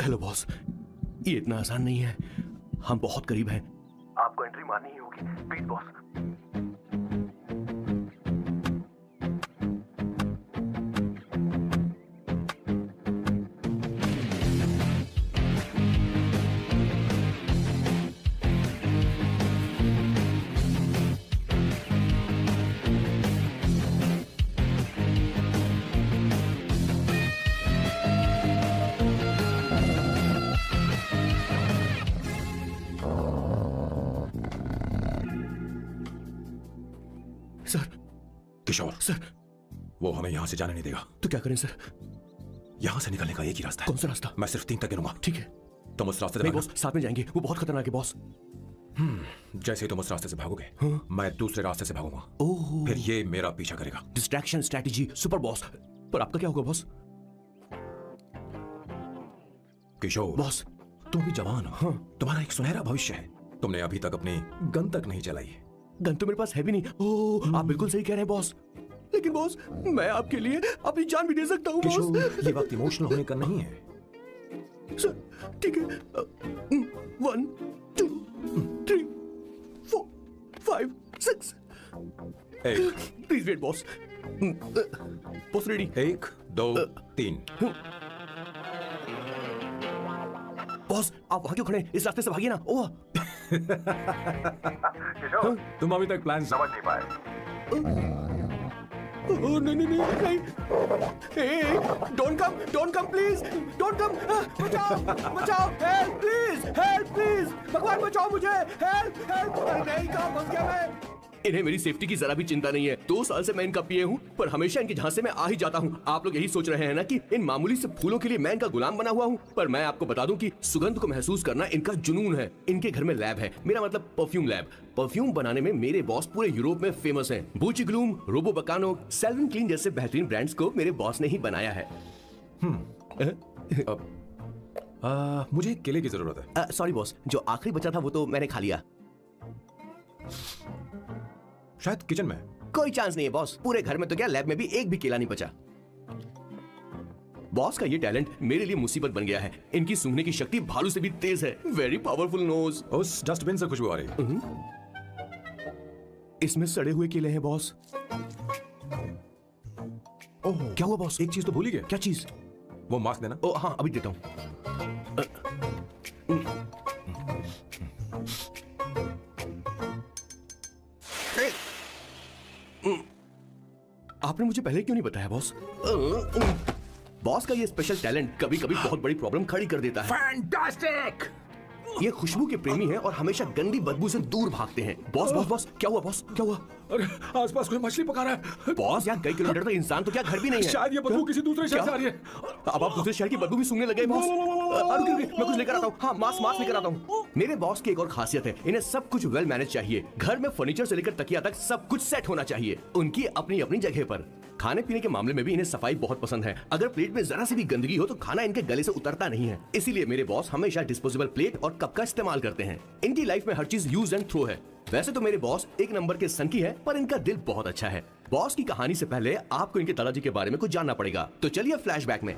Hello boss, ये इतना आसान नहीं है, हम बहुत करीब हैं। आपको एंट्री मारनी ही होगी, प्लीज बॉस। किशोर सर, वो हमें यहाँ से जाने नहीं देगा। तो क्या करें सर? यहाँ से निकलने का एक ही रास्ता है। कौन सा रास्ता? मैं सिर्फ 3 तक गिनूंगा। ठीक है। तुम उस रास्ते से नहीं बॉस, साथ में जाएंगे, वो बहुत खतरनाक है बॉस। जैसे ही तुम उस रास्ते से भागोगे, मैं दूसरे रास्ते से भागूंगा। ओह, फिर ये मेरा पीछा करेगा। Distraction strategy super boss. पर आपका क्या होगा बॉस? किशोर बॉस, तुम भी जवान हो। तुम्हारा एक सुनहरा भविष्य है। तुमने अभी तक अपनी गन तक नहीं चलाई। गन तो मेरे पास है भी नहीं। ओह, आप बिल्कुल सही कह रहे हैं बॉस। लेकिन बॉस, मैं आपके लिए अपनी जान भी दे सकता हूँ बॉस। किशोर, ये वक्त इमोशनल होने का नहीं है। सर, ठीक है। 1 2 3 4 5 6। Please wait boss. Boss ready? 1 2 3। Boss, आप वहां क्यों खड़े? इस रास्ते से भागिए ना। ओह, तुम अभी तक प्लान समझ नहीं पाए। नहीं। Don't come please, don't come. बचाओ, हेल्प प्लीज, भगवान बचाओ मुझे, हेल्प। नहीं, कहाँ फंस गया मैं? इन्हें मेरी सेफ्टी की जरा भी चिंता नहीं है। 2 साल से मैं इनका पिए हूँ, पर हमेशा इनके झांसे में आ ही जाता हूँ। आप लोग यही सोच रहे हैं ना कि इन मामूली से फूलों के लिए मैं इनका गुलाम बना हुआ हूँ, पर मैं आपको बता दूं कि सुगंध को महसूस करना इनका जुनून है। इनके घर में लैब है, मेरा मतलब परफ्यूम लैब। परफ्यूम बनाने में मेरे बॉस पूरे यूरोप में फेमस हैं। बूची ग्लूम, रोबो बकानो, सेल्विन क्लीन जैसे बेहतरीन ब्रांड्स को मेरे बॉस ने ही बनाया है। मुझे एक केले की जरूरत है। सॉरी बॉस, जो आखिरी बचा था वो तो मैंने खा लिया। शायद किचन में। कोई चांस नहीं है बॉस, पूरे घर में तो क्या, लैब में भी एक भी केला नहीं बचा। बॉस का ये टैलेंट मेरे लिए मुसीबत बन गया है। इनकी सूंघने की शक्ति भालू से भी तेज है। Very powerful nose. उस डस्टबिन से खुशबू आ रही है। इसमें सड़े हुए केले हैं बॉस। ओह, क्या हुआ बॉस? एक चीज तो भूल ही गए। क्या चीज? वो मास्क देना। ओ हाँ, अभी देता हूँ। आपने मुझे पहले क्यों नहीं बताया बॉस? बॉस का ये स्पेशल टैलेंट कभी कभी बहुत बड़ी प्रॉब्लम खड़ी कर देता है। फैंटास्टिक! ये खुशबू के प्रेमी हैं और हमेशा गंदी बदबू से दूर भागते हैं। बॉस, क्या हुआ बॉस? क्या हुआ? अरे, आसपास कोई मछली पका रहा है। बॉस, यहाँ कई किलोमीटर तक इंसान तो क्या घर भी नहीं है। शायद ये बदबू किसी दूसरे शहर से आ रही है। अब आप दूसरे शहर की बदबू भी सूंघने लगे बॉस। रुकिए, मैं कुछ लेकर आता हूँ। हाँ, मास्क लेकर आता हूँ। मेरे बॉस की एक और खासियत है, इन्हें सब कुछ वेल मैनेज चाहिए। घर में फर्नीचर से लेकर तकिया तक सब कुछ सेट होना चाहिए, उनकी अपनी अपनी जगह पर। खाने पीने के मामले में भी इन्हें सफाई बहुत पसंद है। अगर प्लेट में जरा सी भी गंदगी हो तो खाना इनके गले से उतरता नहीं है। इसीलिए मेरे बॉस हमेशा डिस्पोजेबल प्लेट और कप का इस्तेमाल करते हैं। इनकी लाइफ में हर चीज यूज एंड थ्रो है। वैसे तो मेरे बॉस एक नंबर के सनकी है, पर इनका दिल बहुत अच्छा है। बॉस की कहानी से पहले आपको इनके दादाजी के बारे में कुछ जानना पड़ेगा। तो चलिए फ्लैशबैक में।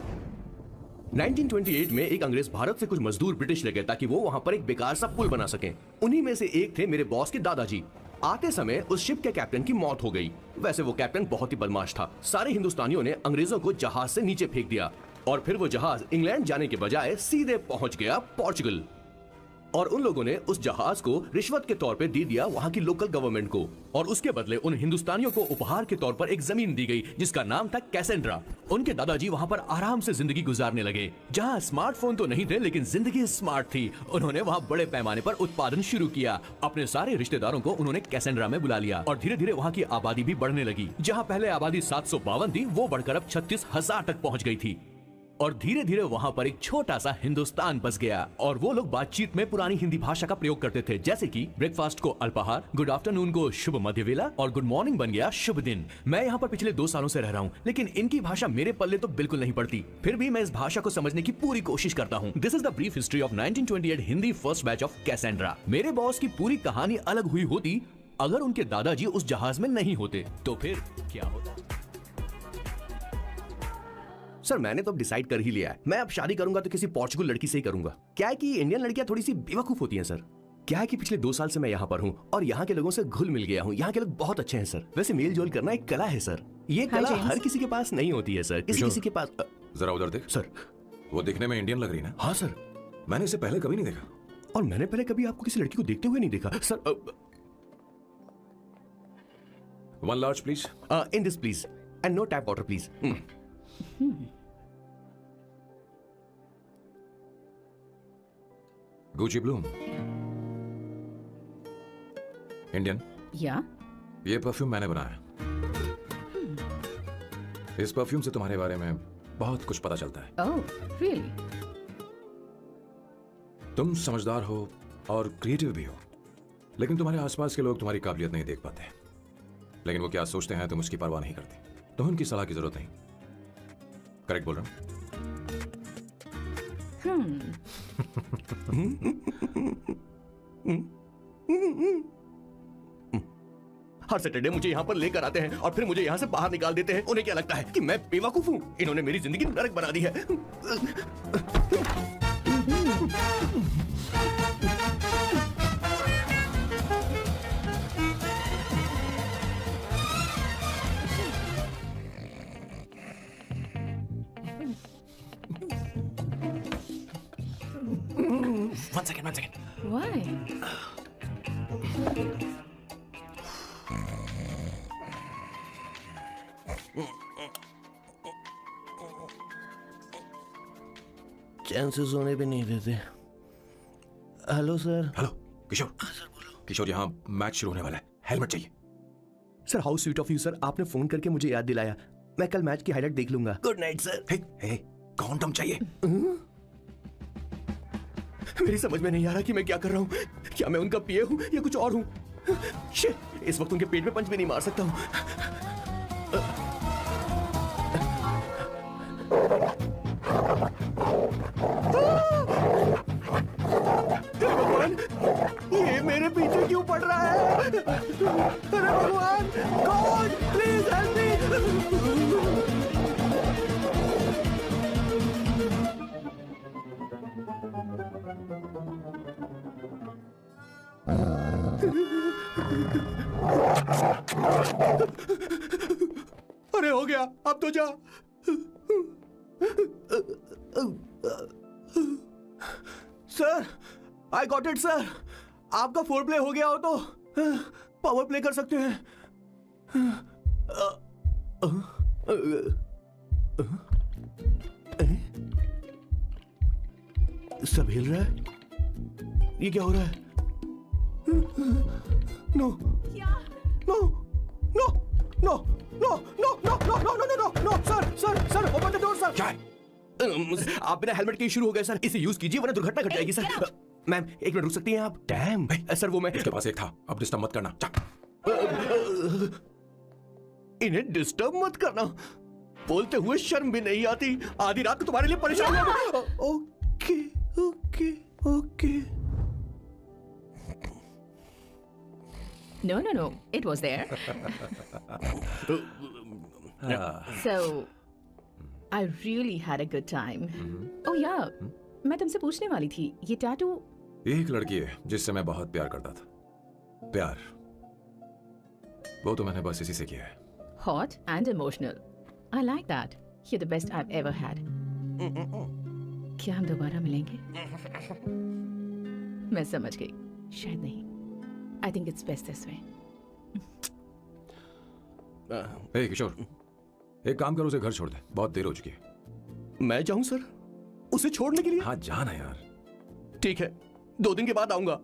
1928 में एक अंग्रेज भारत से कुछ मजदूर ब्रिटिश ले गए ताकि वो वहाँ पर एक बेकार सा पुल बना सकें। उन्हीं में से एक थे मेरे बॉस के दादाजी। आते समय उस शिप के कैप्टन की मौत हो गई। वैसे वो कैप्टन बहुत ही बदमाश था। सारे हिंदुस्तानियों ने अंग्रेजों को जहाज से नीचे फेंक दिया और फिर वो जहाज इंग्लैंड जाने के बजाय सीधे पहुंच गया पोर्चुगल। और उन लोगों ने उस जहाज को रिश्वत के तौर पे दे दिया वहां की लोकल गवर्नमेंट को, और उसके बदले उन हिंदुस्तानियों को उपहार के तौर पर एक जमीन दी गई जिसका नाम था कैसेंड्रा। उनके दादाजी वहां पर आराम से जिंदगी गुजारने लगे। जहां स्मार्टफोन तो नहीं थे लेकिन जिंदगी स्मार्ट थी। उन्होंने वहां बड़े पैमाने पर उत्पादन शुरू किया। अपने सारे रिश्तेदारों को उन्होंने कैसेंड्रा में बुला लिया और धीरे धीरे वहां की आबादी भी बढ़ने लगी। जहां पहले आबादी 752 थी, वो बढ़कर अब 36,000 तक पहुंच गई थी। और धीरे धीरे वहां पर एक छोटा सा हिंदुस्तान बस गया और वो लोग बातचीत में पुरानी हिंदी भाषा का प्रयोग करते थे, जैसे कि ब्रेकफास्ट को अल्पाहार, गुड आफ्टरनून को शुभ मध्यवेला और गुड मॉर्निंग बन गया शुभ दिन। मैं यहाँ पर पिछले 2 सालों से रह रहा हूँ, लेकिन इनकी भाषा मेरे पल्ले तो बिल्कुल नहीं पड़ती। फिर भी मैं इस भाषा को समझने की पूरी कोशिश करता हूँ। This is the brief history of 1928 Hindi first batch of Cassandra. मेरे बॉस की पूरी कहानी अलग हुई होती अगर उनके दादाजी उस जहाज में नहीं होते। तो फिर क्या होता? सर मैंने तो अब डिसाइड कर ही लिया है, मैं अब शादी करूंगा तो किसी पोर्चुगल लड़की से ही करूंगा। क्या है कि इंडियन लड़कियां थोड़ी सी बेवकूफ होती हैं सर। क्या है कि पिछले 2 साल से मैं यहाँ पर हूँ और यहाँ के लोगों से घुल मिल गया हूँ। यहाँ के लोग बहुत अच्छे हैं सर। वैसे मेल जोल करना एक कला है सर, ये Hi, कला James. हर किसी के पास नहीं होती है सर, किसी किशोर। किसी के पास। जरा उधर देख। सर। वो दिखने में इंडियन लग रही ना? हाँ सर। मैंने इसे पहले कभी नहीं देखा। और मैंने पहले कभी आपको किसी लड़की को देखते हुए नहीं देखा sir. 1 large please. In this please and no tap water please. Gucci Bloom. Indian. या ये परफ्यूम मैंने बनाया। इस परफ्यूम से तुम्हारे बारे में बहुत कुछ पता चलता है। Oh really? तुम समझदार हो और क्रिएटिव भी हो, लेकिन तुम्हारे आसपास के लोग तुम्हारी काबिलियत नहीं देख पाते। लेकिन वो क्या सोचते हैं तुम उसकी परवाह नहीं करती। तुम्हें उनकी सलाह की जरूरत नहीं। करेक्ट बोल रहा हूं? हर सैटरडे मुझे यहाँ पर लेकर आते हैं और फिर मुझे यहाँ से बाहर निकाल देते हैं। उन्हें क्या लगता है कि मैं बेवकूफ हूँ? इन्होंने मेरी जिंदगी नरक बना दी है। One second. व्हाई? चैन से सोने भी नहीं देते। Hello sir. हेलो किशोर। किशोर, यहाँ मैच शुरू होने वाला है, हेलमेट चाहिए। Sir how sweet of you sir, आपने फोन करके मुझे याद दिलाया। मैं कल मैच की हाईलाइट देख लूंगा। Good night sir. Hey, condom चाहिए। मेरी समझ में नहीं आ रहा कि मैं क्या कर रहा हूँ। क्या मैं उनका पिए हूँ या कुछ और हूँ? शिट, इस वक्त उनके पेट में पंच भी नहीं मार सकता हूँ। हे भगवान, ये मेरे पीछे क्यों पड़ रहा है? अरे भगवान, गॉड प्लीज हेल्प मी। अरे हो गया, अब तो जा। Sir, I got it sir. आपका फोर प्ले हो गया हो तो पावर प्ले कर सकते हैं। सब हिल रहा है, ये क्या हो रहा है? No no no no no no no no no no no no sir open the door sir. क्या है? आप बिना हेलमेट के शुरू हो गए सर, इसे यूज कीजिए वरना दुर्घटना घट जाएगी सर। मैम 1 मिनट रुक सकती हैं आप? डैम सर, वो मैं उसके पास एक था, अब डिस्टर्ब मत करना। इन्हें डिस्टर्ब मत करना, बोलते हुए शर्म भी नहीं आती। आधी रात को तुम्हारे लिए परेशान हो। Okay okay okay. No, it was there. So, I really had a good time. Oh yeah, मैं तुमसे पूछने वाली थी, ये टैटू? एक लड़की है जिससे मैं बहुत प्यार करता था। प्यार, वो तो मैंने बस इसी से किया है। Hot and emotional. I like that. You're the best I've ever had. क्या हम दोबारा मिलेंगे? मैं समझ गई, शायद नहीं। I think it's best this way. हे किशोर, एक काम करो, उसे घर छोड़ दे, बहुत देर हो चुकी है। मैं जाऊं सर उसे छोड़ने के लिए? हाँ जाना यार। ठीक है, 2 दिन के बाद आऊंगा।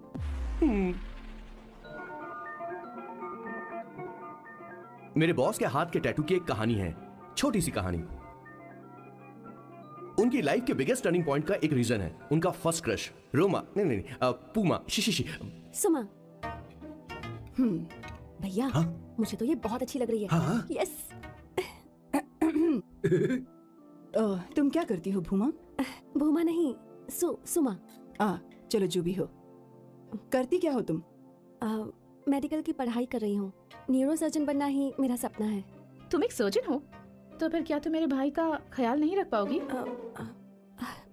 मेरे बॉस के हाथ के टैटू की एक कहानी है, छोटी सी कहानी। उनकी लाइफ के बिगेस्ट टर्निंग पॉइंट का एक रीजन है उनका फर्स्ट क्रश रोमा, नहीं पूमा, शी। सुमा। भैया, मुझे तो ये बहुत अच्छी लग रही है। हाँ? यस। तुम क्या करती हो भूमा? भूमा नहीं, सुमा। चलो जो भी हो। करती क्या हो तुम? मेडिकल की पढ़ाई कर रही हूँ। न्यूरो सर्जन बनना ही मेरा सपना है। तुम एक सर्जन हो? तो फिर क्या तुम मेरे भाई का ख्याल नहीं रख पाओगी?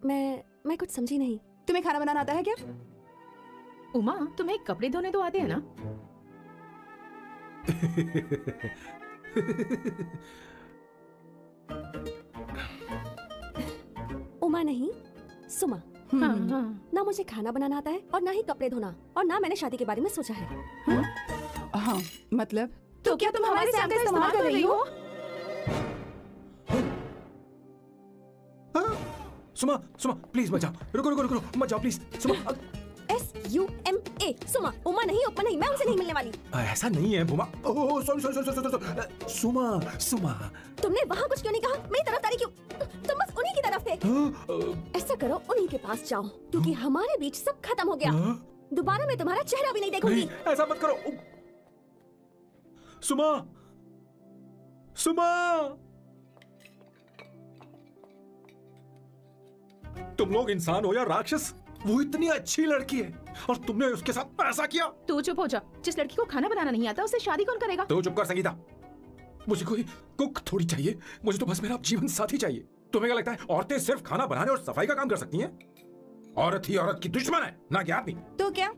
मैं कुछ समझी नहीं। तुम्हें खाना बनाना आता है क्या? उमा, तुम्हें कपड़े धोने तो आते हैं ना? उमा नहीं, सुमा। हाँ, हाँ। ना मुझे खाना बनाना आता है और ना ही कपड़े धोना, और ना मैंने शादी के बारे में सोचा है। हाँ, मतलब तो क्या तुम हमारे साथ का इस्तेमाल कर रही हो? सुमा, सुमा, प्लीज मत जाओ। रुको रुको रुको, मत जाओ प्लीज। सुमा, SUMA, सुमा। उमा नहीं, उपमा नहीं, मैं उनसे नहीं मिलने वाली। ऐसा नहीं है बुमा। Oh sorry sorry sorry sorry. Suma, Suma. तुमने वहाँ कुछ क्यों नहीं कहा? मेरी तरफदारी क्यों? तुम बस उन्हीं की तरफ थे। ऐसा करो, उन्हीं के पास जाओ, क्योंकि हमारे बीच सब खत्म हो गया। दोबारा मैं तुम्हारा चेहरा भी नहीं देखूंगी। नहीं, ऐसा मत करो। सुमा, सुमा, तुम लोग इंसान हो या राक्षस? वो इतनी अच्छी लड़की है और तुमने उसके साथ ऐसा किया। तू चुप हो जा। जिस लड़की को खाना बनाना नहीं आता उससे शादी कौन करेगा? तो चुप कर संगीता। मुझे कोई कुक थोड़ी चाहिए, मुझे तो बस मेरा जीवन साथी चाहिए। तुम्हें क्या लगता है औरतें सिर्फ खाना बनाने और सफाई का काम कर सकती हैं? औरत ही औरत की दुश्मन है, ना कि आदमी। तो क्या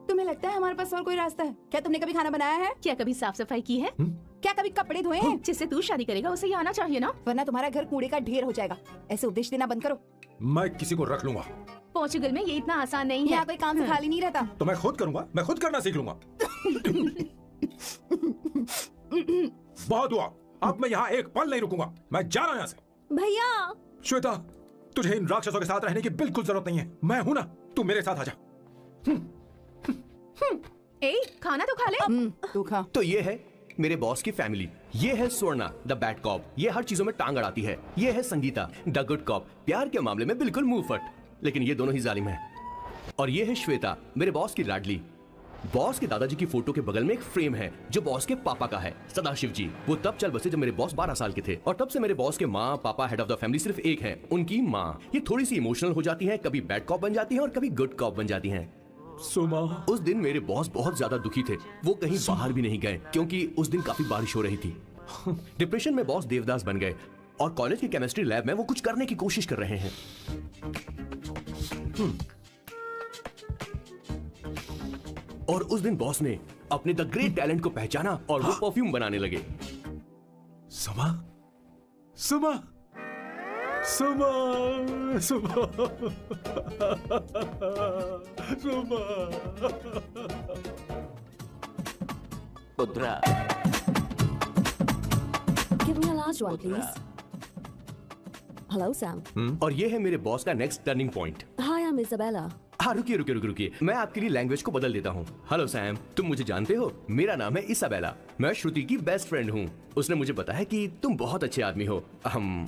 तुम्हें लगता है हमारे पास और कोई रास्ता है? क्या तुमने कभी खाना बनाया है? क्या कभी साफ सफाई की है? क्या कभी कपड़े धोए हैं? जिससे तू शादी करेगा उसे ये आना चाहिए ना। वरना तुम्हारा घर कूड़े का ढेर हो जाएगा। ऐसे उपदेश देना बंद करो। मैं किसी को रख लूंगा। पोर्चुगल में ये इतना आसान नहीं है। यहाँ कोई काम से खाली नहीं रहता। तो मैं खुद करूंगा, मैं खुद करना सीख लूंगा। बहुत हुआ, अब मैं यहाँ एक पल नहीं रुकूंगा। मैं जा रहा हूँ यहाँ से। भैया, श्वेता, तुझे इन राक्षसों के साथ रहने की बिल्कुल जरूरत नहीं है। मैं हूं ना, तू मेरे साथ आ जा। ए, खाना तो खा ले। तू खा। तो ये है मेरे बॉस की फैमिली। ये है स्वर्णा द बैड कॉप, ये हर चीजों में टांग अड़ाती है। ये है संगीता द गुड कॉप, प्यार के मामले में बिल्कुल मुंह फट, लेकिन ये दोनों ही जालिम हैं। और ये है श्वेता, मेरे बॉस की लाडली। बॉस के दादाजी की फोटो के बगल में एक फ्रेम है जो बॉस के पापा का है, सदाशिव जी। वो तब चल बसे जब मेरे बॉस 12 साल के थे, और तब से मेरे बॉस के माँ पापा हेड ऑफ द फैमिली सिर्फ एक है, उनकी माँ। ये थोड़ी सी इमोशनल हो जाती है, कभी बैड कॉप बन जाती है और कभी गुड कॉप बन जाती है। सुमा, उस दिन मेरे बॉस बहुत ज्यादा दुखी थे। वो कहीं बाहर भी नहीं गए क्योंकि उस दिन काफी बारिश हो रही थी। डिप्रेशन में बॉस देवदास बन गए और कॉलेज की केमिस्ट्री लैब में वो कुछ करने की कोशिश कर रहे हैं। और उस दिन बॉस ने अपने द ग्रेट टैलेंट को पहचाना और वो परफ्यूम बनाने लगे। सुमा, सुमा, सुमा, सुमा, सुमा। पुत्रा, give me a large one, please. Hello, Sam. और ये है मेरे बॉस का next turning point. Hi, I'm Isabella. हाँ, रुकिए रुकिए रुकिए रुकिए, मैं आपके लिए लैंग्वेज को बदल देता हूँ। हेलो सैम, तुम मुझे जानते हो? मेरा नाम है इसाबेला। मैं श्रुति की बेस्ट फ्रेंड हूँ। उसने मुझे बताया कि तुम बहुत अच्छे आदमी हो।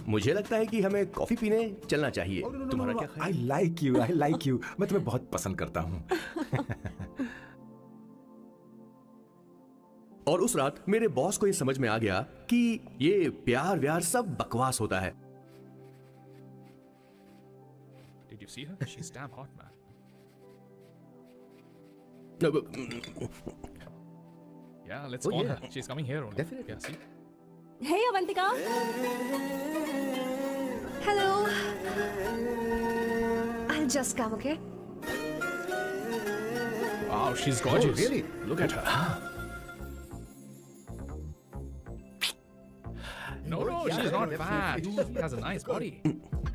मुझे लगता है कि हमें कॉफी पीने चलना चाहिए। तुम्हारा क्या ख्याल? I like you, I like you. मैं तुम्हें बहुत पसंद करता हूँ। और उस रात मेरे बॉस को ये समझ में आ गया कि ये प्यार व्यार सब बकवास होता है। Did you see her? She's damn hot, man. Yeah, let's call her. She's coming here only. Definitely. Yeah, see? Hey, Avantika. Hello. I'll just come, okay? Wow, she's gorgeous. Oh, really? Look at her. No, she's not fat. She has a nice body.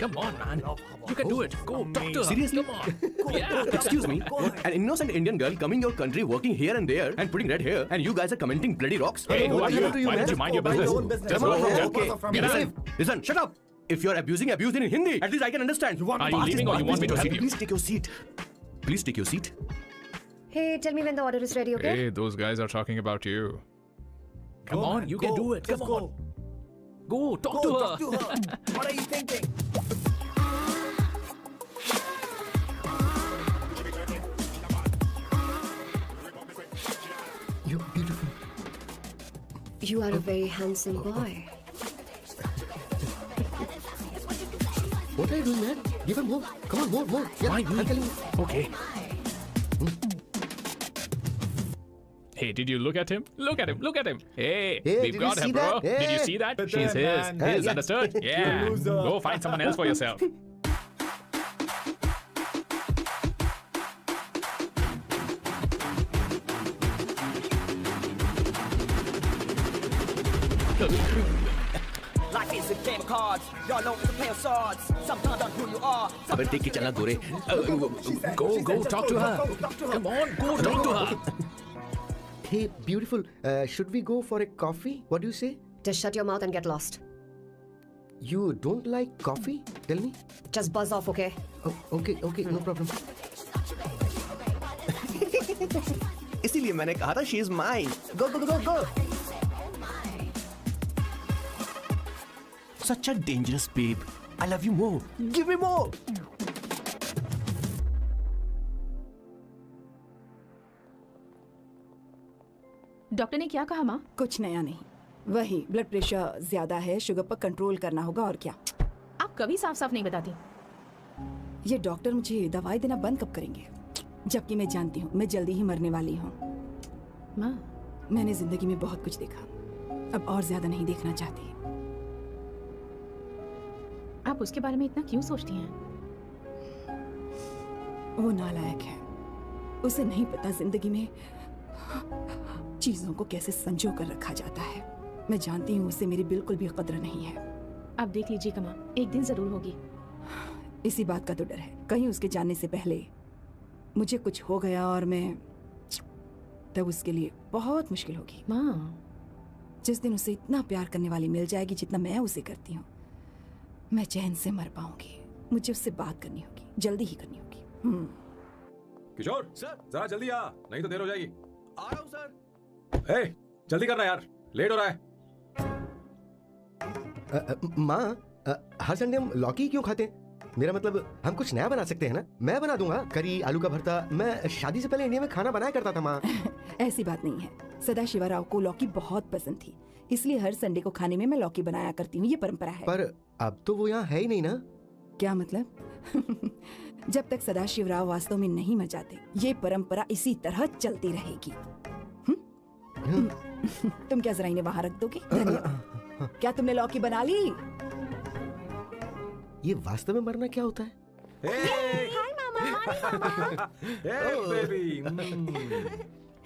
Come on, man. You can do it. Go, talk to her. Seriously? Come on. Yeah. Excuse me, an innocent Indian girl coming your country, working here and there, and putting red hair, and you guys are commenting bloody rocks? Hey, who are you? happened to you, Why man? don't you mind your Mind business? your own business. Just Come go on, home. okay. Get Listen, out. listen, shut up. If you're abusing, abuse it in Hindi. At least I can understand. Are you leaving or you want me to seat you? Please take your seat. Please take your seat. Hey, tell me when the order is ready, okay? Hey, those guys are talking about you. Come Go, on, man, you go. can do it. Just Come on. Go, talk to her. What are you thinking? You're beautiful. You are a very handsome boy. What are you doing, man? Give him more. Come on, more. Yeah, Why me? I'm telling you. Okay. Hey, did you look at him? Look at him. Look at him. Hey, Hey, we've did you got her, see bro. that? Did you Hey. see that? But She's then, his. man. His, Yeah. understood? Yeah. loser. Go find someone else for yourself. Life is a game of cards. Y'all know it's a play of swords. Sometimes on who you are. अबे देख के चलना गोरे. Go talk to her. Come on, go talk to her. Hey, beautiful. Should we go for a coffee? What do you say? Just shut your mouth and get lost. You don't like coffee? Tell me. Just buzz off, okay? Oh, okay, no problem. इसीलिए मैंने कहा था she is mine. Go. Such a dangerous babe. I love you more. Give me more. Doctor ने क्या कहा माँ? कुछ नया नहीं, वही ब्लड प्रेशर ज्यादा है, शुगर पर कंट्रोल करना होगा और क्या। आप कभी साफ साफ नहीं बताती। ये डॉक्टर मुझे दवाई देना बंद कब करेंगे, जबकि मैं जानती हूँ मैं जल्दी ही मरने वाली हूँ। माँ, मैंने जिंदगी में बहुत कुछ देखा, अब और ज्यादा नहीं देखना चाहती। आप उसके बारे में इतना क्यों सोचती हैं? वो नालायक है, उसे नहीं पता जिंदगी में चीजों को कैसे संजो कर रखा जाता है। मैं जानती हूँ उसे मेरी बिल्कुल भी कद्र नहीं है। आप देख लीजिएगा माँ, एक दिन जरूर होगी। इसी बात का तो डर है, कहीं उसके जाने से पहले मुझे कुछ हो गया और मैं, तब उसके लिए बहुत मुश्किल होगी। माँ, जिस दिन उसे इतना प्यार करने वाली मिल जाएगी जितना मैं उसे करती हूँ, मैं चैन से मर पाऊंगी। मुझे उससे बात करनी होगी, जल्दी ही करनी होगी। किशोर सर. जरा जल्दी आ, नहीं तो देर हो जाएगी. आ रहा हूँ सर. ए, जल्दी करना यार, लेट हो रहा है. माँ, हर संडे हम लौकी क्यों खाते हैं? मेरा मतलब हम कुछ नया बना सकते हैं ना? मैं बना दूंगा करी आलू का भरता। मैं शादी से पहले इंडिया में खाना बनाया करता था माँ। ऐसी बात नहीं है, सदाशिवराव को लौकी बहुत पसंद थी, इसलिए हर संडे को खाने में मैं लौकी बनाया करती हूँ। ये परंपरा है। पर अब तो वो यहाँ है ही नहीं ना। क्या मतलब? जब तक सदाशिवराव वास्तव में नहीं मर जाते, ये परंपरा इसी तरह चलती रहेगी। तुम क्या जरा इन्हें वहां रख दोगे? धन्यवाद। क्या तुमने लौकी बना ली? ये वास्तव में मरना क्या होता है?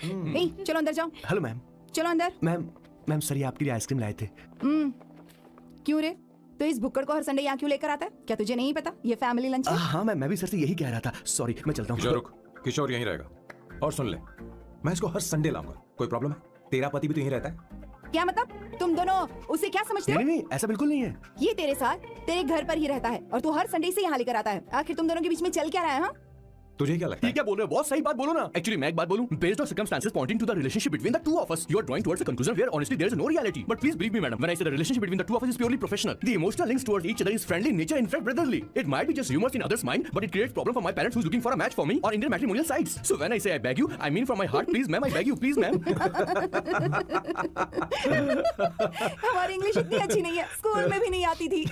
नहीं, चलो अंदर जाओ। Hello ma'am. चलो अंदर। मैम सर, ये आपके लिए आइसक्रीम लाए थे. क्यों रे? तो इस बुक्कड़ को हर संडे यहाँ क्यों लेकर आता है? क्या तुझे नहीं पता ये फैमिली लंच है? हाँ मैम, मैं भी सर से यही कह रहा था. सॉरी, मैं चलता किशोर हूँ. रुक, किशोर यहीं रहेगा. और सुन ले, मैं इसको हर संडे लाऊंगा. कोई प्रॉब्लम है? तेरा पति भी तो यहीं रहता है. क्या मतलब? तुम दोनों उसे क्या समझते हो? नहीं, ऐसा बिल्कुल नहीं है. ये तेरे साथ तेरे घर पर ही रहता है और तू हर संडे से यहाँ लेकर आता है। आखिर तुम दोनों के बीच में चल क्या रहा है? हाँ, तुझे क्या लगता ये है? क्या बोल रहे हो? बहुत सही बात बोलो ना. Actually, मैं एक बात बोलूं. Based on circumstances pointing to the relationship between the two of us, you are drawing towards a conclusion where honestly there is no reality. But please believe me, madam, when I say the relationship between the two of us is purely professional. The emotional links towards each other is friendly in nature, in fact brotherly. It might be just rumors in others' mind, but it creates problem for my parents who's looking for a match for me on Indian matrimonial sites. So when I say I beg you, I mean from my heart. Please, ma'am, I beg you, please, ma'am. हमारी English इतनी अच्छी नहीं है, school में भी नहीं आती थी।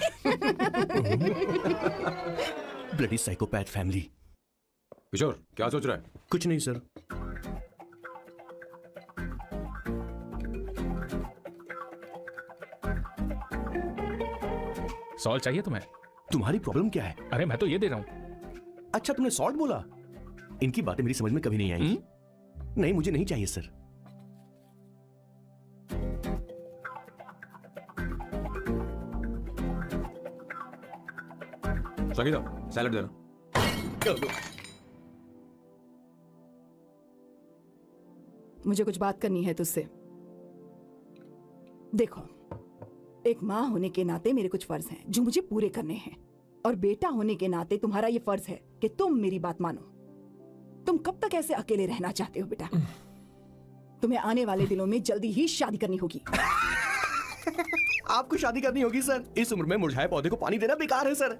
Bloody psychopath family. किशोर क्या सोच रहा है? कुछ नहीं सर. सॉल्ट चाहिए तुम्हें? तुम्हारी प्रॉब्लम क्या है? अरे मैं तो ये दे रहा हूँ। अच्छा, तुमने सॉल्ट बोला. इनकी बातें मेरी समझ में कभी नहीं आई. नहीं, मुझे नहीं चाहिए सर. संगीता, सैलेड देना. मुझे कुछ बात करनी है तुझसे। देखो, एक माँ होने के नाते मेरे कुछ फर्ज हैं जो मुझे पूरे करने हैं, और बेटा होने के नाते तुम्हारा ये फर्ज है कि तुम मेरी बात मानो। तुम कब तक ऐसे अकेले रहना चाहते हो बेटा? तुम्हें आने वाले दिनों में जल्दी ही शादी करनी होगी। आपको शादी करनी होगी सर? इस उम्र में मुरझाए पौधे को पानी देना बेकार है सर.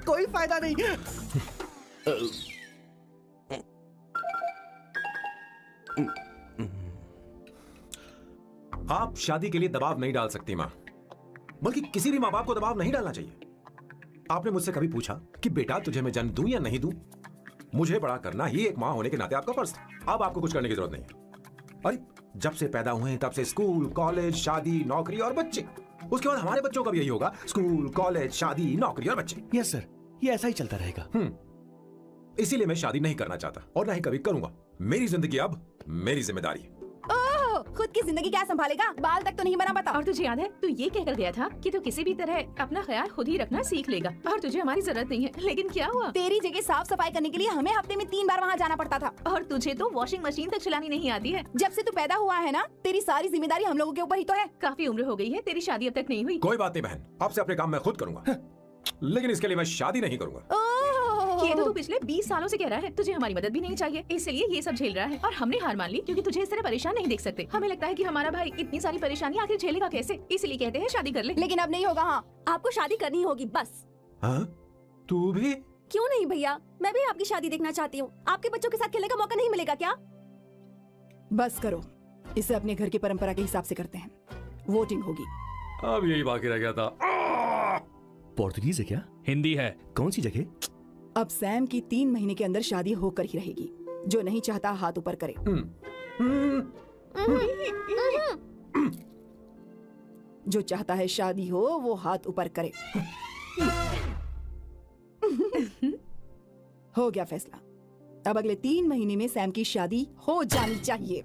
कोई फायदा नहीं. आप शादी के लिए दबाव नहीं डाल सकती माँ, बल्कि किसी भी माँ बाप को दबाव नहीं डालना चाहिए. आपने मुझसे कभी पूछा कि बेटा तुझे मैं जन्म दूं या नहीं दूं? मुझे बड़ा करना ही एक माँ होने के नाते आपका फर्ज था. अब आपको कुछ करने की जरूरत नहीं है. अरे जब से पैदा हुए हैं तब से स्कूल, कॉलेज, शादी, नौकरी और बच्चे। उसके बाद हमारे बच्चों का भी यही होगा, स्कूल, कॉलेज, शादी, नौकरी और बच्चे। यस सर, ये ऐसा ही चलता रहेगा। इसीलिए मैं शादी नहीं करना चाहता और ना ही कभी करूंगा। मेरी जिंदगी अब मेरी जिम्मेदारी है। ओह, खुद की जिंदगी क्या संभालेगा? बाल तक तो नहीं बना पता। और तुझे याद है तू ये कहकर गया था कि तू किसी भी तरह अपना ख्याल खुद ही रखना सीख लेगा और तुझे हमारी जरूरत नहीं है, लेकिन क्या हुआ? तेरी जगह साफ सफाई करने के लिए हमें हफ्ते में 3 बार वहाँ जाना पड़ता था। और तुझे तो वॉशिंग मशीन तक चलानी नहीं आती है। जब से तू पैदा हुआ है ना, तेरी सारी जिम्मेदारी हम लोगों के ऊपर ही तो है। काफी उम्र हो गई है, तेरी शादी अब तक नहीं हुई। कोई बात नहीं बहन, अब से अपने काम मैं खुद करूंगा, लेकिन इसके लिए मैं शादी नहीं करूंगा। ये तो तू पिछले 20 सालों से कह रहा है। तुझे हमारी मदद भी नहीं चाहिए, इसलिए ये सब झेल रहा है। और हमने हार मान ली क्योंकि तुझे इस तरह परेशान नहीं देख सकते। हमें लगता है कि हमारा भाई इतनी सारी परेशानी आखिर झेलेगा कैसे, इसलिए कहते हैं शादी कर ले। लेकिन अब नहीं होगा। हाँ, आपको शादी करनी होगी बस। हाँ? तू भी? क्यों नहीं भैया, मैं भी आपकी शादी देखना चाहती हूँ। आपके बच्चों के साथ खेलने का मौका नहीं मिलेगा क्या? बस करो, इसे अपने घर की परंपरा के हिसाब से करते हैं। वोटिंग होगी। अब यही बाकी रह गया था। पोर्तुगीज है क्या? हिंदी है। कौन सी जगह? अब सैम की 3 महीने के अंदर शादी होकर ही रहेगी। जो नहीं चाहता हाथ ऊपर करे। जो चाहता है शादी हो वो हाथ ऊपर करे। हो गया फैसला। अब अगले 3 महीने में सैम की शादी हो जानी चाहिए।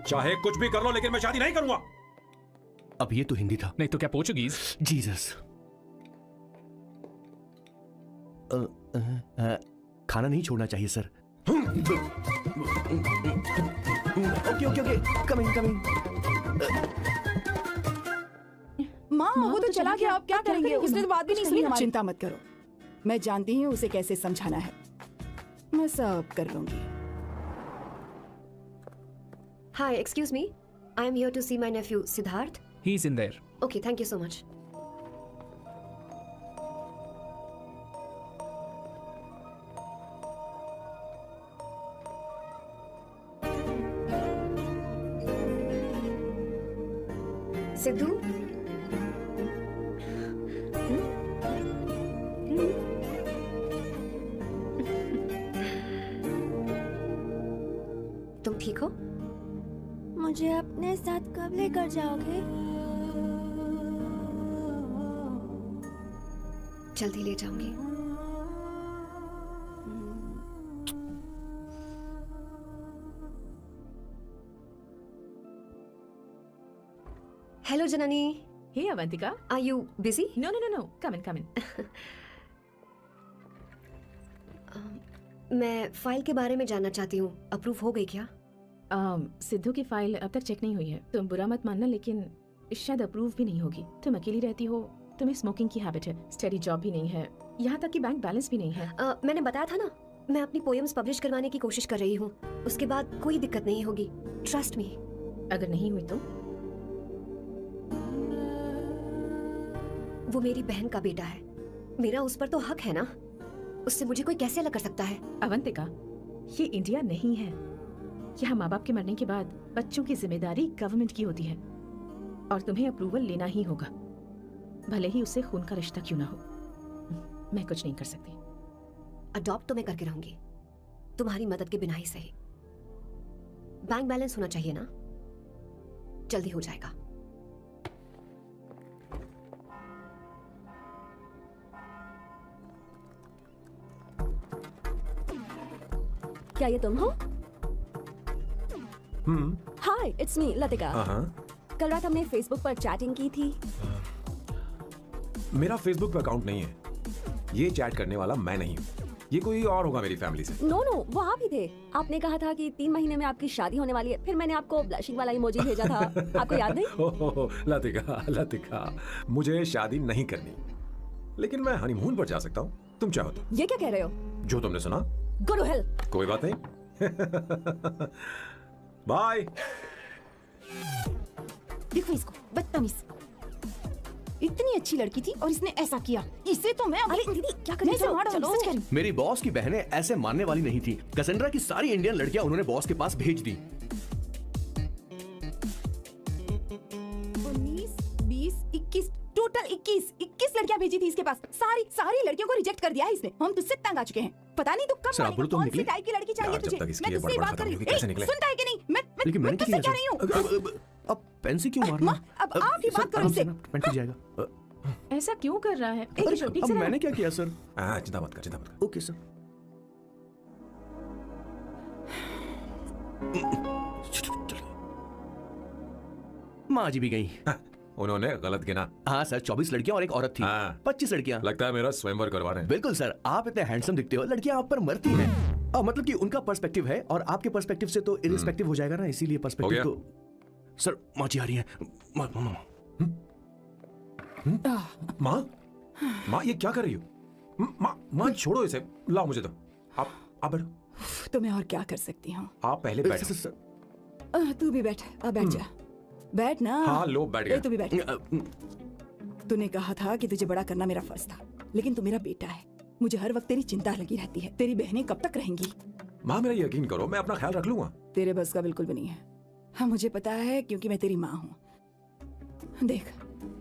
चाहे कुछ भी कर लो, लेकिन मैं शादी नहीं करूंगा। अब ये तो हिंदी था। नहीं तो क्या पोर्चुगीज? जीसस। खाना नहीं छोड़ना चाहिए sir. Okay okay okay, coming coming. माँ वो तो चला गया, अब क्या करेंगे? उसने तो बात भी नहीं सुनी हमारी। चिंता मत करो, मैं जानती हूँ उसे कैसे समझाना है। मैं सब कर लूंगी। Hi, excuse me. I am here to see my nephew Siddharth. He's in there. Okay, thank you so much. Sidhu, तुम ठीक हो? मुझे अपने साथ कब लेकर जाओगे? जल्दी ले जाऊंगी। Hello Janani. Hey Avantika. Are you busy? No no no no. Come in come in. मैं फाइल के बारे में जानना चाहती हूँ, अप्रूव हो गई क्या? सिद्धू की फाइल अब तक चेक नहीं हुई है। तुम बुरा मत मानना, लेकिन शायद अप्रूव भी नहीं होगी। तुम अकेली रहती हो, तुम्हें स्मोकिंग की हैबिट है, स्टडी जॉब भी नहीं है, यहाँ तक कि बैंक बैलेंस भी नहीं है। मैंने बताया था ना, मैं अपनी पोएम्स पब्लिश करवाने की कोशिश कर रही हूँ। उसके बाद कोई दिक्कत नहीं होगी, ट्रस्ट मी। अगर नहीं हुई तो? वो मेरी बहन का बेटा है, मेरा उस पर तो हक है ना। उससे मुझे कोई कैसे अलग कर सकता है? अवंतिका, ये इंडिया नहीं है। यहाँ माँ बाप के मरने के बाद बच्चों की जिम्मेदारी गवर्नमेंट की होती है और तुम्हें अप्रूवल लेना ही होगा, भले ही उससे खून का रिश्ता क्यों ना हो। मैं कुछ नहीं कर सकती। अडॉप्ट तो मैं करके रहूंगी, तुम्हारी मदद के बिना ही सही। बैंक बैलेंस होना चाहिए ना, जल्दी हो जाएगा। क्या ये तुम हो? हाय, इट्स मी लतिका। कल रात हमने फेसबुक पर चैटिंग की थी। मेरा फेसबुक पे अकाउंट नहीं है, ये चैट करने वाला मैं नहीं हूँ, ये कोई और होगा मेरी फैमिली से। नो नो, वो आप ही थे। आपने कहा था कि 3 महीने में आपकी शादी होने वाली है, फिर मैंने आपको ब्लशिंग वाला इमोजी भेजा था। आपको याद नहीं? ओह लतिका, लतिका, मुझे शादी नहीं करनी, लेकिन मैं हनीमून पर जा सकता हूँ, तुम चाहो तो। ये क्या कह रहे हो? जो तुमने सुना। Go to hell. कोई बात नहीं। बाय। देखो इसको, बदतमीज। इतनी अच्छी लड़की थी और इसने ऐसा किया। इसे तो मैं अरे दीदी क्या कर रही हो? चलो। मेरी बॉस की बहनें ऐसे मानने वाली नहीं थी। कैसेंड्रा की सारी इंडियन लड़कियां उन्होंने बॉस के पास भेज दी। 19, 20, 21, टोटल 21 लड़कियां भेजी थी इसके पास। सारी लड़कियों को रिजेक्ट कर दिया है इसने। हम तुझसे तंग आ चुके हैं। पता नहीं तू कब सर, आप बोलो तो कौन सी निकले? टाइप की लड़की चाहिए यार, जब तुझे। तक इसकी मैं ये तुझसे ही बड़बड़ बात कर खत्म रही नहीं हूँ। होगी, कैसे ए, निकले? सुनता है कि नहीं? लेकिन मैं मैंने तुझसे क्या कह रही हूँ। अब पेन से क्यों मारना? अब आप ही बात करो इससे। पेन टूट जाएगा। ऐसा क्यों कर रहा है? एक अरे, छोटी अब सी मैंने क्या किया सर? चिंता मत कर। Okay sir. माँ जी भी गई। उन्होंने गलत गिना। हाँ सर, 24 लड़कियां और एक औरत थी। हाँ। 25 लड़कियां। लगता है मेरा स्वयंवर करवा रहे हैं। बिल्कुल सर, आप इतने हैंडसम दिखते हो, लड़कियां आप पर मरती हैं। और मतलब कि उनका पर्सपेक्टिव है और आपके पर्सपेक्टिव से तो इरिस्पेक्टिव हो जाएगा ना, इसीलिए पर्सपेक्टिव हो को। सर माँ जी आ रही हैं। माँ ये क्या कर रही हो? माँ छोड़ो इसे, लाओ मुझे तो। आप बैठो। तो मैं और क्या कर सकती हूँ? आप पहले बैठो। तू भी बैठ। अब बैठ जा। बैठ ना। हाँ लो, बैठ गया। तू भी बैठ। तूने कहा था कि तुझे बड़ा करना मेरा फर्ज था, लेकिन तू मेरा बेटा है। मुझे हर वक्त तेरी चिंता लगी रहती है। तेरी बहनें कब तक रहेंगी? माँ मेरा यकीन करो, मैं अपना ख्याल रख लूंगा। तेरे बस का बिल्कुल भी नहीं है। हाँ मुझे पता है, क्योंकि मैं तेरी माँ हूँ। देख,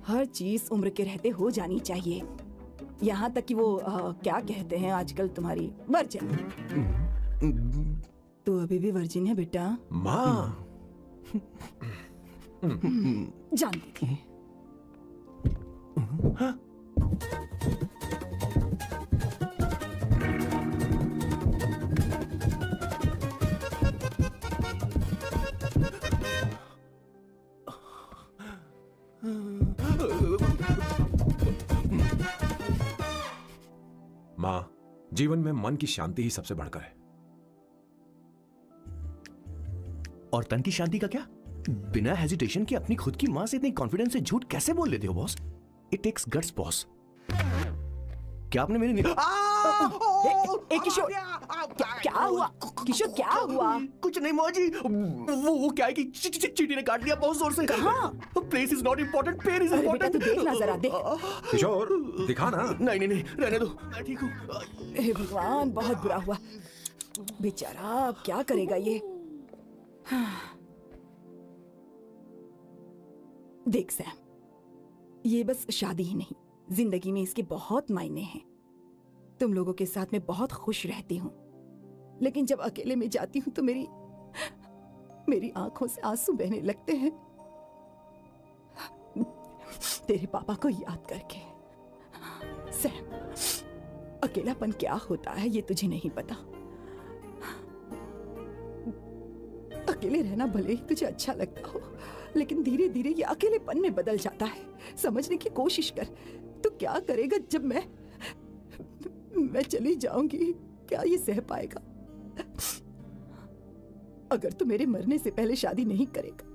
हर चीज उम्र के रहते हो जानी चाहिए, यहाँ तक कि वो क्या कहते हैं आजकल तुम्हारी वर्जिन। तू अभी भी वर्जिन है बेटा? माँ जानती थी। माँ, जीवन में मन की शांति ही सबसे बढ़कर है। और तन की शांति का क्या? बिना हेजिटेशन के अपनी खुद की माँ से इतनी कॉन्फिडेंस से झूठ कैसे बोल लेते हो boss? It takes guts boss. क्या आपने मेरे किशोर, क्या हुआ? किशोर क्या हुआ? कुछ नहीं माँ जी, वो क्या है कि चींटी ने काट लिया बहुत जोर से। कहाँ? Place is not important, pen is अरे बेटा, तू देख ना जरा, देख। किशोर दिखा ना। नहीं रहने दो, मैं ठीक हूँ। हे भगवान, बहुत बुरा हुआ बेचारा। अब क्या करेगा ये? देख सैम, ये बस शादी ही नहीं, जिंदगी में इसके बहुत मायने हैं। तुम लोगों के साथ मैं बहुत खुश रहती हूँ, लेकिन जब अकेले में जाती हूँ तो मेरी आंखों से आंसू बहने लगते हैं, तेरे पापा को याद करके। सैम, अकेलापन क्या होता है ये तुझे नहीं पता। अकेले रहना भले ही तुझे अच्छा लगता हो, लेकिन धीरे धीरे ये अकेलेपन में बदल जाता है। समझने की कोशिश कर। तो क्या करेगा जब मैं चली जाऊंगी? क्या ये सह पाएगा? अगर तू मेरे मरने से पहले शादी नहीं करेगा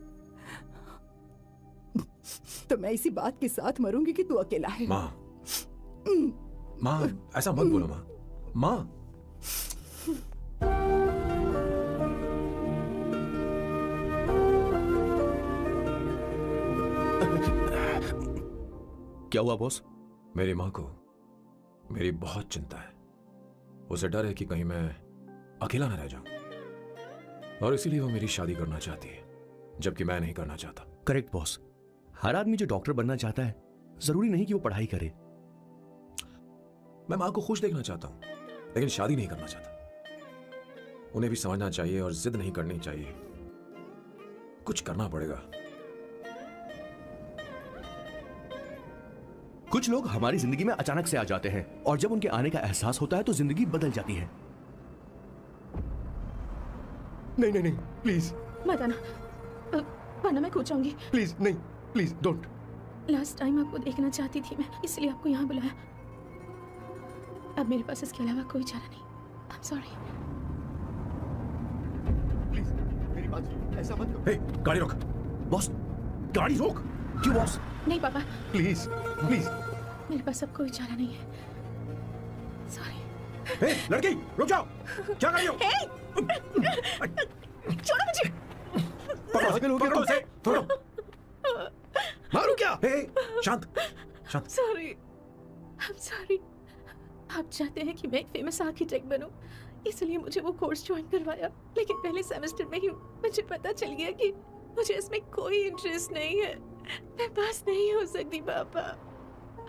तो मैं इसी बात के साथ मरूंगी कि तू अकेला है। माँ ऐसा मत बोलो माँ। क्या हुआ बॉस? मेरी माँ को मेरी बहुत चिंता है। उसे डर है कि कहीं मैं अकेला न रह जाऊं, और इसीलिए वो मेरी शादी करना चाहती है, जबकि मैं नहीं करना चाहता। Correct boss. हर आदमी जो डॉक्टर बनना चाहता है, जरूरी नहीं कि वो पढ़ाई करे। मैं माँ को खुश देखना चाहता हूं, लेकिन शादी नहीं करना चाहता। उन्हें भी समझना चाहिए और जिद नहीं करनी चाहिए। कुछ करना पड़ेगा। कुछ लोग हमारी जिंदगी में अचानक से आ जाते हैं, और जब उनके आने का एहसास होता है तो जिंदगी बदल जाती है। नहीं प्लीज मत आना, वरना मैं खो जाऊंगी। प्लीज नहीं, प्लीज डोंट। लास्ट टाइम आपको देखना चाहती थी मैं, इसलिए आपको यहाँ बुलाया। अब मेरे पास इसके अलावा कोई चारा नहीं। आई एम सॉरी। प्लीज मेरी बात सुनो, ऐसा मत करो। हे, गाड़ी रोक। बॉस गाड़ी रोक। क्यों बॉस? नहीं पापा, प्लीज प्लीज। मेरे पास अब कोई चारा नहीं है। सॉरी। हे, लड़की रुक जाओ। क्या कर रही हो? छोड़ो मुझे। पकड़ो उसे, छोड़ो। मारू क्या? हे, शांत। Sorry, I am sorry. आप चाहते हैं कि मैं एक फेमस आर्किटेक्ट बनूं, इसलिए मुझे वो कोर्स ज्वाइन करवाया, लेकिन पहले सेमेस्टर में ही मुझे पता चल गया कि मुझे इसमें कोई इंटरेस्ट नहीं है। मैं पास नहीं हो सकती पापा।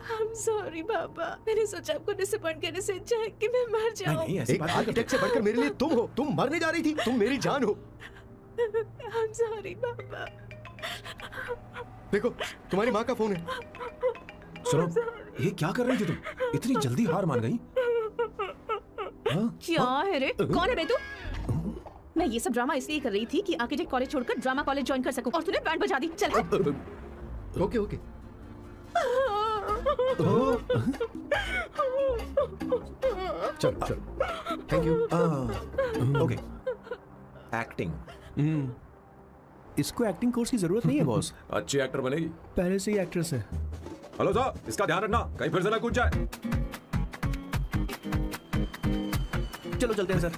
I'm sorry पापा, मैंने सोचा आपको डिसअपॉइंट करने से अच्छा है कि मैं मर जाऊं। नहीं ऐसी एक बात नहीं आर्किटेक्ट से बढ़कर मेरे लिए तुम हो। तुम मरने जा रही थी, तुम मेरी जान हो। I'm sorry पापा। देखो तुम्हारी माँ का फोन है। सुनो, ये क्या कर रही थी तुम? इतनी जल्दी हार मान गई? हाँ? क्या है रे? कौन है बे तू? मैं ये सब ड्रामा इसलिए कर रही थी कि आर्किटेक्ट कॉलेज छोड़कर ड्रामा कॉलेज ज्वाइन कर सकूं, और तूने बैंड बजा दी। चल हट। Okay okay. चलो चलो, थैंक यू। ओके, एक्टिंग इसको एक्टिंग कोर्स की जरूरत नहीं है बॉस। अच्छी एक्टर बनेगी। पहले से ही एक्ट्रेस है। हेलो सर, इसका ध्यान रखना कहीं फिर से ना कूद जाए। चलो चलते हैं सर।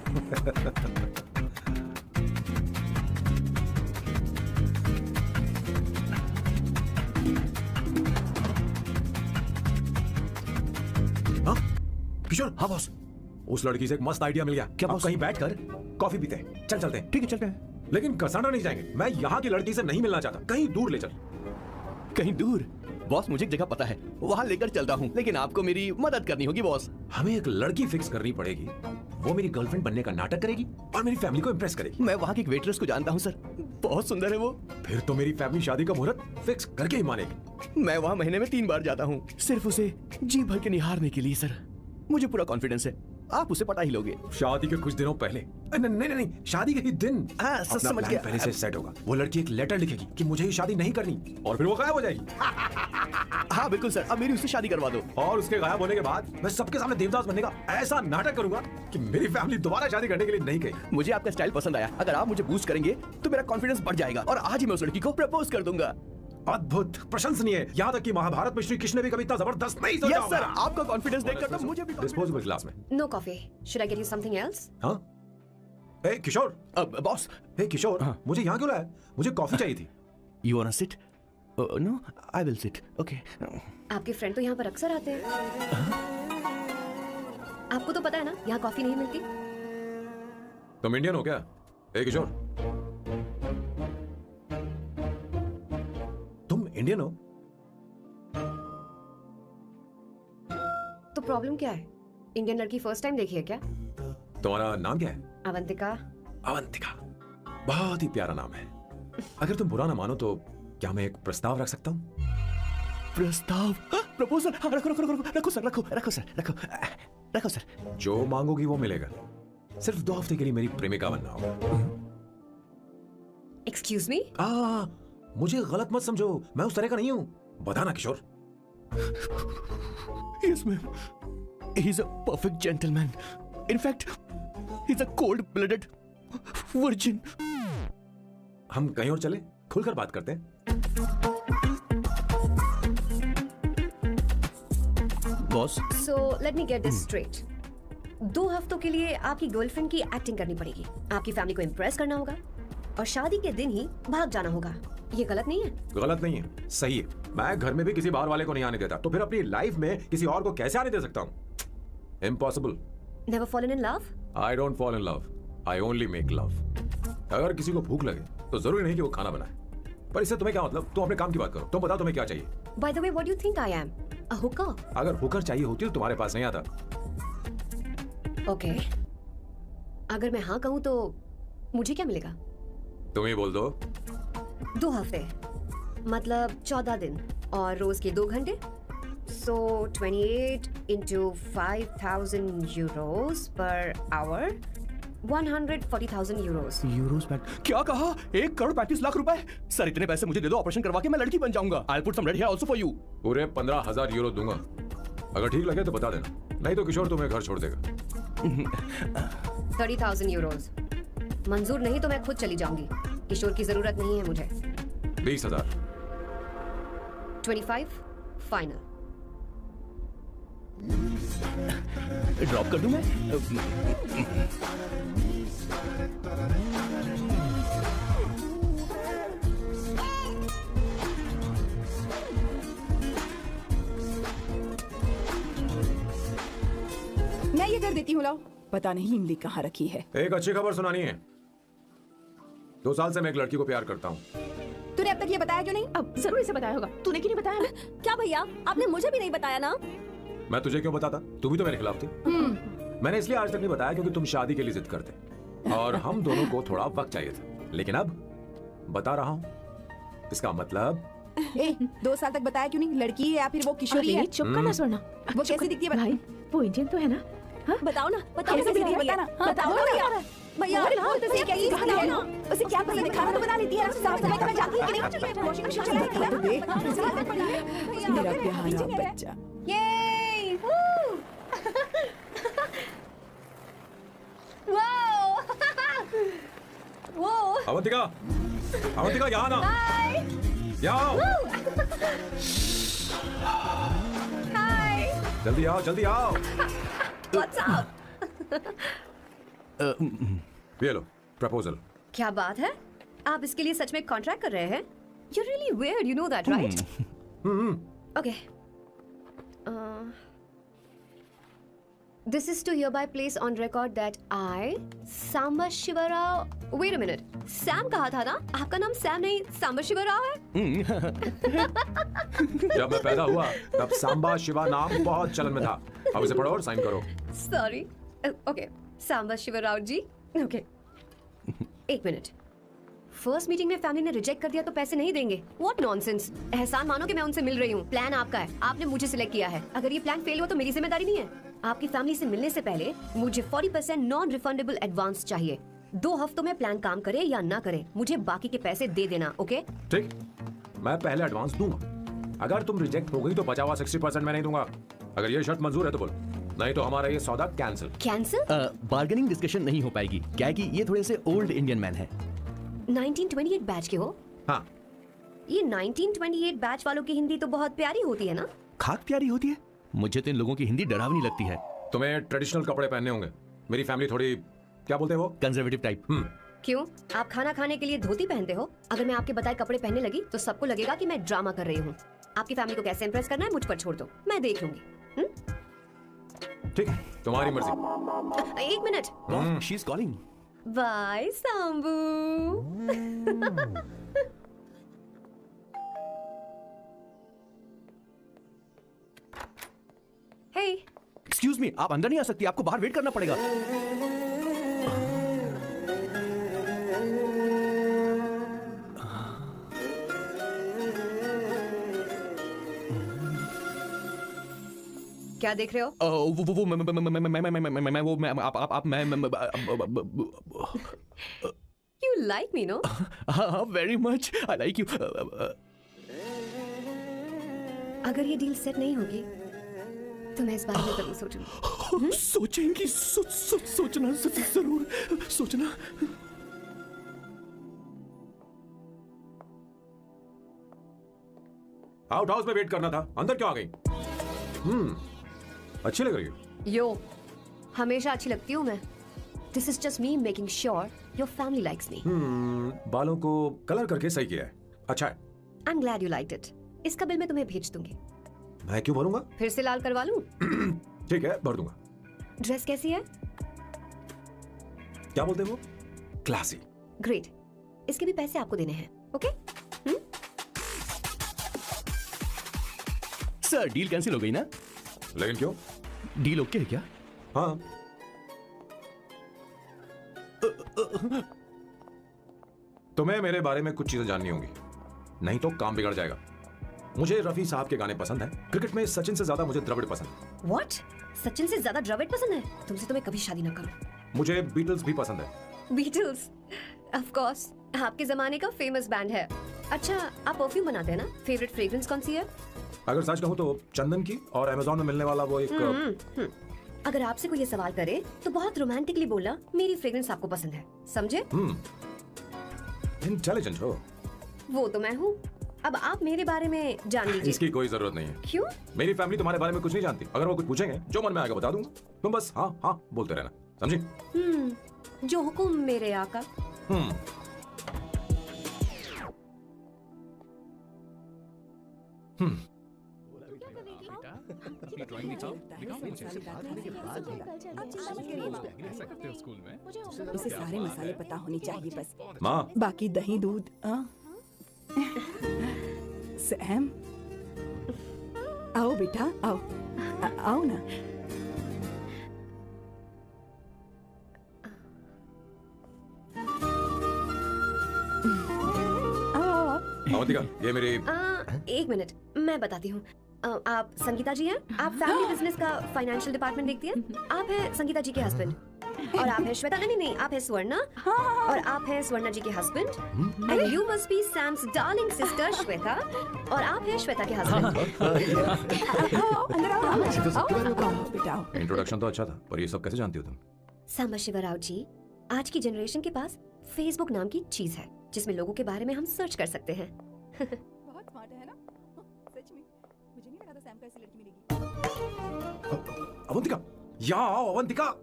हाँ किशोर। हाँ बॉस, उस लड़की से एक मस्त आइडिया मिल गया। क्या अब बॉस? कहीं बैठकर कॉफी पीते हैं। चल चलते हैं। ठीक है चलते हैं। लेकिन कसाना नहीं जाएंगे। मैं यहाँ की लड़की से नहीं मिलना चाहता, कहीं दूर ले चल। कहीं दूर? बॉस मुझे एक जगह पता है, वहाँ लेकर चलता हूँ, लेकिन आपको मेरी मदद करनी होगी बॉस। हमें एक लड़की फिक्स करनी पड़ेगी, वो मेरी गर्लफ्रेंड बनने का नाटक करेगी और मेरी फैमिली को इम्प्रेस करेगी। मैं वहाँ की एक वेट्रेस को जानता हूँ सर, बहुत सुंदर है वो। फिर तो मेरी फैमिली शादी का मुहूर्त फिक्स करके ही मानेगी। मैं वहाँ महीने में 3 बार जाता हूँ, सिर्फ उसे जी भर के निहारने के लिए सर। मुझे पूरा कॉन्फिडेंस है आप उसे पटा ही लोगे। शादी के कुछ दिनों पहले, नहीं, शादी के ही दिन हाँ, अपना समझ प्लान गया। पहले से सेट होगा। वो लड़की एक लेटर लिखेगी कि मुझे ही शादी नहीं करनी, और फिर वो गायब हो जाएगी। हाँ बिल्कुल सर, अब मेरी उससे शादी करवा दो। और उसके गायब होने के बाद मैं सबके सामने देवदास बनने का ऐसा नाटक करूंगा कि मेरी फैमिली दोबारा शादी करने के लिए नहीं कही। मुझे आपका स्टाइल पसंद आया, अगर आप मुझे बूस्ट करेंगे तो मेरा कॉन्फिडेंस बढ़ जाएगा और आज ही मैं उस लड़की को प्रपोज कर दूंगा। अद्भुत, प्रशंसनीय। यहाँ तक कि महाभारत में श्री कृष्ण ने भी कभी इतना जबरदस्त नहीं सोचा यस सर, होगा। आपका कॉन्फिडेंस देखकर तो मुझे भी डिस्पोजेबल ग्लास में। No coffee. Should I get you something else? हाँ? ए किशोर। बॉस, हे किशोर, हाँ। मुझे यहाँ क्यों लाया? मुझे कॉफी चाहिए थी। You want to sit? No, I will sit. Okay. आपके फ्रेंड तो यहाँ पर अक्सर आते हैं। आपको तो पता है ना यहाँ कॉफी नहीं मिलती। तुम इंडियन हो क्या? ए किशोर, तुम इंडियन हो? तो प्रॉब्लम क्या है? इंडियन लड़की फर्स्ट टाइम देखी है क्या? तुम्हारा नाम क्या है? अवंतिका। अवंतिका, बहुत ही प्यारा नाम है। अगर तुम बुरा ना मानो तो क्या मैं एक प्रस्ताव रख सकता हूँ? प्रस्ताव? प्रपोजल? हाँ, रखो रखो रखो रखो सर, रखो रखो सर, रखो रखो सर। जो मांगोगी वो मिलेगा। सिर्फ 2 हफ्ते के लिए मेरी प्रेमिका बनना होगा। Excuse me? मुझे गलत मत समझो, मैं उस तरह का नहीं हूँ। बताना किशोर। Yes, ma'am. He's a perfect gentleman. In fact, he's a cold-blooded virgin. हम कहीं और चले, खुलकर बात करते हैं। Boss, so let me get this straight. 2 हफ्तों के लिए आपकी गर्लफ्रेंड की एक्टिंग करनी पड़ेगी, आपकी फैमिली को इम्प्रेस करना होगा, और शादी के दिन ही भाग जाना होगा। ये गलत नहीं है? गलत नहीं है, सही है। मैं घर में भी किसी बाहर वाले को नहीं आने देता, तो फिर अपनी लाइफ में किसी और को कैसे आने दे सकता हूँ? Impossible. Never fallen in love? I don't fall in love, I only make love. अगर किसी को भूख लगे तो जरूरी नहीं कि वो खाना बनाए, पर इससे तुम्हें क्या मतलब? तुम अपने काम की बात करो। तुम बताओ तुम्हें क्या चाहिए? Bye the way, what do you think I am? A Hooker? अगर हुकर चाहिए होती तो तुम्हारे पास नहीं आता। ओके, अगर मैं हाँ कहूँ तो मुझे क्या मिलेगा? तुम ही बोल दो। 2 हफ्ते मतलब 14 दिन और रोज के 2 घंटे। So 28 into 5,000 euros per hour, 140,000 euros. Euros back? क्या कहा? 1,35,00,000 रुपए? सर इतने पैसे मुझे दे दो, ऑपरेशन करवा के मैं लड़की बन जाऊंगा। I'll put some red hair also for you. पूरे 15,000 यूरो दूंगा। अगर ठीक लगे तो बता देना, नहीं तो किशोर तुम्हें घर छोड़ देगा। 30,000 euros। मंजूर नहीं तो मैं खुद चली जाऊंगी, किशोर की जरूरत नहीं है मुझे। 20,000। 25 फाइनल। ड्रॉप कर दूं मैं? मैं ये कर देती हूँ, लाओ। पता नहीं इमली कहाँ रखी है। एक अच्छी खबर सुनानी है। 2 साल से मैं एक लड़की को प्यार करता हूँ। तो तूने अब तक ये बताया क्यों नहीं? अब जरूर इसे बताया होगा, तूने क्यों नहीं बताया हमें? क्या भैया, आपने मुझे भी नहीं बताया ना? मैं तुझे क्यों बताता? तू भी तो मेरे खिलाफ थी। मैंने इसलिए आज तक नहीं बताया क्योंकि तुम शादी के लिए जिद करते और हम दोनों को थोड़ा वक्त चाहिए था। लेकिन अब बता रहा हूँ, इसका मतलब 2 साल तक बताया क्यों नहीं? लड़की है या फिर वो किशोरी है? अरे चुप करना स्वर्णा। वो कैसी दिखती है? भाई वो इंडियन तो है ना? बताओ ना, बताओ कैसे कैसी दिखती है? दिखती है? बताना, हाँ, बताओ ना भैया। भैया, उसे क्या चीज़ है ना? उसे क्या पसंद है? खाना तो बना लेती है, साफ सफाई करना चाहती है कि नहीं? वॉशिंग मशीन चला लेती है। मेरा प्यारा बच्चा। Yay! Woo! Wow! Whoa! Avantika, Avantika यहाँ ना। यहाँ आओ। Hi! जल्दी आओ, जल्दी आओ। What's up? ये लो प्रपोजल। क्या बात है? आप इसके लिए सच में कॉन्ट्रैक्ट कर रहे हैं? You're really weird, you know that, right? Okay. This is to hereby place on record that I, Samba Shiva Rao. Wait a minute. Sam कहा था ना? आपका नाम सैम नहीं सांबा शिवा राव है? जब मैं पैदा हुआ तब सांबा शिवा नाम बहुत चलन में था। अब इसे पढ़ो और साइन करो। Sorry. Okay. Samba Shiva Rao ji. Okay. एक मिनट. फर्स्ट मीटिंग में फैमिली ने रिजेक्ट कर दिया तो पैसे नहीं देंगे? What nonsense. एहसान मानो कि मैं उनसे मिल रही हूँ। प्लान आपका है, आपने मुझे सिलेक्ट किया है। अगर ये प्लान फेल हुआ तो मेरी जिम्मेदारी नहीं है। आपकी फैमिली से मिलने से पहले मुझे 40% नॉन रिफंडेबल एडवांस चाहिए। 2 हफ्तों में प्लान काम करे या ना करे, मुझे बाकी के पैसे दे देना। ओके? ठीक, मैं पहले एडवांस दूंगा। अगर तुम रिजेक्ट हो गई तो बचा हुआ 60% मैं नहीं दूंगा। अगर ये शर्त मंजूर है तो बोल, नहीं तो हमारा ये सौदा कैंसिल। कैंसिल? बार्गेनिंग डिस्कशन नहीं हो पाएगी, क्या है कि ये थोड़े से ओल्ड इंडियन मैन है। 1928 बैच के हो? हाँ। ये 1928 बैच वालों की हिंदी तो बहुत प्यारी होती है ना? खाक प्यारी होती है? मुझे तो इन लोगों की हिंदी डरावनी लगती है। तुम्हें ट्रेडिशनल कपड़े पहनने होंगे। मेरी फैमिली थोड़ी, क्या बोलते हैं वो, कंजर्वेटिव टाइप। क्यों? आप खाना खाने के लिए धोती पहनते हो? अगर मैं आपके बताए कपड़े पहनने लगी तो सबको लगेगा कि मैं ड्रामा कर रही हूँ। आपकी फैमिली को कैसे इंप्रेस करना है मुझ पर छोड़ दो, मैं देख लूंगी। ठीक, तुम्हारी मर्जी। एक minute. She is calling. Bye Sambu. Hey, excuse me, आप अंदर नहीं आ सकती, आपको बाहर वेट करना पड़ेगा। क्या देख रहे हो? वो मैं वो मैं आप मैं You like me, no? हाँ, very much. I like you. अगर ये डील सेट नहीं होगी तो मैं इस बारे में जरूर सोचूंगी। सोचेंगी, सोचना जरूर सोचना। आउट हाउस में वेट करना था, अंदर क्यों आ गई? अच्छी लग रही हो। यो, हमेशा अच्छी लगती हूँ मैं। This is just me making sure your family likes me. बालों को कलर करके सही किया है, अच्छा है। I'm glad you liked it. इसका बिल मैं तुम्हें भेज दूंगी। मैं क्यों भरूंगा? फिर से लाल करवा लूं? ठीक है, भर दूंगा। ड्रेस कैसी है? क्या बोलते हो? क्लासी। ग्रेट। इसके भी पैसे आपको देने हैं, ओके? सर, डील कैंसिल हो गई ना? लेकिन क्यों? डील ओके है क्या? हाँ। तुम्हें मेरे बारे में कुछ चीजें जाननी होंगी, नहीं तो काम बिगड़ जाएगा। मुझे रफी साहब के गाने पसंद हैं। क्रिकेट में सचिन से ज्यादा मुझे द्रविड़ पसंद है। What? सचिन से ज्यादा द्रविड़ पसंद है? तुमसे तो मैं कभी शादी ना करूं। मुझे बीटल्स भी पसंद है। बीटल्स? ऑफ कोर्स, आपके जमाने का फेमस बैंड है। अच्छा, आप परफ्यूम बनाते हैं ना? फेवरेट फ्रेग्रेंस कौन सी है? अगर सच कहूं तो चंदन की, और अमेज़न में मिलने वाला वो एक अगर आपसे कोई ये सवाल करे तो बहुत रोमांटिकली बोलना, मेरी फ्रेग्रेंस आपको पसंद है, समझे? इंटेलिजेंट हो। वो तो मैं हूँ। अब आप मेरे बारे में जान लीजिए। इसकी कोई जरूरत नहीं है। क्यों? मेरी फैमिली तुम्हारे बारे में कुछ नहीं जानती। अगर वो कुछ पूछेंगे, जो मन में आएगा बता दूंगा। तुम बस हाँ हाँ बोलते रहना, समझी? जो हुकुम मेरे आका। अपनी ड्राइंग दिखाओ मुझे। ऐसा करते हो स्कूल में? उसे सारे मसाले पता होने चाहिए बस। माँ, बाकी दही दूध। सैम, आओ बेटा, आओ। आओ ना। आओ। अवंतिका, ये मेरी एक मिनट, मैं बताती हूँ। आप संगीता जी हैं? आप फैमिली बिजनेस का फाइनेंशियल डिपार्टमेंट देखती हैं? आप हैं संगीता जी के हस्बैंड और आप हैं श्वेता। नहीं, आप हैं स्वर्णा और आप हैं स्वर्णा जी के husband and you must be Sam's darling sister Shweta और आप हैं श्वेता के हस्बैंड। अंदर आओ, आओ बेटा, आओ। इंट्रोडक्शन तो अच्छा था, पर ये सब कैसे जानती हो तुम? सांबा शिवराव जी, आज की जनरेशन के पास फेसबुक नाम की चीज है जिसमें लोगों के बारे में हम सर्च कर सकते हैं। बहुत स्मार्ट है ना? सच में मुझे नहीं लगा था सैम को ऐसी लड़की मिलेगी। अवंतिका, यहाँ आओ अवंतिका।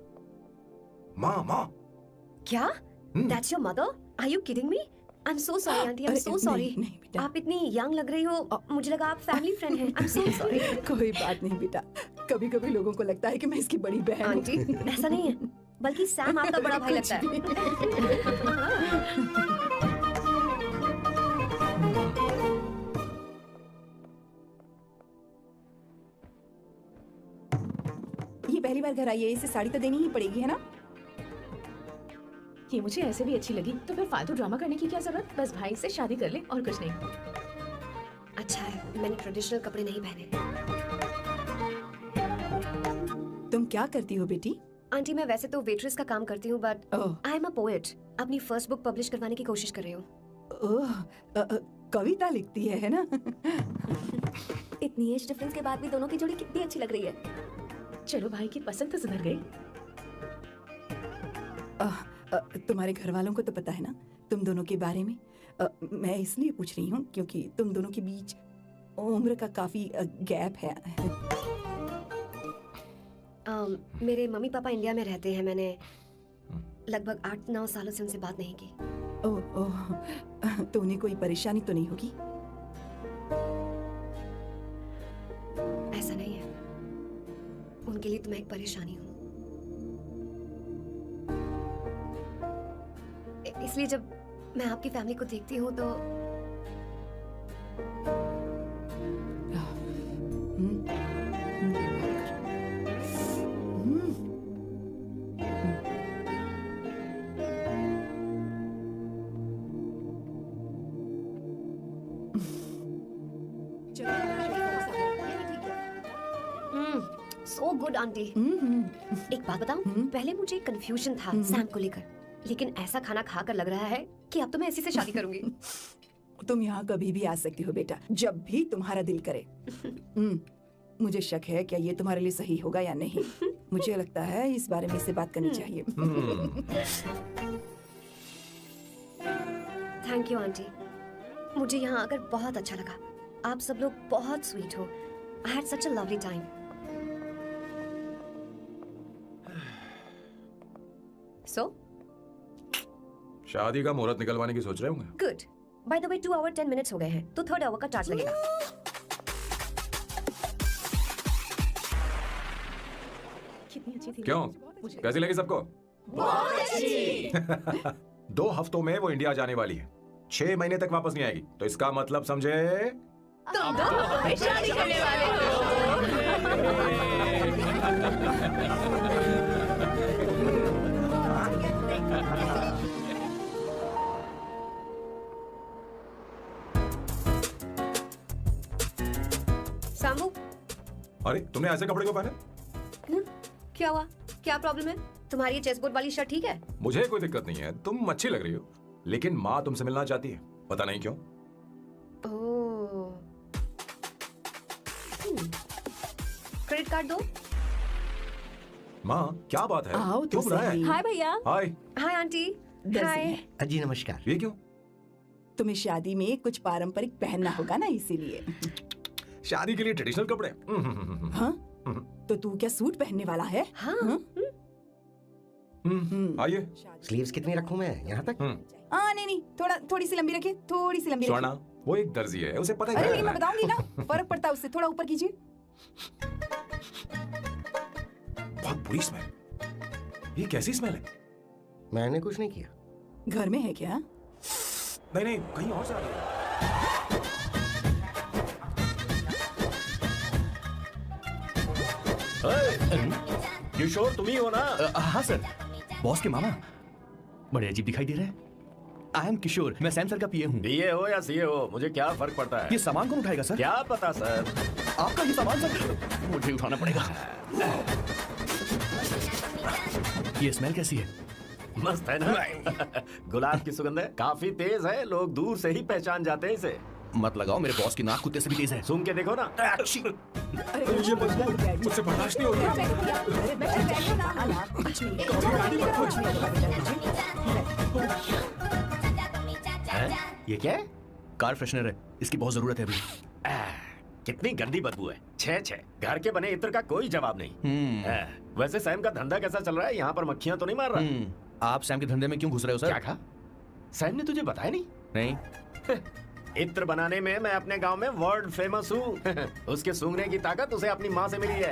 माँ। क्या? That's your mother? Are you kidding me? I'm so sorry, auntie. I'm so sorry. नहीं बेटा, आप इतनी यंग लग रही हो, मुझे लगा आप फैमिली फ्रेंड हैं। I'm so sorry. कोई बात नहीं बेटा। कभी-कभी लोगों को लगता है कि मैं इसकी बड़ी बहन हूँ। आंटी, ऐसा नहीं है, बल्कि सैम आपका बड़ा भाई लगता है। ये पहली बार घर आई है, इसे साड़ी तो देनी ही पड़ेगी, है ना? ये मुझे ऐसे भी अच्छी लगी, तो फिर फालतू ड्रामा करने की क्या जरूरत? बस भाई से शादी कर ले और कुछ नहीं। अच्छा है, मैंने ट्रेडिशनल कपड़े नहीं पहने। तुम क्या करती हो बेटी? आंटी, मैं वैसे तो वेट्रेस का काम करती हूँ, but oh, I am a poet. अपनी फर्स्ट बुक पब्लिश करवाने की कोशिश कर रही हूँ। ओह, कविता लिखती है ना? इतनी एज डिफरेंस के बाद भी दोनों की जोड़ी कितनी अच्छी लग रही है। चलो, भाई की पसंद तो सुधर गई। तुम्हारे घर वालों को तो पता है ना तुम दोनों के बारे में? मैं इसलिए पूछ रही हूँ क्योंकि तुम दोनों के बीच उम्र का काफी गैप है। मेरे मम्मी पापा इंडिया में रहते हैं। मैंने लगभग 8-9 सालों से उनसे बात नहीं की। ओह, तो उन्हें कोई परेशानी तो नहीं होगी? ऐसा नहीं है, उनके लिए तो मैं एक परेशानी हूँ। इसलिए जब मैं आपकी फैमिली को देखती हूँ तो सो गुड आंटी। एक बात बताऊं, पहले मुझे कंफ्यूजन था सैम को लेकर, लेकिन ऐसा खाना खाकर लग रहा है कि अब तो मैं इसी से शादी करूंगी। तुम यहाँ कभी भी आ सकती हो बेटा, जब भी तुम्हारा दिल करे। मुझे शक है क्या ये तुम्हारे लिए सही होगा या नहीं। मुझे लगता है इस बारे में इससे बात करनी चाहिए। थैंक यू आंटी, मुझे यहाँ आकर बहुत अच्छा लगा। आप सब लोग बहुत स्वीट हो। I had such a lovely time. So शादी का मुहूर्त निकलवाने की सोच रहे होंगे। Good. By the way 2 hour 10 minutes हो गए हैं, तो 3rd आवर का चार्ज लगेगा। कितनी अच्छी थी। क्यों, कैसी लगी सबको? बहुत अच्छी। 2 हफ्तों में वो इंडिया जाने वाली है, 6 महीने तक वापस नहीं आएगी। तो इसका मतलब समझे, तुम दोनों शादी करने वाले हो। सामू, अरे तुमने ऐसे कपड़े क्यों पहने? क्या हुआ? क्या प्रॉब्लम है? तुम्हारी ये चेस्टबोर्ड वाली शर्ट ठीक है? मुझे कोई दिक्कत नहीं है, तुम अच्छी लग रही हो, लेकिन माँ तुमसे मिलना चाहती है, पता नहीं क्यों। ओह, क्रेडिट कार्ड दो। माँ क्या बात है, आओ तो क्यों बुलाया है? सही। हाय भैया। हाय। Hi aunty. दर्जी हाय। है। जी नमस्कार। ये क्यों? तुम्हें शादी में कुछ पारंपरिक पहनना होगा ना, इसीलिए। शादी के लिए ट्रेडिशनल कपड़े? हाँ? तो तू क्या सूट पहनने वाला है? हाँ। आइए। स्लीव्स कितनी रखूं मैं, यहाँ तक? नहीं, थोड़ी सी लंबी रखिए, थोड़ी सी लंबी स्वर्णा, रखिए। वो एक दर्जी है, उसे पता अरे है। लेकिन मैं बताऊंगी ना, फर्क पड़ता है उससे। थोड़ा ऊपर कीजिए। बहुत बुरी स्मेल। ये कैसी स्मेल है? मैंने कुछ नहीं किया। घर में है क्या? नहीं, कहीं और से आ रही है। किशोर तुम ही हो ना? हाँ सर, बॉस के मामा बड़े अजीब दिखाई दे रहे हैं। आई एम किशोर, मैं सैम सर का पीए हूँ। बीए हो या सीए हो, मुझे क्या फर्क पड़ता है? ये सामान कौन उठाएगा सर? क्या पता सर। आपका ही सामान सर, मुझे उठाना पड़ेगा। ये स्मेल कैसी है? मस्त है ना? गुलाब की सुगंध है, काफी तेज है, लोग दूर से ही पहचान जाते हैं इसे। मत लगाओ, मेरे बॉस की नाक कुत्ते से भी तेज है। सूंघ के देखो ना। ये मुझसे बर्दाश्त नहीं हो ये क्या है? कार फ्रेशनर है, इसकी बहुत जरूरत है अभी। कितनी गंदी बदबू है। छे घर के बने इत्र का कोई जवाब नहीं। वैसे सैम का धंधा कैसा चल रहा है? यहाँ पर मक्खियाँ तो नहीं मार रहा? आप सैम के धंधे में क्यों घुस रहे हो सर? क्या कहा? सैम ने तुझे बताया नहीं? नहीं। इत्र बनाने में मैं अपने गांव में वर्ल्ड फेमस हूँ। उसके सूंघने की ताकत उसे अपनी माँ से मिली है।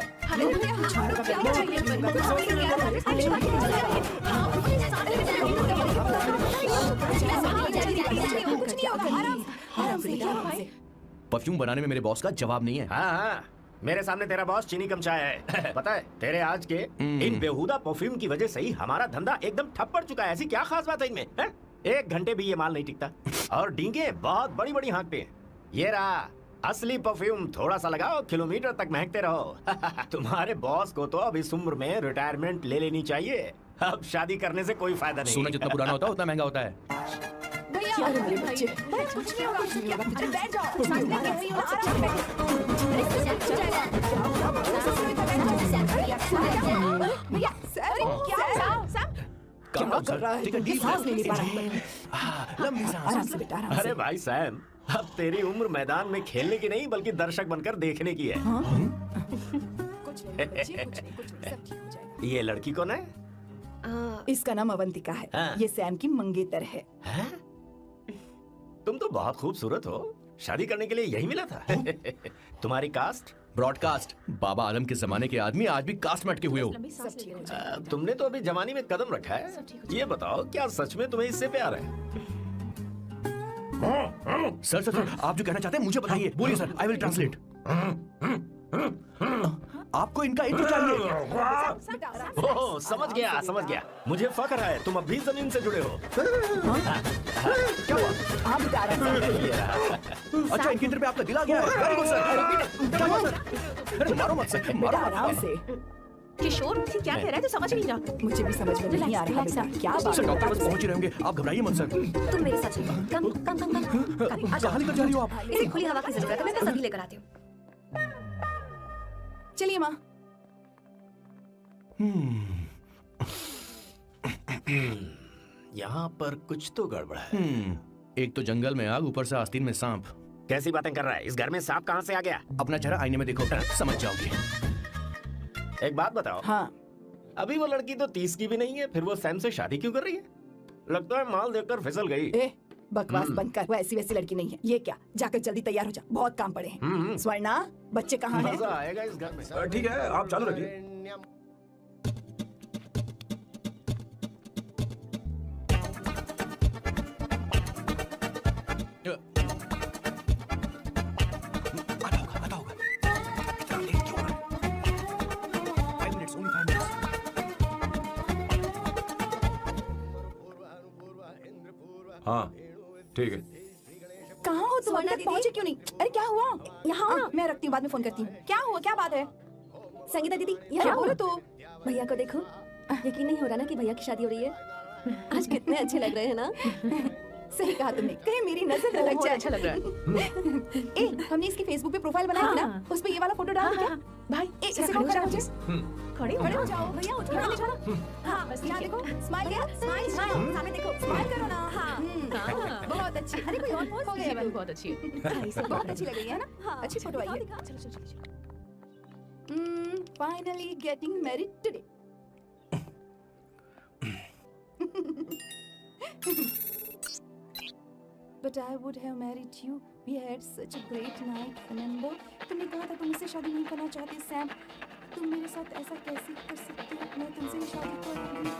परफ्यूम बनाने में मेरे बॉस का जवाब नहीं है। हाँ, मेरे सामने तेरा बॉस चीनी कम चाय है। पता है तेरे आज के इन बेहुदा परफ्यूम की वजह से ही हमारा धंधा एकदम ठप पड़ चुका है। ऐसी क्या खास बात है इनमें? 1 घंटे भी ये माल नहीं टिकता और डींगे बहुत बड़ी बड़ी हाँकते हैं। ये रहा असली परफ्यूम, थोड़ा सा लगाओ, किलोमीटर तक महकते रहो। तुम्हारे बॉस को तो अब इस उम्र में रिटायरमेंट ले लेनी चाहिए। अब शादी करने से कोई फायदा नहीं। सोना जितना पुराना होता है उतना महंगा होता है। भैया मेरे बच्चे, भैया कुछ नहीं होगा, कुछ नहीं होगा। अरे बैठ जाओ, भैया क्या कर रहा है? सांस नहीं ले पा रहा। लंबी सांस। आराम से बेटा, आराम से। अरे भाई सैम, अब तेरी उम्र मैदान में खेलने की नहीं बल्कि दर्शक बनकर देखने की है। कुछ नहीं बच्चे, कुछ नहीं, सब ठीक हो जाएगा। ये लड़की कौन है? इसका नाम अवंतिका है। हाँ। ये सैम की मंगेतर है। तुम तो बहुत खूबसूरत हो, शादी करने के लिए यही मिला था। तुम्हारी कास्ट? ब्रॉडकास्ट। बाबा आलम के जमाने के आदमी आज भी कास्ट में अटके हुए हो। सब ठीक हो जाएगा। तुमने तो अभी जवानी में कदम रखा है। ये बताओ क्या सच में तुम्हें इससे प्यार है? सर सर सर, आप जो कहना चाहते हैं मुझे बताइए, बोलिए सर, आई विल ट्रांसलेट। आपको इनका इत्र चाहिए। ओह, समझ गया। मुझे फख्र है तुम अब भी जमीन से जुड़े हो। क्या हुआ? आप बता रहे हैं। अच्छा, इनके इत्र पे आपका दिल आ गया है। Very good sir. क्या हुआ सर? अरे मारो मत सर, बेटा आराम से। किशोर ये क्या कह रहा है? तो समझ नहीं रहा। मुझे भी समझ में नहीं आ रहा बेटा, क्या बात सर है? डॉक्टर बस पहुंच ही रहे होंगे, आप घबराइए मत सर। तुम मेरे साथ चलो। कम कहाँ लेकर जा रही हो आप? इसे खुली हवा की जरूरत है, मैं सभी लेकर आती हूँ। चलिए माँ। यहाँ पर कुछ तो गड़बड़ है। एक तो जंगल में आग, ऊपर से आस्तीन में सांप। कैसी बातें कर रहा है? इस घर में सांप कहाँ से आ गया? अपना चेहरा आईने में देखो, समझ जाओगे। एक बात बताओ। हाँ। अभी वो लड़की तो 30 की भी नहीं है, फिर वो सैम से शादी क्यों कर रही है? लगता है माल देखकर फिसल गई। ए, बकवास बंद कर। वो ऐसी वैसी लड़की नहीं है। ये क्या, जाकर जल्दी तैयार हो जा, बहुत काम पड़े हैं। स्वर्णा, बच्चे कहाँ हैं? मजा आएगा इस घर में। ठीक है, आप चालू रखिए। हाँ ठीक है। कहाँ हो तुम? अभी तक पहुँचे क्यों नहीं? अरे क्या हुआ? यहाँ ना, मैं रखती हूँ, बाद में फोन करती हूँ। क्या हुआ, क्या बात है? संगीता दीदी, क्या यहाँ बोलो आओ। तू? भैया को देखो, यकीन नहीं हो रहा ना कि भैया की शादी हो रही है। आज कितने अच्छे लग रहे हैं ना। सही कहा तुमने, कहीं मेरी नजर न लग जाए। अच्छा लग रहा है। ए, हमने इसकी फेसबुक पे प्रोफाइल बनाई थी ना, उस पे ये वाला फोटो डाल क्या? भाई ए, जरा इसे खड़े हो खड़ा जाओ। हो जाओ। खड़े हो जाओ भैया, उठ के जाओ। हाँ, बस यहाँ देखो, स्माइल किया, स्माइल, सामने देखो, स्माइल करो ना। हाँ, बहुत अच्छी। अरे कोई और पोज हो गया? बहुत अच्छी है। बहुत अच्छी लग रही है ना? अच्छी फोटो आई है। Finally getting married today. But I would have married you. We had such a great night. Remember? तुमने कहा था तुम मुझसे शादी नहीं करना चाहते, सैम। तुम मेरे साथ ऐसा कैसे कर सकते हो? मैं तुमसे ही शादी करूंगी।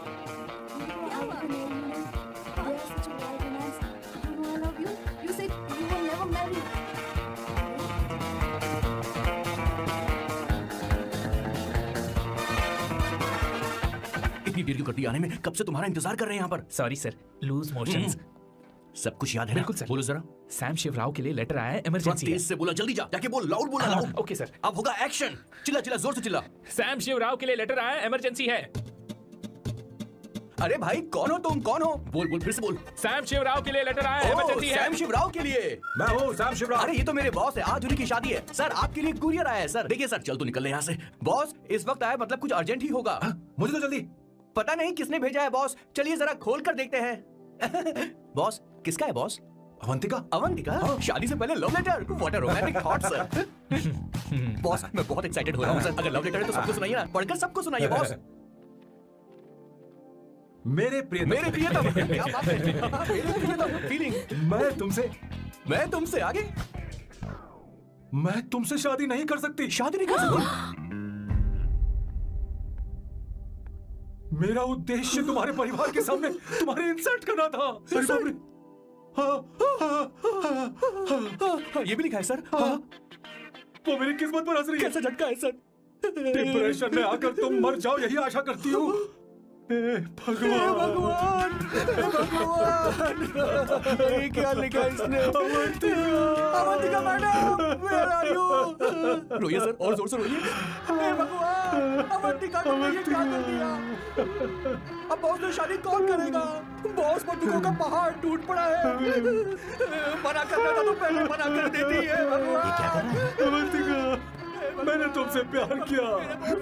You know I will marry you. We are such a wild romance. You know I love you. You said you will never marry. इतनी देर क्यों करती है आने में? कब से तुम्हारा इंतजार कर रहे हैं यहाँ पर। Sorry sir, loose motions. सब कुछ याद है ना? बिल्कुल सर। बोलो जरा। सैम शिवराव के लिए लेटर आया है, थोड़ा इमरजेंसी है। तेज से बोला, जल्दी जा, जाके बोल, लाउड बोलना, लाउड। Okay sir. अब होगा एक्शन। चिल्ला चिल्ला, जोर से चिल्ला। सैम शिवराव के लिए लेटर आया है, इमरजेंसी है। अरे भाई कौन हो तुम, कौन हो? बोल बोल, फिर से बोल। सैम शिवराव के लिए लेटर आया है, इमरजेंसी है। सैम शिवराव के लिए। मैं हूँ सैम शिवराव। अरे ये तो मेरे बॉस है, आज उन्हीं की शादी है। सर आपके लिए कुरियर आया है सर। देखिए सर, चल तू निकल ले यहाँ से। बॉस इस वक्त आया, मतलब कुछ अर्जेंट ही होगा। मुझे तो जल्दी। पता नहीं किसने भेजा है बॉस, चलिए जरा खोल कर देखते हैं। बॉस किसका है बॉस? अवंतिका। अवंतिका? शादी से पहले love letter? What a romantic thought sir. Boss मैं बहुत एक्साइटेड हो रहा हूँ सर। अगर लव लेटर है तो सबको सुनाइए ना, पढ़कर सबको सुनाइए बॉस। मेरे प्रियतम। मेरे प्रियतम, क्या बात है? मेरे प्रियतम, फीलिंग। मैं तुमसे आगे। मैं तुमसे शादी नहीं कर सकती। शादी नहीं कर सकती? मेरा उद्देश्य तुम्हारे परिवार के सामने तुम्हारे इंसल्ट करना था। अरे बाप रे। ये भी लिखा है सर। वो मेरी किस्मत पर हंस रही है। कैसा झटका है सर? डिप्रेशन में आकर तुम मर जाओ, यही आशा करती हूँ। भगवान भगवान भगवान, ये क्या लिखा इसने? Avantika madam, where are you? रोइए सर, और जोर से रोइए। हे भगवान, अवंतिका को ये क्या कर दिया? अब बॉस से शादी कौन करेगा? बॉस पर दुखों का पहाड़ टूट पड़ा है। मना करना था तो पहले मना कर देती है। भगवान क्या कर रहा है? अवंतिका, मैंने तुमसे प्यार किया।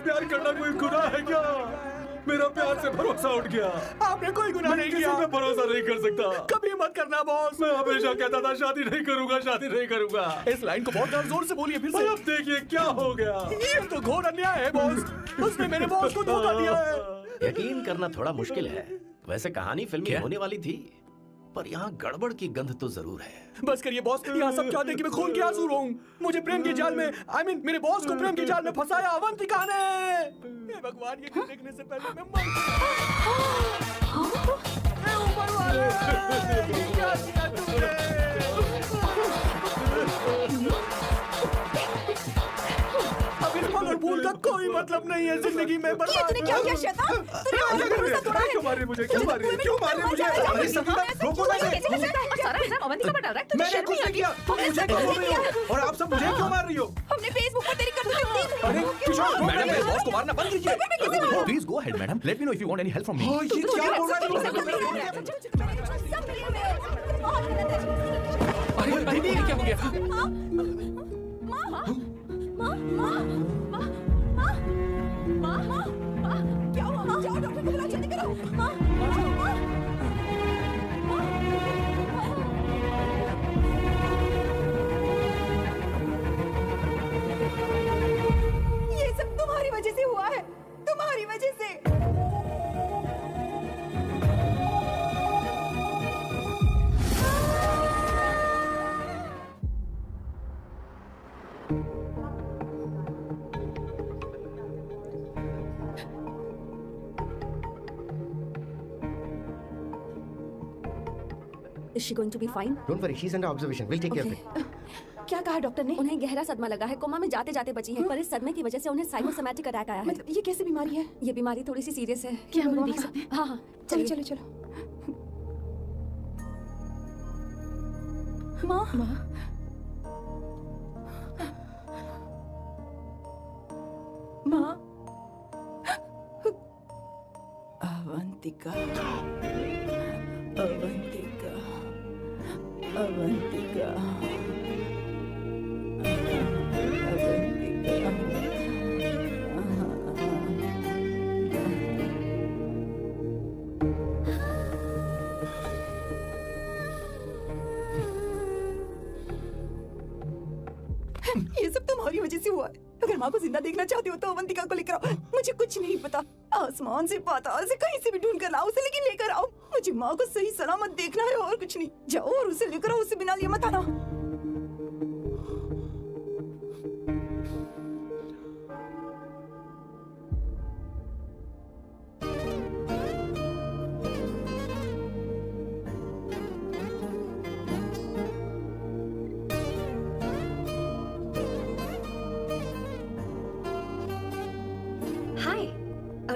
प्यार करना कोई गुनाह है क्या? मेरा प्यार से भरोसा उठ गया। आपने कोई गुनाह नहीं किया। किसी पे भरोसा नहीं कर सकता। कभी मत करना बॉस। मैं हमेशा कहता था शादी नहीं करूंगा, शादी नहीं करूंगा। इस लाइन को बहुत जोर से बोलिए फिर से। अब देखिए क्या हो गया। ये तो घोर अन्याय है बॉस। उसने मेरे बॉस को धोखा दिया है। यकीन करना थोड़ा मुश्किल है। वैसे कहानी फिल्मी होने वाली थी, पर यहाँ गड़बड़ की गंध तो जरूर है। बस करिए बॉस, यहाँ सब चाहते हैं कि मैं खून के आंसू रोऊं। मुझे प्रेम की जाल में, मेरे बॉस को प्रेम की जाल में फंसाया अवंतिका ने। हे भगवान, ये देखने से पहले मैं मर। हे ऊपर वाले, ये क्या किया तुमने? अब इस पल और भूल का कोई मतलब नहीं है जिंदगी में। ये तूने क्या किया शैतान? तूने हमारा भरोसा तोड़ा है। क्यों मार रही मुझे? क्यों मार रही? क्यों मार रही मुझे? अरे सकीना, रोको मुझे। सारा इल्जाम अवंतिका पर डाल रहा है। तुझे मैंने शर्म कुछ नहीं नहीं किया। तुम मुझे क्यों बोल रही हो? और आप सब मुझे क्यों मार रही हो? हमने फेसबुक पर तेरी करतूतें देख ली। अरे किशोर, मैडम मेरे बॉस को मारना बंद कीजिए। Please go ahead madam, let me know if you want any help from me. ये क्या बोल रहा है? अरे दीदी, क्या हो गया? क्या हुआ? जाओ डॉक्टर को बुलाओ, जल्दी करो। ये सब तुम्हारी वजह से हुआ है, तुम्हारी वजह से। Is she going to be fine? Don't worry, she's under observation. We'll take care of it. क्या कहा डॉक्टर ने? उन्हें गहरा सदमा लगा है, कोमा में जाते जाते बची है, पर इस सदमे की वजह से उन्हें साइकोसोमैटिक अटैक आया है। मतलब ये कैसी बीमारी है? ये बीमारी थोड़ी सी सीरियस है। क्या हम उन्हें देख सकते हैं? हाँ हाँ, चलो चलो चलो। माँ माँ अवंतिका, अवंतिका, अवंतिका, ये सब तुम्हारी वजह से हुआ है। अगर माँ को जिंदा देखना चाहती हो तो अवंतिका को लेकर आओ। मुझे कुछ नहीं पता, आसमान से पाताल से कहीं से भी ढूंढ कर लाओ उसे, लेकिन लेकर आओ। मुझे माँ को सही सलामत देखना है और कुछ नहीं। जाओ और उसे लेकर आओ, उसे बिना लिए मत आना।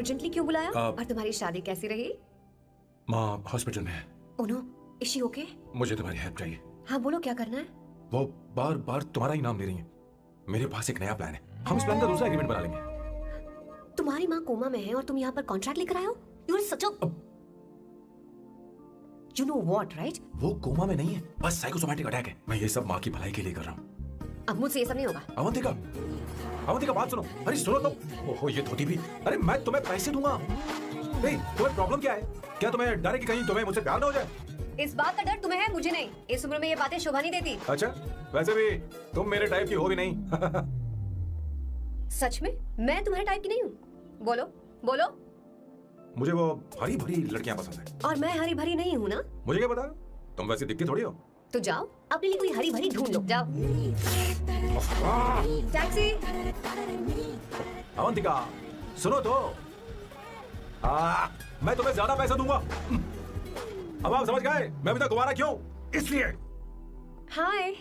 अर्जेंटली क्यों बुलाया? आप- और तुम्हारी शादी कैसी रही? माँ हॉस्पिटल में है। Oh no, is she okay? मुझे तुम्हारी हेल्प चाहिए। हाँ बोलो, क्या करना है? वो बार बार तुम्हारा ही नाम ले रही है। मेरे पास एक नया प्लान है, हम इस प्लान का दूसरा एग्रीमेंट बना लेंगे। तुम्हारी माँ कोमा में है और तुम यहाँ पर कॉन्ट्रैक्ट लेकर आए हो? You are such a... You know what, right? वो कोमा में नहीं है, बस साइकोसोमैटिक अटैक है। मैं ये सब माँ की भलाई के लिए कर रहा हूँ। अब मुझसे ये सब नहीं होगा। अवंतिका, अवंतिका बात सुनो। अरे सुनो तो। ओहो ये धोती भी। अरे मैं तुम्हें पैसे दूंगा। नहीं, तुम्हें प्रॉब्लम क्या है? क्या तुम्हें डर है कि कहीं तुम्हें मुझसे प्यार ना हो जाए? इस बात का डर तुम्हें है, मुझे नहीं। इस उम्र में ये बातें शोभा नहीं देती। अच्छा, वैसे भी तुम मेरे टाइप की हो भी नहीं। सच में? मैं तुम्हारे टाइप की नहीं हूँ। बोलो, बोलो। मुझे वो हरी भरी लड़कियां पसंद है। और मैं हरी भरी नहीं हूँ ना? मुझे क्या पता, तुम वैसे दिखती थोड़ी हो। तो जाओ, अपने लिए कोई हरी भरी ढूंढ लो, जाओ। टैक्सी। अवंतिका, सुनो तो। मैं तुम्हें ज्यादा पैसा दूंगा। अब आप समझ गए मैं अभी तक कुंवारा क्यों? इसलिए। हाय।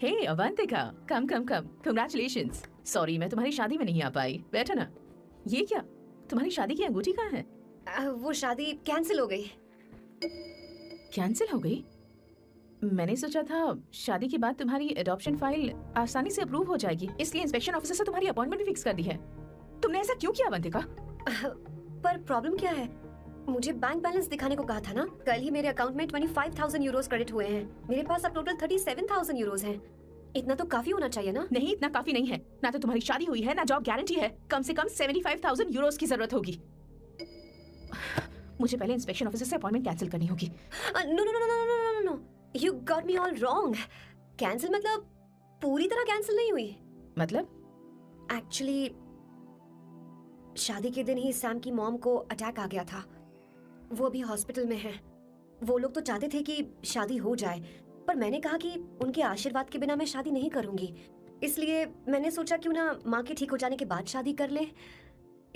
हे अवंतिका, कम कम कम, कांग्रेचुलेशंस। सॉरी मैं तुम्हारी शादी में नहीं आ पाई। बैठो ना। ये क्या, तुम्हारी शादी की अंगूठी कहाँ है? वो शादी कैंसिल हो गई। कैंसिल हो गई? मैंने सोचा था शादी के बाद तुम्हारी एडॉप्शन फाइल आसानी से अप्रूव हो जाएगी, इसलिए इंस्पेक्शन ऑफिसर से तुम्हारी अपॉइंटमेंट फिक्स कर दी है। तुमने ऐसा क्यों किया अवंतिका? पर प्रॉब्लम क्या है? मुझे बैंक बैलेंस दिखाने को कहा था ना। कल ही मेरे अकाउंट में 25,000 यूरोस क्रेडिट हुए हैं। मेरे पास अब टोटल 37,000 यूरोस हैं। इतना तो काफी होना चाहिए ना? नहीं, इतना काफी नहीं है। ना तो तुम्हारी शादी हुई है, ना जॉब गारंटी है। कम से कम 75,000 यूरोस की जरूरत होगी। मुझे पहले इंस्पेक्शन ऑफिसर से अपॉइंटमेंट कैंसिल करनी होगी। No no no no no no no, you got me all wrong. Cancel मतलब पूरी तरह कैंसिल नहीं हुई। मतलब? एक्चुअली शादी के दिन ही सैम की मॉम को अटैक आ गया था। वो अभी हॉस्पिटल में है। वो लोग तो चाहते थे कि शादी हो जाए, पर मैंने कहा कि उनके आशीर्वाद के बिना मैं शादी नहीं करूंगी। इसलिए मैंने सोचा क्यों ना माँ के ठीक हो जाने के बाद शादी कर ले।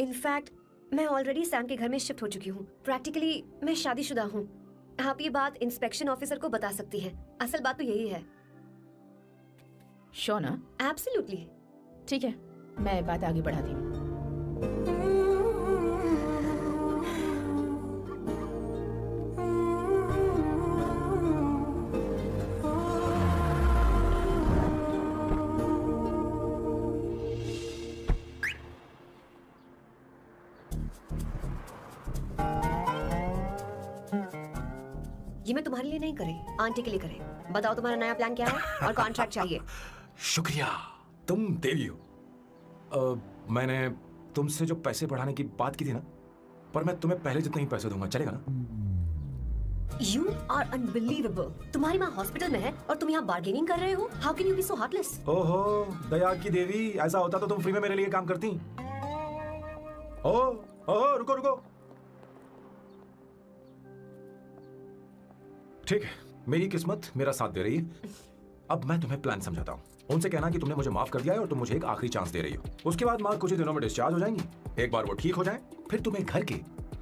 इनफैक्ट मैं ऑलरेडी सैम के घर में शिफ्ट हो चुकी हूँ। प्रैक्टिकली मैं शादीशुदा हूँ। आप ये बात इंस्पेक्शन ऑफिसर को बता सकती हैं। असल बात तो यही है। श्योर ना? एब्सोल्युटली। ठीक है, मैं बात आगे बढ़ाती हूँ। ये मैं तुम्हारे लिए नहीं करे, आंटी के लिए करे। बताओ तुम्हारा नया प्लान क्या है और कॉन्ट्रैक्ट चाहिए। शुक्रिया, तुम देवी हो। मैंने तुमसे जो पैसे बढ़ाने की बात की थी ना, पर मैं तुम्हें पहले जितने ही पैसे दूंगा, चलेगा ना? You are unbelievable। तुम्हारी माँ हॉस्पिटल में है और तुम यहाँ बार्गेनिंग कर रहे हो। How can you be so heartless? ओहो दया की देवी, ऐसा होता तो तुम फ्री में मेरे लिए काम करती। ओह रुको रुको। ठीक है, मेरी किस्मत मेरा साथ दे रही है। अब मैं तुम्हें प्लान समझाता हूँ। उनसे कहना कि तुमने मुझे माफ कर दिया है और तुम मुझे एक आखिरी चांस दे रही हो। उसके बाद माँ कुछ ही दिनों में डिस्चार्ज हो जाएंगी। एक बार वो ठीक हो जाए, फिर तुम्हें घर के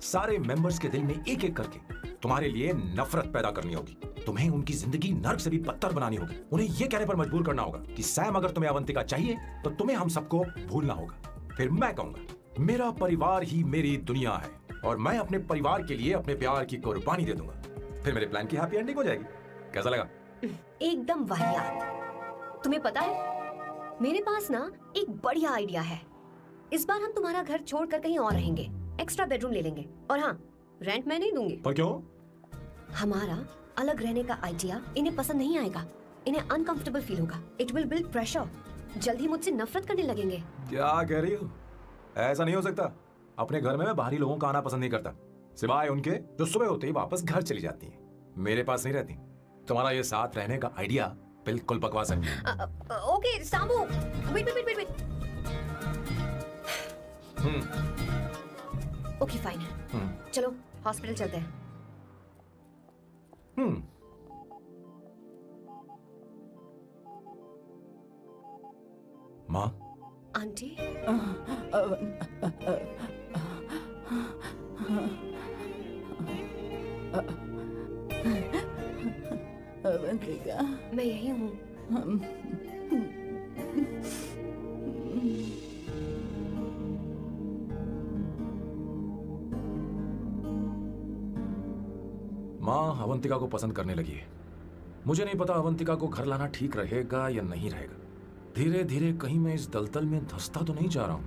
सारे मेंबर्स के दिल में एक एक करके तुम्हारे लिए नफरत पैदा करनी होगी। तुम्हें उनकी जिंदगी नर्क से भी बदतर बनानी होगी। उन्हें यह कहने पर मजबूर करना होगा कि सैम अगर तुम्हें अवंतिका चाहिए तो तुम्हें हम सबको भूलना होगा। फिर मैं कहूंगा मेरा परिवार ही मेरी दुनिया है और मैं अपने परिवार के लिए अपने प्यार की कुर्बानी दे दूंगा। फिर मेरे प्लान की हैप्पी एंडिंग हो जाएगी। कैसा लगा? एकदम वाहियात। तुम्हें पता है, मेरे पास ना एक बढ़िया आइडिया है। इस बार हम तुम्हारा घर छोड़कर कहीं और रहेंगे। एक्स्ट्रा बेडरूम ले लेंगे। और हाँ, रेंट मैं नहीं दूंगी। पर क्यों? हमारा अलग रहने का आइडिया इन्हें पसंद नहीं आएगा। इन्हें अनकंफर्टेबल फील होगा। It will build pressure. जल्द ही मुझसे नफरत करने लगेंगे। क्या कह रही हो? ऐसा नहीं हो सकता। अपने घर में मैं बाहरी लोगों का आना पसंद नहीं करता, सिवाय उनके जो सुबह होते ही वापस घर चली जाती हैं। मेरे पास नहीं रहती। तुम्हारा ये साथ रहने का आइडिया बिल्कुल बकवास है। Okay Samu, wait wait wait wait. Okay fine. चलो हॉस्पिटल चलते हैं। माँ, आंटी, अवंतिका, मैं यही हूँ। माँ अवंतिका को पसंद करने लगी है। मुझे नहीं पता अवंतिका को घर लाना ठीक रहेगा या नहीं रहेगा। धीरे धीरे कहीं मैं इस दलदल में धंसता तो नहीं जा रहा हूँ।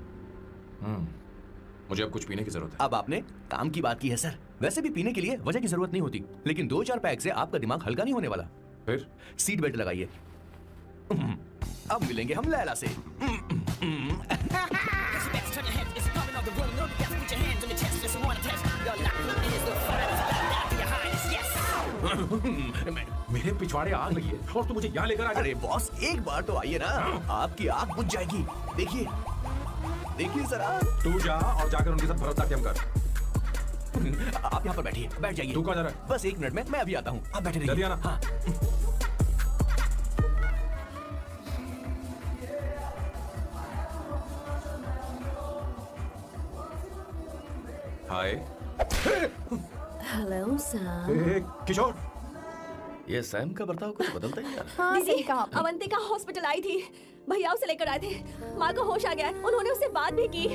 मुझे अब कुछ पीने की जरूरत है। अब आपने काम की बात की है सर। वैसे भी पीने के लिए वजह की जरूरत नहीं होती, लेकिन 2-4 पैक से आपका दिमाग हल्का नहीं होने वाला। फिर सीट बेल्ट लगाइए। अब मिलेंगे हम लैला से। मेरे पिछवाड़े आग लगी है और तू मुझे यहाँ लेकर आ गया। अरे बॉस, एक बार तो आइए ना, आपकी आग बुझ जाएगी। देखिए देखिए जरा। तू जा और जाकर उनके साथ भरतनाट्यम कर। आप यहाँ पर बैठिए, बैठ जाइए। तू कहाँ जा रहा है? बस 1 मिनट में मैं अभी आता हूँ, आप बैठे रहिए। जल्दी आना। हाँ। हाय। Hello sir. ए, किशोर। ये सैम का बर्ताव कुछ बदलता ही यार। हाँ, सही कहा। अवंतिका हॉस्पिटल आई थी, भैया उसे लेकर आए थे। माँ को होश आ गया है, उन्होंने उससे बात भी की।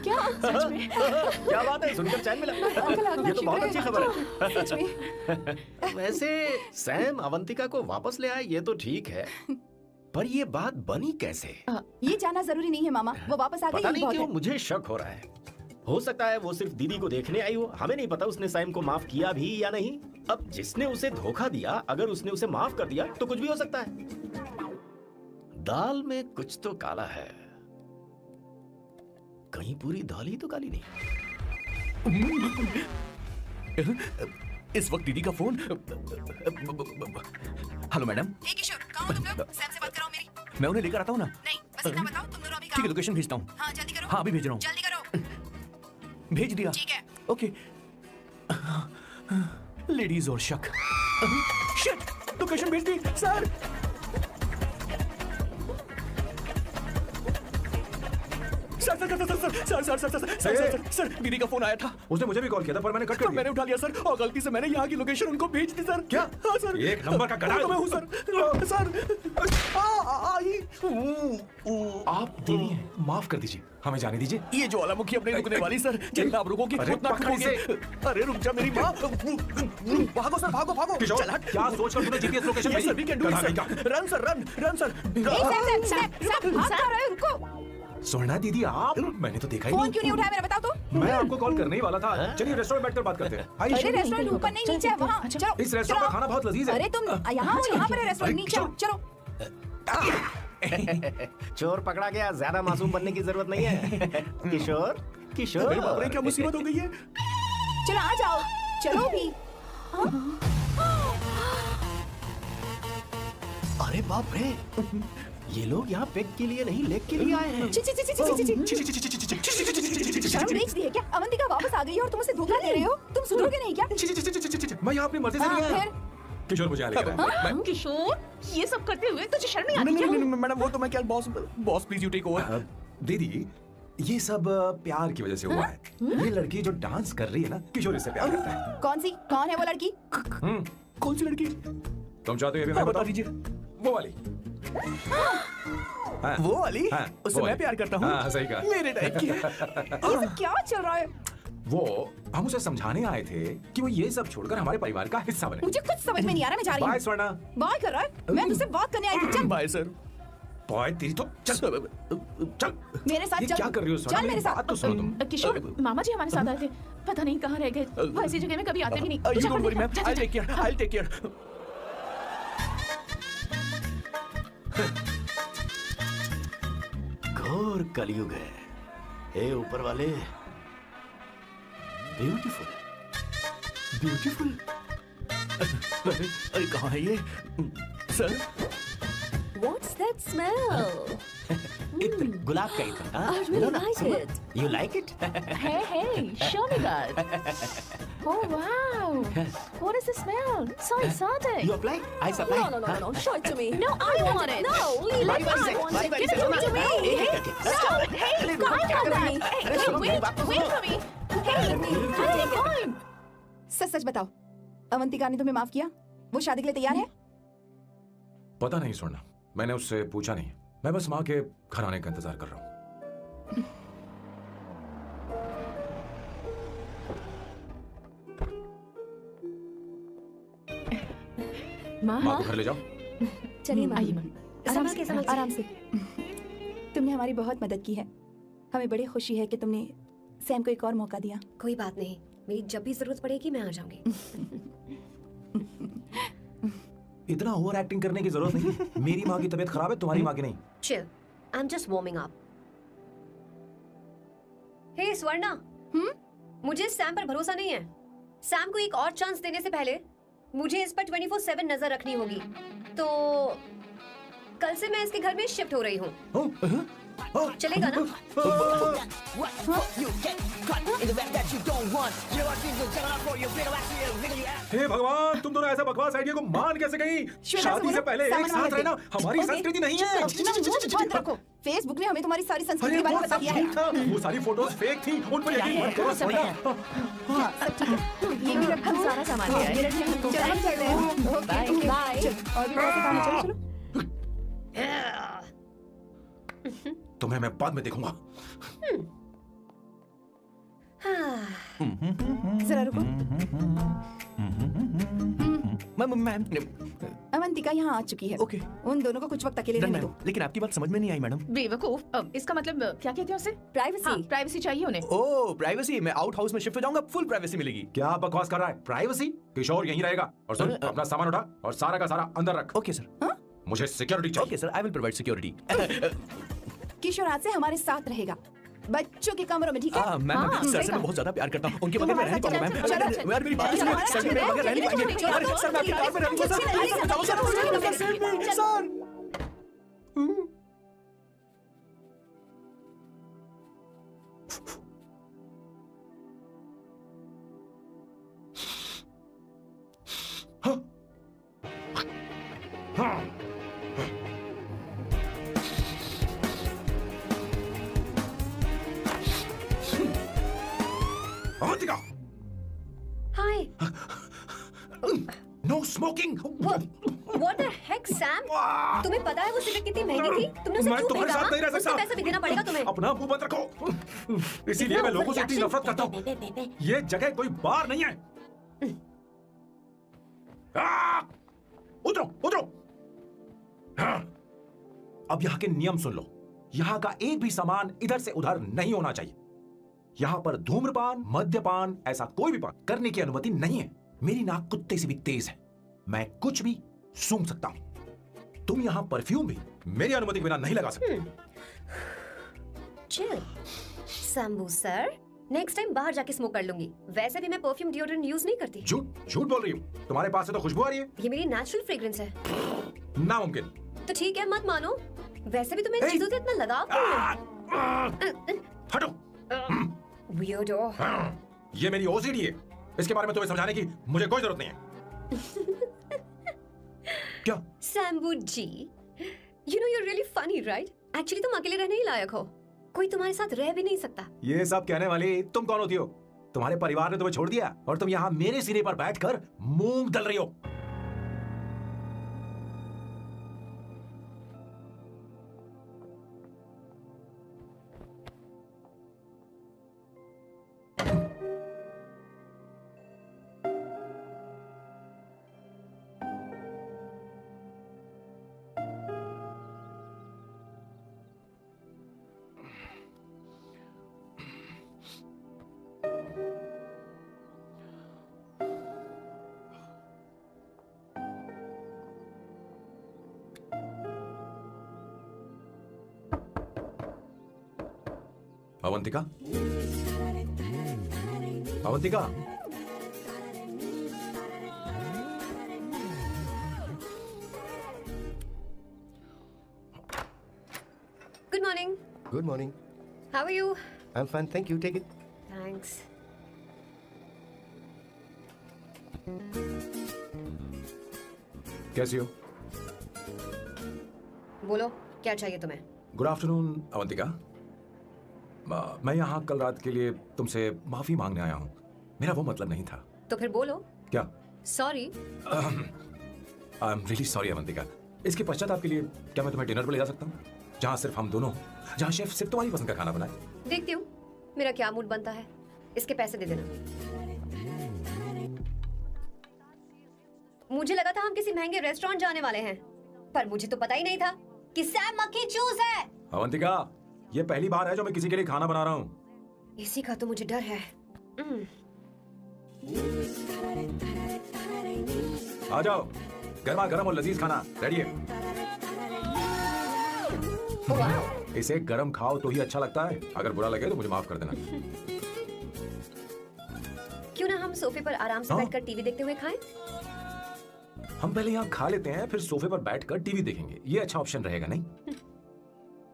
क्या सच में? क्या बात है, सुनकर चैन मिला। ये तो बहुत अच्छी खबर है। सच में। वैसे सैम अवंतिका को वापस ले आए ये तो ठीक है, पर ये बात बनी कैसे? ये जानना जरूरी नहीं है मामा, वो वापस आ गई। पता नहीं क्यों मुझे शक हो रहा है। हो सकता है वो सिर्फ दीदी को देखने आई हो, हमें नहीं पता उसने सैम को माफ किया भी या नहीं। अब जिसने उसे धोखा दिया, अगर उसने उसे माफ कर दिया तो कुछ भी हो सकता है। दाल में कुछ तो काला है, कहीं पूरी दाल ही तो काली नहीं। इस वक्त दीदी का फोन। Hello madam. किशोर, कहाँ हो तुम लोग? सैम से बात कराओ मेरी। मैं उन्हें लेकर आता हूँ ना। नहीं, बस इतना बताओ तुम दोनों अभी ठीक है, लोकेशन भेजता हूँ। हाँ जल्दी करो। हाँ अभी भेज रहा हूँ। जल्दी करो। भेज दिया। ठीक है। ओके। लेडीज और शक। शिट, लोकेशन भेज दी सर। सर दीदी का फोन आया था। उसने मुझे भी कॉल किया था पर मैंने कट कर दिया। मैंने उठा लिया सर, और गलती से मैंने यहाँ की लोकेशन उनको भेज दी सर। क्या? हाँ सर। एक नंबर का गधा है। तो मैं हूँ सर। आप दीदी हैं, माफ कर दीजिए, हमें जाने दीजिए। ये ज्वालामुखी अपने रुकने वाली सर, जितना आप रुकोगे उतना रुकोगे। अरे रुक जा मेरी माँ। भागो सर, भागो भागो। किशोर, चल हट। क्या सोचकर तूने GPS location Yes, sir, we can do it, sir. Run, sir, run, run, sir. सोना दीदी आप, मैंने तो देखा ही फोन नहीं। क्यों नहीं उठाया मेरा बताओ तो? मैं आपको कॉल करने ही वाला था। चलिए रेस्टोरेंट बैठकर बात करते हैं। अरे रेस्टोरेंट ऊपर नहीं नीचे है, वहाँ चलो। इस रेस्टोरेंट का खाना बहुत लजीज है। अरे तुम यहाँ हो, यहाँ पर है रेस्टोरेंट, नीचे आओ, चलो। चोर पकड़ा गया, ज्यादा मासूम बनने की जरूरत नहीं है। किशोर, किशोर। अरे बाप रे, क्या मुसीबत हो गई है। चलो आ जाओ, चलो भी। अरे बाप रे, ये लोग यहाँ पेग के लिए नहीं लेग के लिए आए हैं। शर्म बेच दी है क्या? अवंतिका वापस आ गई है और तुम उसे धोखा दे रहे हो? तुम सुधरोगे नहीं क्या? मैं यहाँ अपनी मर्जी से नहीं आया। फिर किशोर मुझे यहाँ लेकर आया। किशोर, ये सब करते हुए तुझे शर्म नहीं आती नहीं क्या? नहीं मैडम, वो तो मैं क्या, boss please you take over. दीदी, ये सब प्यार की वजह से हुआ है। ये लड़की जो डांस कर रही है ना, किशोर इससे प्यार करता है। कौन है वो लड़की? कौन सी लड़की? तुम चाहते हो ये भी मैं बता बताऊं? दीजिए। वो वाली। हाँ, वो वाली? हाँ, उससे वो मैं वाली। प्यार करता हूँ। हाँ, सही कहा। मेरे टाइप की है। ये सब क्या चल रहा है? वो हम उसे समझाने आए थे कि वो ये सब छोड़कर हमारे परिवार का हिस्सा बने। मुझे कुछ समझ में नहीं आ रहा, मैं जा रही बाय हूँ। स्वर्णा। बाय कर रहा है? मैं तुझसे बात करने आई थी, चल बाय सर। बॉय तेरी तो चल चल। मेरे साथ ये चल। क्या कर रही हो स्वर्णा? चल मेरे साथ। बात तो सुनो तुम। किशोर, मामा जी हमारे साथ आए थे, पता नहीं कहाँ रह गए। वो ऐसी जगह में कभी आते भी नहीं। You don't worry, ma'am. I'll take care. I'll take care. घोर कलयुग है। हे ऊपर वाले, ब्यूटीफुल, ब्यूटीफुल। अरे कहाँ है ये सर? What's that smell? इत्र, गुलाब का इत्र। हाँ, I really लो ना, like सुनो। it. You like it? Hey, show me that. Oh wow, what is the smell? So exotic. You apply? I supply. No. Show it to me. No, I want it. No, leave बारी it. बारी से, I want बारी it. बारी Give से, it to me. एक एक करके। Stop. Hey, अरे come रुको, क्या on, कर रही guys. है? Hey, अरे सुनो, मेरी wait, बात तो wait सुनो। for me. Hey, I'll take mine. सच सच बताओ, अवंतिका ने तुम्हें माफ किया? वो शादी के लिए तैयार है? पता नहीं स्वर्णा, मैंने उससे पूछा नहीं। मैं बस माँ के घर आने का इंतजार कर रहा हूँ। माँ माँ को घर ले जाओ। चलिए माँ, आइए माँ। संभाल के, संभाल के। आराम से। तुमने हमारी बहुत मदद की है। हमें बड़ी खुशी है कि तुमने सैम को एक और मौका दिया। कोई बात नहीं, मेरी जब भी जरूरत पड़ेगी मैं आ जाऊंगी। इतना ओवर एक्टिंग करने की जरूरत नहीं। मेरी माँ की तबीयत खराब है, तुम्हारी माँ की नहीं। Chill, I am just warming up. Hey Swarna, मुझे सैम पर भरोसा नहीं है। सैम को एक और चांस देने से पहले मुझे इस पर 24/7 नजर रखनी होगी। तो कल से मैं इसके घर में शिफ्ट हो रही हूँ। चलेगा ना? हे भगवान, तुम दोनों ऐसा बकवास आइडिया को मान कैसे गई? शादी से पहले एक साथ रहना हमारी संस्कृति नहीं है। बंद रखो। फेसबुक ने हमें तुम्हारी सारी संस्कृति के बारे में बता दिया है। वो सारी फोटोज फेक थी, उन पर यकीन मत करो। सब है। हाँ, सब ठीक है। ये भी रखा, सारा सामान लिया है। ये रखिए, हम चलो, हम चलते हैं। Okay, bye. और भी बहुत से काम है, चलो, चलो। तुम्हें मैं बाद में देखूंगा। जरा रुको। मैम अवंतिका यहाँ आ चुकी है। ओके। उन दोनों को कुछ वक्त अकेले रहने दो। लेकिन आपकी बात समझ में नहीं आई मैडम। बेवकूफ, इसका मतलब क्या कहते हैं उसे? प्राइवेसी। प्राइवेसी चाहिए उन्हें। ओह प्राइवेसी, मैं आउट हाउस में शिफ्ट हो जाऊंगा, फुल प्राइवेसी मिलेगी। क्या बकवास कर रहा है? प्राइवेसी? किशोर यहीं रहेगा। और सुन, अपना सामान उठा और सारा का सारा अंदर रख। Okay sir. मुझे सिक्योरिटी चाहिए। Okay sir, I will provide security. Kishore आज से हमारे साथ रहेगा, बच्चों के कमरों में, ठीक है? मैम हाँ, सर सही से कहा। मैं बहुत ज्यादा प्यार करता हूँ, उनके बगैर मैं रह नहीं पाऊंगा मैम। चलो, चलो, अरे, यार मेरी बात सुनिए, सर मेरे बगैर रह नहीं पाएंगे। अरे, सर मैं आपकी कार में रहूंगा सर, प्लीज बचाओ sir, sir. Avantika, hi. No smoking. What the heck, Sam? तुम्हें पता है वो सिगरेट कितनी महंगी थी? तुमने उसे मैं क्यों तुम्हारे खरीदा? साथ नहीं रह उसका सकता। पैसा भी देना पड़ेगा तुम्हें। अपना मुंह बंद रखो। इसीलिए मैं लोगों से इतनी नफरत करता हूँ। ये जगह कोई बार नहीं है। उतरो, उतरो। अब यहाँ के नियम सुन लो। यहाँ का एक भी सामान इधर से उधर नहीं होना चाहिए। यहाँ पर धूम्रपान, मद्यपान, ऐसा कोई भी पान करने की अनुमति नहीं है। मेरी नाक कुत्ते से भी तेज है, मैं कुछ भी सूंघ सकता हूं। तुम यहाँ परफ्यूम भी मेरी अनुमति के बिना नहीं लगा सकते। Chill, Shambhu sir, next time बाहर जाके स्मोक कर लूंगी। वैसे भी मैं परफ्यूम डिओड्रेंट यूज नहीं करती। झूठ बोल रही हूँ। तुम्हारे पास से तो खुशबू आ रही है। ये मेरी नेचुरल फ्रेग्रेंस है। नामुमकिन। तो ठीक है, मत मानो। वैसे भी तुम्हें इन चीजों से इतना लगाव क्यों है? हटो। Weirdo. ये मेरी ओसीडी है। इसके बारे में तुम्हें समझाने की मुझे कोई जरूरत नहीं है। क्या? शंभू जी, you know you're really funny, right? Actually तुम अकेले रहने ही लायक हो। कोई तुम्हारे साथ रह भी नहीं सकता। ये सब कहने वाली तुम कौन होती हो? तुम्हारे परिवार ने तुम्हें छोड़ दिया और तुम यहाँ मेरे सिरे पर बैठकर मूंग दल रही हो। Avantika, Avantika, Good morning. Good morning. How are you? I am fine, thank you, take it. Thanks. कैसी हो? बोलो, क्या चाहिए तुम्हें? Good afternoon Avantika. मैं यहाँ कल रात के लिए तुमसे माफी मांगने आया हूँ। मेरा वो मतलब नहीं था। तो फिर बोलो। क्या? Sorry. I am really sorry Avantika. इसके पश्चाताप के लिए क्या मैं तुम्हें डिनर पर ले जा सकता हूँ, जहाँ सिर्फ हम दोनों, जहाँ शेफ सिर्फ तुम्हारी पसंद का खाना बनाए? देखती हूँ मेरा क्या मूड बनता है। इसके पैसे दे देना। मुझे लगा था हम किसी महंगे रेस्टोरेंट जाने वाले हैं, पर मुझे तो पता ही नहीं था कि सैम मक्खी चूज है। अवंतिका, ये पहली बार है जो मैं किसी के लिए खाना बना रहा हूँ। इसी का तो मुझे डर है। आ जाओ, गर्मा गर्म और लजीज खाना रेडी है। इसे गरम खाओ तो ही अच्छा लगता है, अगर बुरा लगे तो मुझे माफ कर देना। क्यों ना हम सोफे पर आराम से बैठकर टीवी देखते हुए खाएं? हम पहले यहाँ खा लेते हैं, फिर सोफे पर बैठकर टीवी देखेंगे। ये अच्छा ऑप्शन रहेगा नहीं?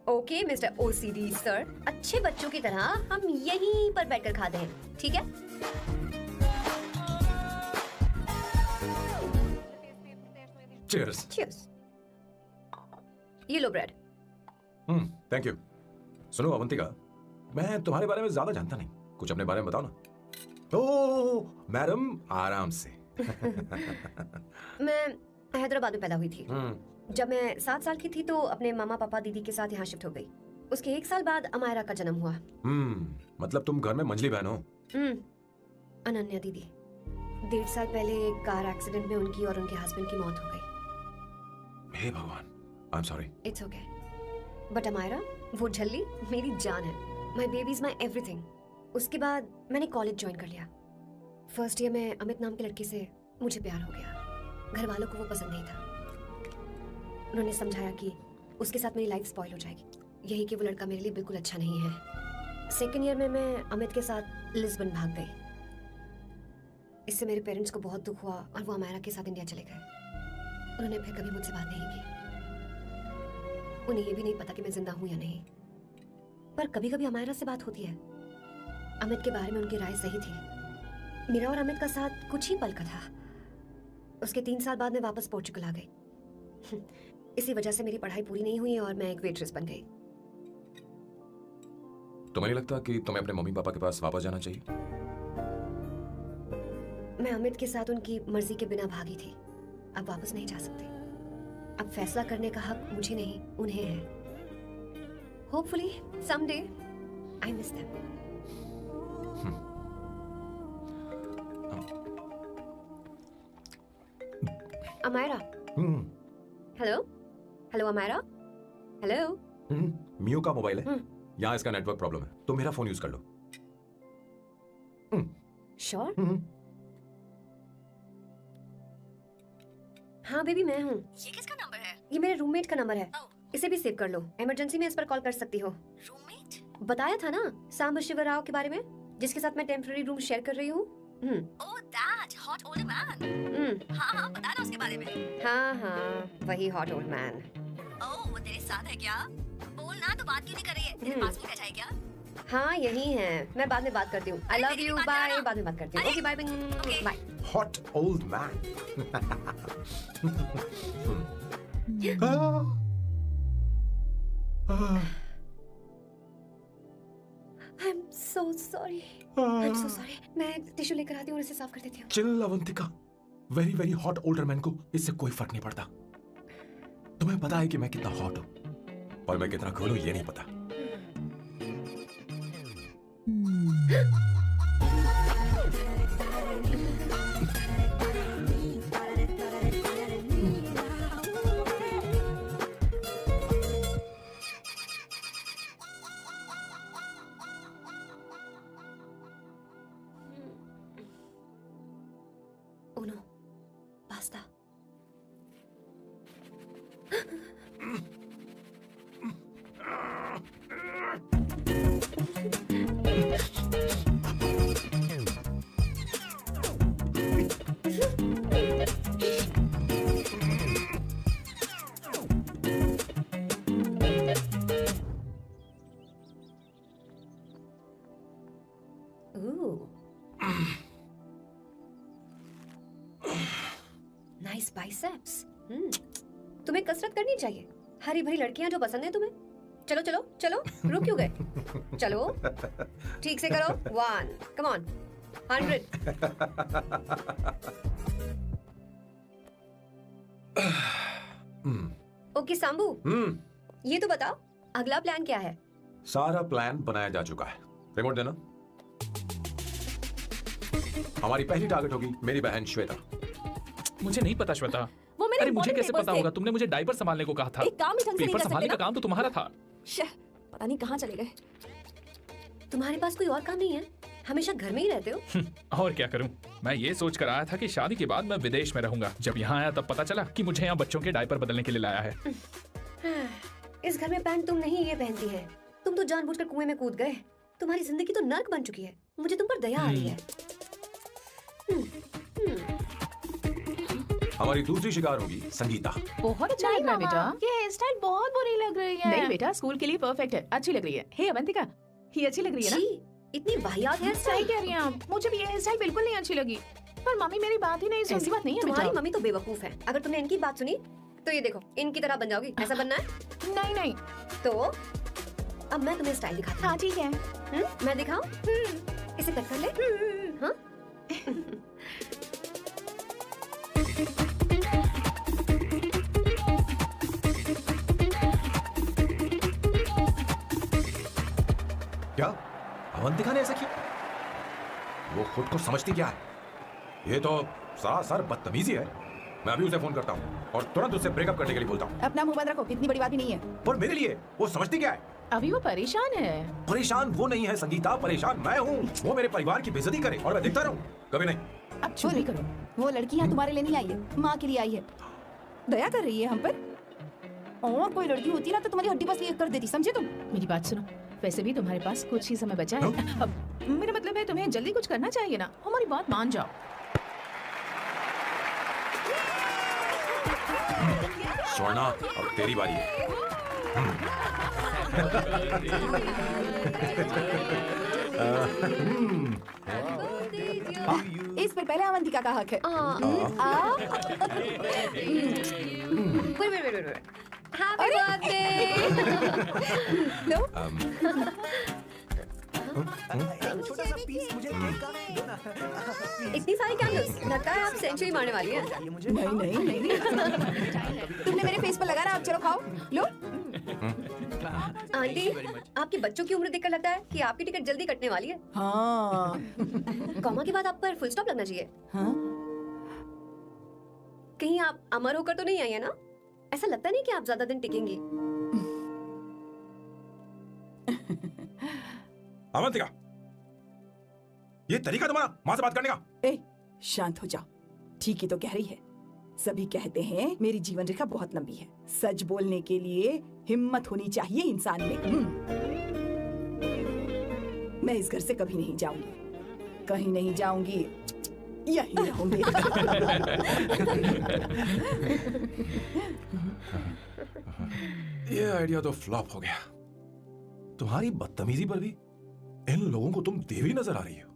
ओके मिस्टर ओसीडी सर, अच्छे बच्चों की तरह हम यहीं पर बैठकर खाते हैं, ठीक है? चीयर्स। चीयर्स। ये लो ब्रेड। Thank you. सुनो अवंतिका, मैं तुम्हारे बारे में ज्यादा जानता नहीं, कुछ अपने बारे में बताओ ना। ओह मैडम, आराम से। मैं हैदराबाद में पैदा हुई थी। जब मैं 7 साल की थी तो अपने मामा पापा दीदी के साथ यहाँ शिफ्ट हो गई। उसके 1 साल बाद अमायरा का जन्म हुआ। मतलब तुम घर में मंझली बहन हो? अनन्या दीदी। 1.5 साल पहले एक कार एक्सीडेंट में उनकी और उनके हस्बैंड की मौत हो गई। हे भगवान, I am sorry. It's okay. But Amaira, वो झल्ली मेरी जान है। My baby is my everything. उसके बाद मैंने कॉलेज ज्वाइन कर लिया। फर्स्ट ईयर में अमित नाम के लड़के से मुझे प्यार हो गया। घर वालों को वो पसंद नहीं था। उन्होंने समझाया कि उसके साथ मेरी लाइफ स्पॉइल हो जाएगी, यही कि वो लड़का मेरे लिए बिल्कुल अच्छा नहीं है। सेकेंड ईयर में मैं अमित के साथ लिस्बन भाग गई। इससे मेरे पेरेंट्स को बहुत दुख हुआ और वो अमायरा के साथ इंडिया चले गए। उन्होंने फिर कभी मुझसे बात नहीं की। उन्हें ये भी नहीं पता कि मैं जिंदा हूं या नहीं। पर कभी कभी अमायरा से बात होती है। अमित के बारे में उनकी राय सही थी। मेरा और अमित का साथ कुछ ही पल का था। उसके 3 साल बाद मैं वापस पोर्चुगल आ गई। इसी वजह से मेरी पढ़ाई पूरी नहीं हुई और मैं एक वेट्रेस बन गई। तुम्हें नहीं लगता कि तुम्हें अपने मम्मी पापा के पास वापस जाना चाहिए? मैं अमित के साथ उनकी मर्जी के बिना भागी थी। अब वापस नहीं जा सकती। अब फैसला करने का हक मुझे नहीं, उन्हें है। Hopefully someday I miss them. Amayra. Hello hello Amayra. Hello. मियो का मोबाइल है, यहाँ इसका नेटवर्क प्रॉब्लम है, तो मेरा फोन यूज कर लो। श्योर? हाँ बेबी, मैं हूँ। ये किसका नंबर है? ये मेरे रूममेट का नंबर है। इसे भी सेव कर लो, इमरजेंसी में इस पर कॉल कर सकती हो। रूममेट? बताया था ना सांब शिवराव के बारे में, जिसके साथ मैं टेम्पररी रूम शेयर कर रही हूँ। Oh that hot old man. हाँ बता ना उसके बारे में। हाँ वही हॉट ओल्ड मैन। ओह वो तेरे साथ है क्या? बोल ना, तो बात क्यों नहीं कर रही है? तेरे पास भी बैठा है क्या? हाँ यही है। मैं बाद में बात करती हूँ। I love you, bye. बाद में बात करती हूँ। Okay bye bye. Hot old man. I'm so sorry. I'm so sorry. मैं टिश्यू लेकर आती हूँ और इसे साफ कर देती हूँ। Chill Avantika, very very hot older man को इससे कोई फर्क नहीं पड़ता। तुम्हें पता है कि मैं कितना हॉट हूँ, और मैं कितना कूल हूँ ये नहीं पता। Uno, basta. Ooh. Nice biceps. तुम्हें कसरत करनी चाहिए। हरी भरी लड़कियां जो पसंद है तुम्हें। चलो चलो चलो, रुक क्यों गए? चलो ठीक से करो। 1, come on, 100. ओके सांबू, ये तो बताओ अगला प्लान क्या है? सारा प्लान बनाया जा चुका है। रिमोट देना। हमारी पहली टारगेट होगी मेरी बहन श्वेता। मुझे नहीं पता श्वेता। वो मेरे अरे मुझे important कैसे papers पता थे। होगा? तुमने मुझे डायपर संभालने को कहा था। एक काम ही ढंग से नहीं पेपर कर संभालने सकते का काम तो तुम्हारा था। शह, पता नहीं कहाँ चले गए। तुम्हारे पास कोई और काम नहीं है? हमेशा घर में ही रहते हो? और क्या करूं? मैं ये सोच कर आया था कि शादी के बाद मैं विदेश में रहूंगा। जब यहाँ आया तब पता चला कि मुझे यहाँ बच्चों के डायपर बदलने के लिए लाया है। इस घर में पैंट तुम नहीं ये पहनती है। तुम तो जानबूझकर कुएं में कूद गए। तुम्हारी जिंदगी तो नर्क बन चुकी है। मुझे तुम पर दया आ रही है। हमारी दूसरी शिकार होगी संगीता। बहुत अच्छा लग रहा है बेटा। ये हेयर स्टाइल बहुत बुरी लग रही है। नहीं बेटा, स्कूल के लिए परफेक्ट है, अच्छी लग रही है। हे अवंतिका, ये अच्छी लग रही है ना? छी, इतनी वाहियात हेयर सही स्टाइल। कह रही हैं आप। मुझे भी ये हेयर स्टाइल बिल्कुल नहीं अच्छी लगी। पर मम्मी मेरी बात ही नहीं ऐसी सुनती। बात नहीं है तुम्हारी बेटा। मम्मी तो बेवकूफ है। अगर तुमने इनकी बात सुनी तो ये देखो, इनकी तरह बन जाओगी। ऐसा बनना है नहीं नहीं। तो अब मैं तुम्हें स्टाइल दिखाती हाँ ठीक है। हूँ। मैं दिखाऊं? इसे कट कर ले। हाँ? क्या अवंतिका ने ऐसा किया? वो खुद को समझती क्या है? ये तो सरासर बदतमीजी है। मैं अभी उसे फोन करता हूँ और तुरंत उससे ब्रेकअप करने के लिए बोलता हूँ। अपना मुंह बंद रखो, इतनी बड़ी बात भी नहीं है। पर मेरे लिए वो समझती क्या है? अभी वो परेशान है। परेशान वो नहीं है संगीता, परेशान मैं हूँ। वो मेरे परिवार की बेइज्जती करे और मैं देखता रहूँ? कभी नहीं। अब चुप ही करो। वो लड़की यहाँ तुम्हारे लिए नहीं आई है, माँ के लिए आई है। दया कर रही है हम पर। और कोई लड़की होती ना तो तुम्हारी हड्डी बस ये कर देती, समझे तुम? मेरी बात सुनो, वैसे भी तुम्हारे पास कुछ ही समय बचा है। अब मेरा मतलब है तुम्हें जल्दी कुछ करना चाहिए ना। हमारी बात मान जाओ। स्वर्णा, अब तेरी बारी है। इस पर पहले अवंतिका का हक है। Happy birthday. लो, छोटा सा पीस मुझे केक का दो ना। इतनी सारी कैंडल्स, लगता है आप सेंचुरी मारने वाली है। नहीं नहीं नहीं नहीं। तुमने मेरे फेस पर लगाना, अब चलो खाओ। लो, आंटी, आपके बच्चों की उम्र देखकर लगता है कि आपकी टिकट जल्दी कटने वाली है। हाँ कॉमा के बाद आप पर फुल स्टॉप लगना चाहिए। हाँ। कहीं आप अमर होकर तो नहीं आई है ना? ऐसा लगता नहीं कि आप ज्यादा दिन टिकेंगी। अवंतिका, ये तरीका तुम्हारा माँ से बात करने का? ए, शांत हो जाओ। ठीक ही तो कह रही है। सभी कहते हैं मेरी जीवन रेखा बहुत लंबी है। सच बोलने के लिए हिम्मत होनी चाहिए इंसान में। मैं इस घर से कभी नहीं जाऊंगी, कहीं नहीं जाऊंगी, यहीं रहूंगी। ये आइडिया तो फ्लॉप हो गया। तुम्हारी बदतमीजी पर भी इन लोगों को तुम देवी नजर आ रही हो।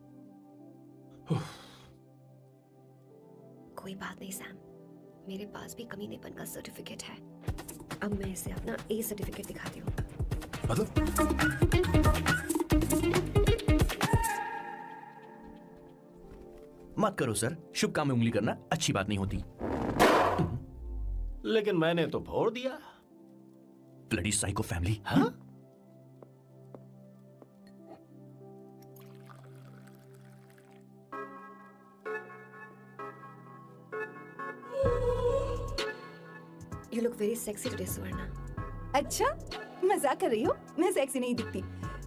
कोई बात नहीं सैम, मेरे पास भी कमीनेपन का सर्टिफिकेट है। अब मैं इसे अपना ए सर्टिफिकेट दिखाती हूँ। मतलब मत करो सर, शुभ काम में उंगली करना अच्छी बात नहीं होती। लेकिन मैंने तो फोड़ दिया। Bloody psycho family. हाँ? You look very sexy today, Suvarna. अच्छा, मजाक कर रही हो? मैं सेक्सी नहीं दिखती।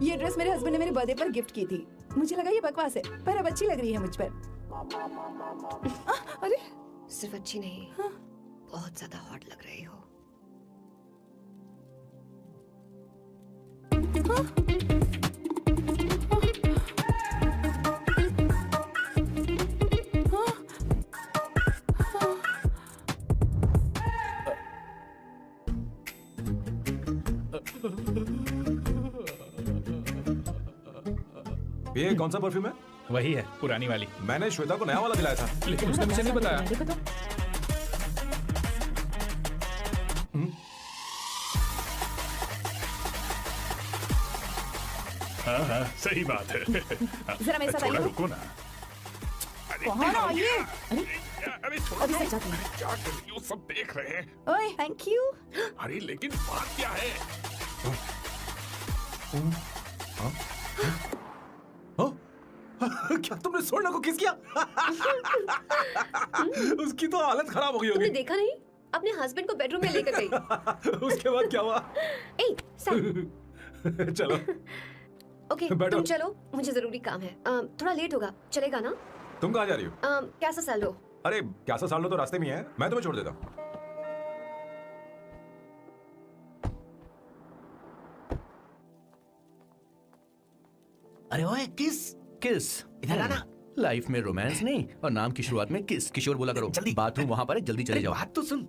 ये ड्रेस मेरे हस्बैंड ने मेरे बर्थडे पर गिफ्ट की थी। मुझे लगा ये बकवास है, पर अब अच्छी लग रही है मुझ पर। अरे, सिर्फ अच्छी नहीं, बहुत ज्यादा हॉट लग रही हो। ये कौन सा परफ्यूम है? वही है, पुरानी वाली। मैंने श्वेता को नया वाला दिलाया था। लेकिन उसने मुझे नहीं बताया। देखो तो। हाँ हाँ सही बात है। जरा मेरे साथ थोड़ा आइए। रुको ना। अरे कहाँ आइए? अरे अभी छोड़ो, सच जाती हूँ। क्या कर रही हो? सब देख रहे हैं। ओए, थैंक यू। अरे लेकिन बात क्या है? क्या तुमने छोड़ने को किस किया? उसकी तो हालत खराब हो गई तुमने होगी। देखा नहीं? अपने हस्बैंड को बेडरूम में लेकर गई। उसके बाद क्या हुआ? ए, सर। चलो ओके, बैठो। तुम चलो, मुझे जरूरी काम है। थोड़ा लेट होगा, चलेगा ना? तुम कहाँ जा रही हो? कैसा सैलो? अरे कैसा साल लो तो रास्ते में ही है, मैं तुम्हें छोड़ देता हूँ। अरे ओए किस किस इधर आना। लाइफ में रोमांस नहीं और नाम की शुरुआत में किस किशोर बोला करो। जल्दी। बाथरूम वहां पर है, जल्दी चले अरे जाओ। बात तो सुन,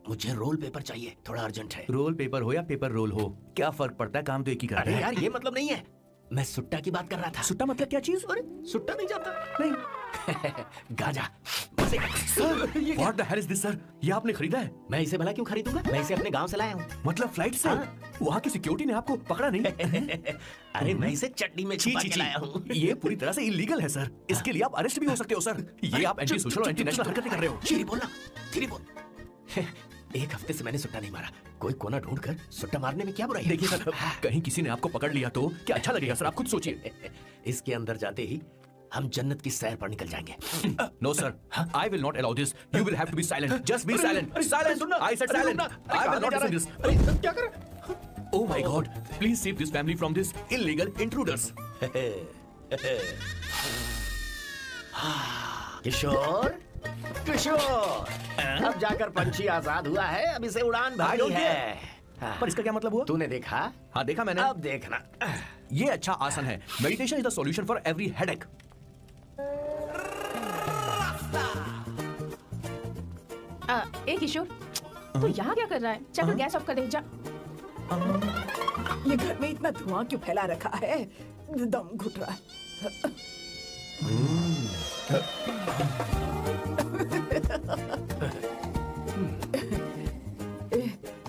मुझे रोल पेपर चाहिए, थोड़ा अर्जेंट है। रोल पेपर हो या पेपर रोल हो, क्या फर्क पड़ता है, काम तो एक ही करता अरे है। यार ये मतलब नहीं है, मैं सुट्टा की बात कर रहा था। सुट्टा मतलब क्या चीज? अरे सुट्टा नहीं जाता? नहीं। गांजा। What the hell is this, sir? ये आपने खरीदा है? मैं इसे भला क्यों खरीदूंगा? मैं इसे अपने गांव से लाया हूँ। मतलब फ्लाइट से? वहाँ की सिक्योरिटी ने आपको पकड़ा नहीं? अरे मैं इसे चटनी में छुपा के लाया हूँ। ये पूरी तरह से इलीगल है सर। इसके लिए आप अरेस्ट भी हो सकते हो सर। ये आप एंटी सोशल और एंटी नेशनल हरकतें कर रहे हो। धीरे बोलना, धीरे बोल। एक हफ्ते से मैंने सुट्टा नहीं मारा, कोई कोना ढूंढकर सुट्टा मारने में क्या बुराई है? देखिए सर, कहीं किसी ने आपको पकड़ लिया तो क्या अच्छा लगेगा सर? आप खुद सोचिए। इसके अंदर जाते ही हम जन्नत की सैर पर निकल जाएंगे। No sir, I will not allow this. You will have to be silent. Just be silent. Silent. I said silent. I will not listen this. अरे क्या कर? Oh my God! Please save this family from this illegal intruders. किशोर, किशोर, अब जाकर पंछी आजाद हुआ है, अब इसे उड़ान I भरनी don't है। पर इसका क्या मतलब हुआ? तूने देखा? हाँ देखा मैंने। अब देखना। ये अच्छा आसन है। Meditation is the solution for every headache. ए किशोर, तू यहाँ क्या कर रहा है? चल गैस ऑफ कर दे जा। ये घर में इतना धुआं क्यों फैला रखा है? दम घुट रहा है।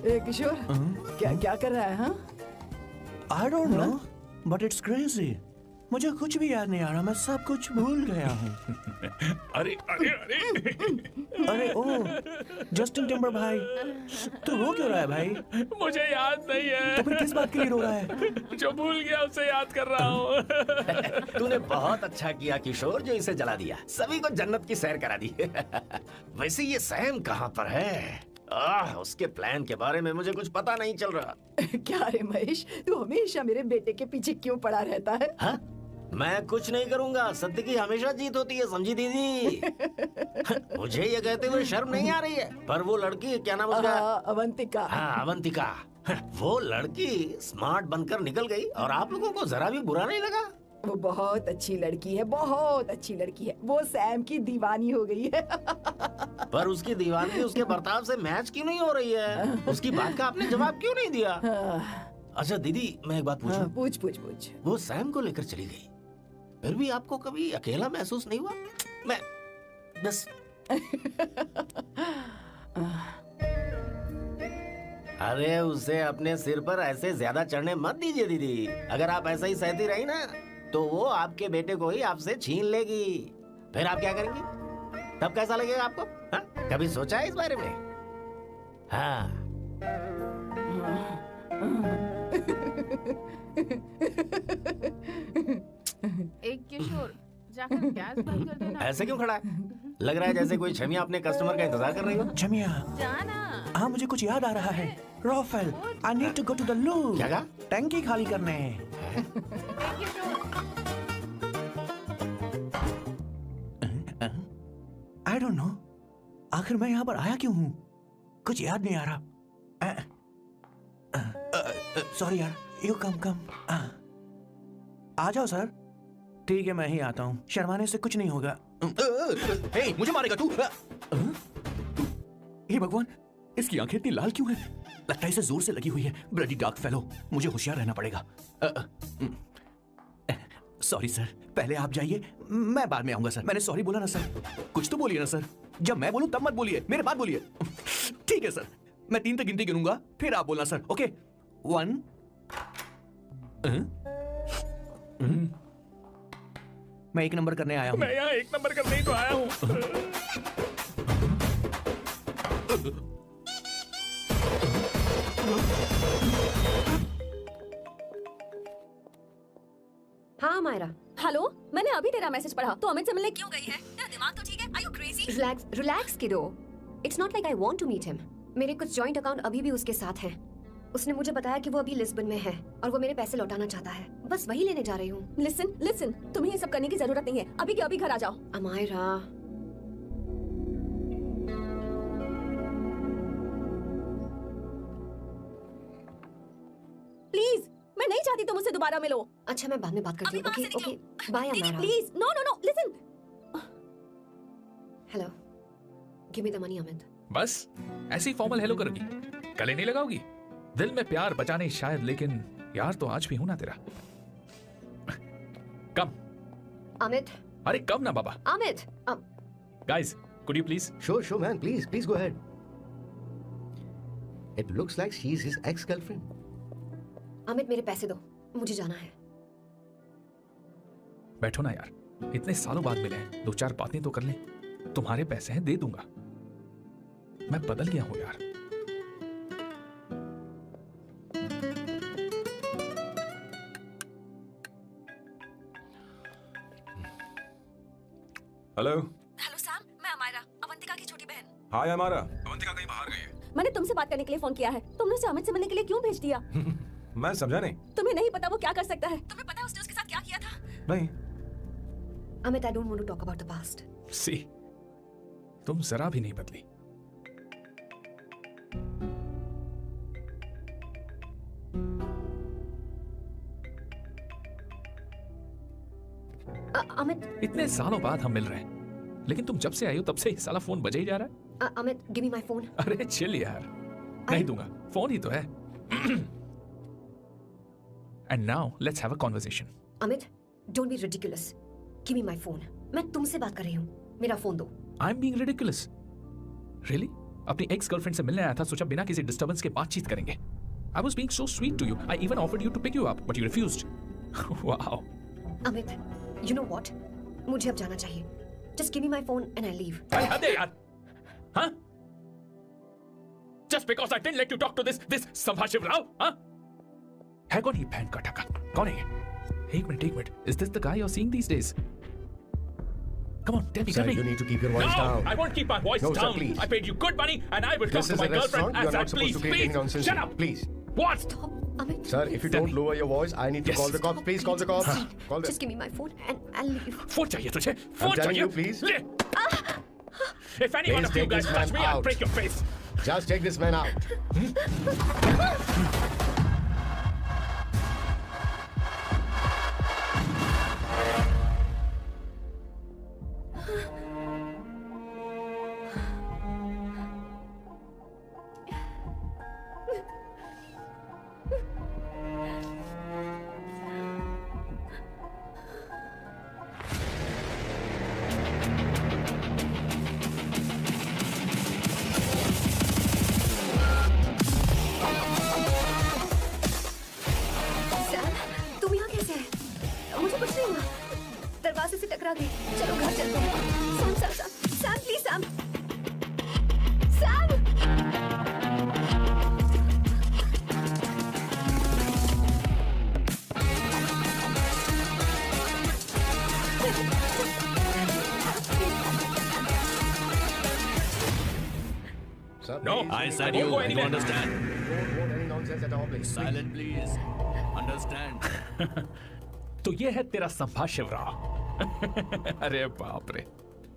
ए किशोर, क्या क्या कर रहा है? हाँ, I don't know, but it's crazy. मुझे कुछ भी याद नहीं आ रहा, मैं सब कुछ भूल गया हूँ। अरे अरे अरे अरे ओ, जस्टिन टिम्बर भाई, तू रो क्यों रहा है भाई? मुझे याद नहीं है। तो फिर किस बात के लिए रो रहा है? जो भूल गया उसे याद कर रहा हूँ। तूने बहुत अच्छा किया किशोर जो इसे जला दिया, सभी को जन्नत की सैर करा दी। वैसे ये सैम कहाँ पर है? उसके प्लान के बारे में मुझे कुछ पता नहीं चल रहा। क्या रे महेश, तू हमेशा मेरे बेटे के पीछे क्यों पड़ा रहता है? हाँ? मैं कुछ नहीं करूंगा, सत्य की हमेशा जीत होती है, समझी दीदी? मुझे ये कहते हुए शर्म नहीं आ रही है, पर वो लड़की क्या नाम उसका? अवंतिका। हाँ अवंतिका, वो लड़की स्मार्ट बनकर निकल गई और आप लोगों को जरा भी बुरा नहीं लगा? वो बहुत अच्छी लड़की है, बहुत अच्छी लड़की है। वो सैम की दीवानी हो गई है। पर उसकी दीवानगी उसके बर्ताव से मैच क्यों नहीं हो रही है? उसकी बात का आपने जवाब क्यों नहीं दिया? अच्छा दीदी, मैं एक बात पूछूं? पूछ पूछ पूछ। वो सैम को लेकर चली गई, फिर भी आपको कभी अकेला महसूस नहीं हुआ? मैं बस अरे उसे अपने सिर पर ऐसे ज्यादा चढ़ने मत दीजिए दीदी। अगर आप ऐसा ही सहती रही ना तो वो आपके बेटे को ही आपसे छीन लेगी, फिर आप क्या करेंगी? तब कैसा लगेगा आपको? हा? कभी सोचा है इस बारे में? हाँ। एक किशोर, जाकर गैस बंद कर देना। ऐसे क्यों खड़ा है? लग रहा है जैसे कोई छमिया अपने कस्टमर का इंतजार कर रही हो। छमिया, जाना। हाँ मुझे कुछ याद आ रहा है। Rafael, I need to go to the loo. क्या कहा? टंकी खाली करने। I don't know. आखिर मैं यहाँ पर आया क्यों हूँ? कुछ याद नहीं आ रहा। सॉरी यार, यू कम। आ जाओ सर। ठीक है, मैं ही आता हूँ। शर्माने से कुछ नहीं होगा। हे, मुझे मारेगा तू? हे भगवान, इसकी आंखें इतनी लाल क्यों हैं? लगता है इसे जोर से लगी हुई है। ब्लडी डार्क फेलो, मुझे होशियार रहना पड़ेगा। सॉरी सर, पहले आप जाइए, मैं बाद में आऊंगा सर। मैंने सॉरी बोला ना सर, कुछ तो बोलिए ना सर। जब मैं बोलूं तब मत बोलिए, मेरे बाद बोलिए। ठीक है सर, मैं 3 तक गिनती गिनूंगा, फिर आप बोलना सर। ओके, 1। मैं 1 नंबर करने आया हूँ। मैं यहाँ 1 नंबर करने ही तो आया हूँ। हाँ मायरा, हेलो, मैंने अभी तेरा मैसेज पढ़ा। तो अमित से मिलने क्यों गई है? तेरा दिमाग तो ठीक है? Are you crazy? Relax kiddo. It's not like I want to meet him. मेरे कुछ जॉइंट अकाउंट अभी भी उसके साथ हैं। उसने मुझे बताया कि वो अभी लिस्बन में है और वो मेरे पैसे लौटाना चाहता है। बस वही लेने जा रही हूँ। लिसन, तुम्हें ये सब करने की जरूरत नहीं है। अभी के अभी घर आ जाओ। अमायरा, प्लीज, मैं नहीं चाहती तुम मुझसे दोबारा मिलो। अच्छा मैं बाद में बात करती हूँ। अभी वहाँ से ओके निकलो। Okay, bye Amaira. Please, no, listen. Hello, give me the money Amit. बस ऐसी फॉर्मल हेलो करोगी, गले नहीं लगाओगी? दिल में प्यार बचाने शायद, लेकिन यार तो आज भी हूं ना तेरा। कम अमित। अरे कम ना बाबा। Amit, guys could you please? Sure, man. Please go ahead. It looks like she's his ex-girlfriend. Amit मेरे पैसे दो, मुझे जाना है। बैठो ना यार, इतने सालों बाद मिले हैं, 2-4 बातें तो कर ले। तुम्हारे पैसे हैं, दे दूंगा। मैं बदल गया हूं यार। हेलो सैम, मैं अमायरा, अवंतिका की छोटी बहन। हाय हमारा। अवंतिका कहीं बाहर गई है। मैंने तुमसे बात करने के लिए फोन किया है। तुमने उसे अमित से मिलने के लिए क्यों भेज दिया? मैं समझा नहीं। तुम्हें नहीं पता वो क्या कर सकता है? तुम्हें पता है उसने उसके साथ क्या किया था? नहीं। Amit, I don't want to talk about the past. See, तुम जरा भी नहीं बदली। अमित, इतने सालों बाद हम मिल रहे हैं, लेकिन तुम जब से आई हो तब से ही साला फोन बजे ही जा रहा है। Amit, give me my phone. अरे चिल यार, नहीं दूंगा, फोन ही तो है। And now let's have a conversation. Amit, don't be ridiculous. Give me my phone. मैं तुमसे बात कर रही हूँ, मेरा फोन दो। I am being ridiculous? Really? अपनी एक्स गर्लफ्रेंड से मिलने आया था, सोचा बिना किसी डिस्टर्बेंस के बातचीत करेंगे। I was being so sweet to you. I even offered you to pick you up, but you refused. Wow. Amit, you know what? मुझे अब जाना चाहिए। Just give me my phone and I leave. अरे हद है यार, हाँ? Just because I didn't let you talk to this संभाशिव Rao, हाँ? है कौन ही बहन का टका? कौन है ये? एक minute, is this the guy you're seeing these days? Come on, tell me, Sir, tell me. you need to keep your voice No, down. I won't keep my voice No, sir, down. please. I paid you good money and I will talk This to is my a girlfriend restaurant. You're as I not supposed please. to create any nonsense. Shut up. Please. What? Stop, Amit. Sir, if you Tell don't me. lower your voice, I need to Yes. call the cops. Please call the cops. Call Just give me my phone and I'll leave. Phone चाहिए तुझे? Phone telling चाहिए? you, please. ले. If any one Please of you take guys this touch man me, I'll out. break your face. Just take this man out. Sam, तुम यहाँ कैसे है? मुझे कुछ नहीं हुआ। दरवाजे से टकरा गई। चलो घर चलते हैं। Sam, please Sam. Sir, No, please, I please, said don't you. go You anywhere. understand? Don't want any nonsense at all, please. Silent, please. Understand? तो ये है तेरा संभाषिव राव। अरे बाप रे,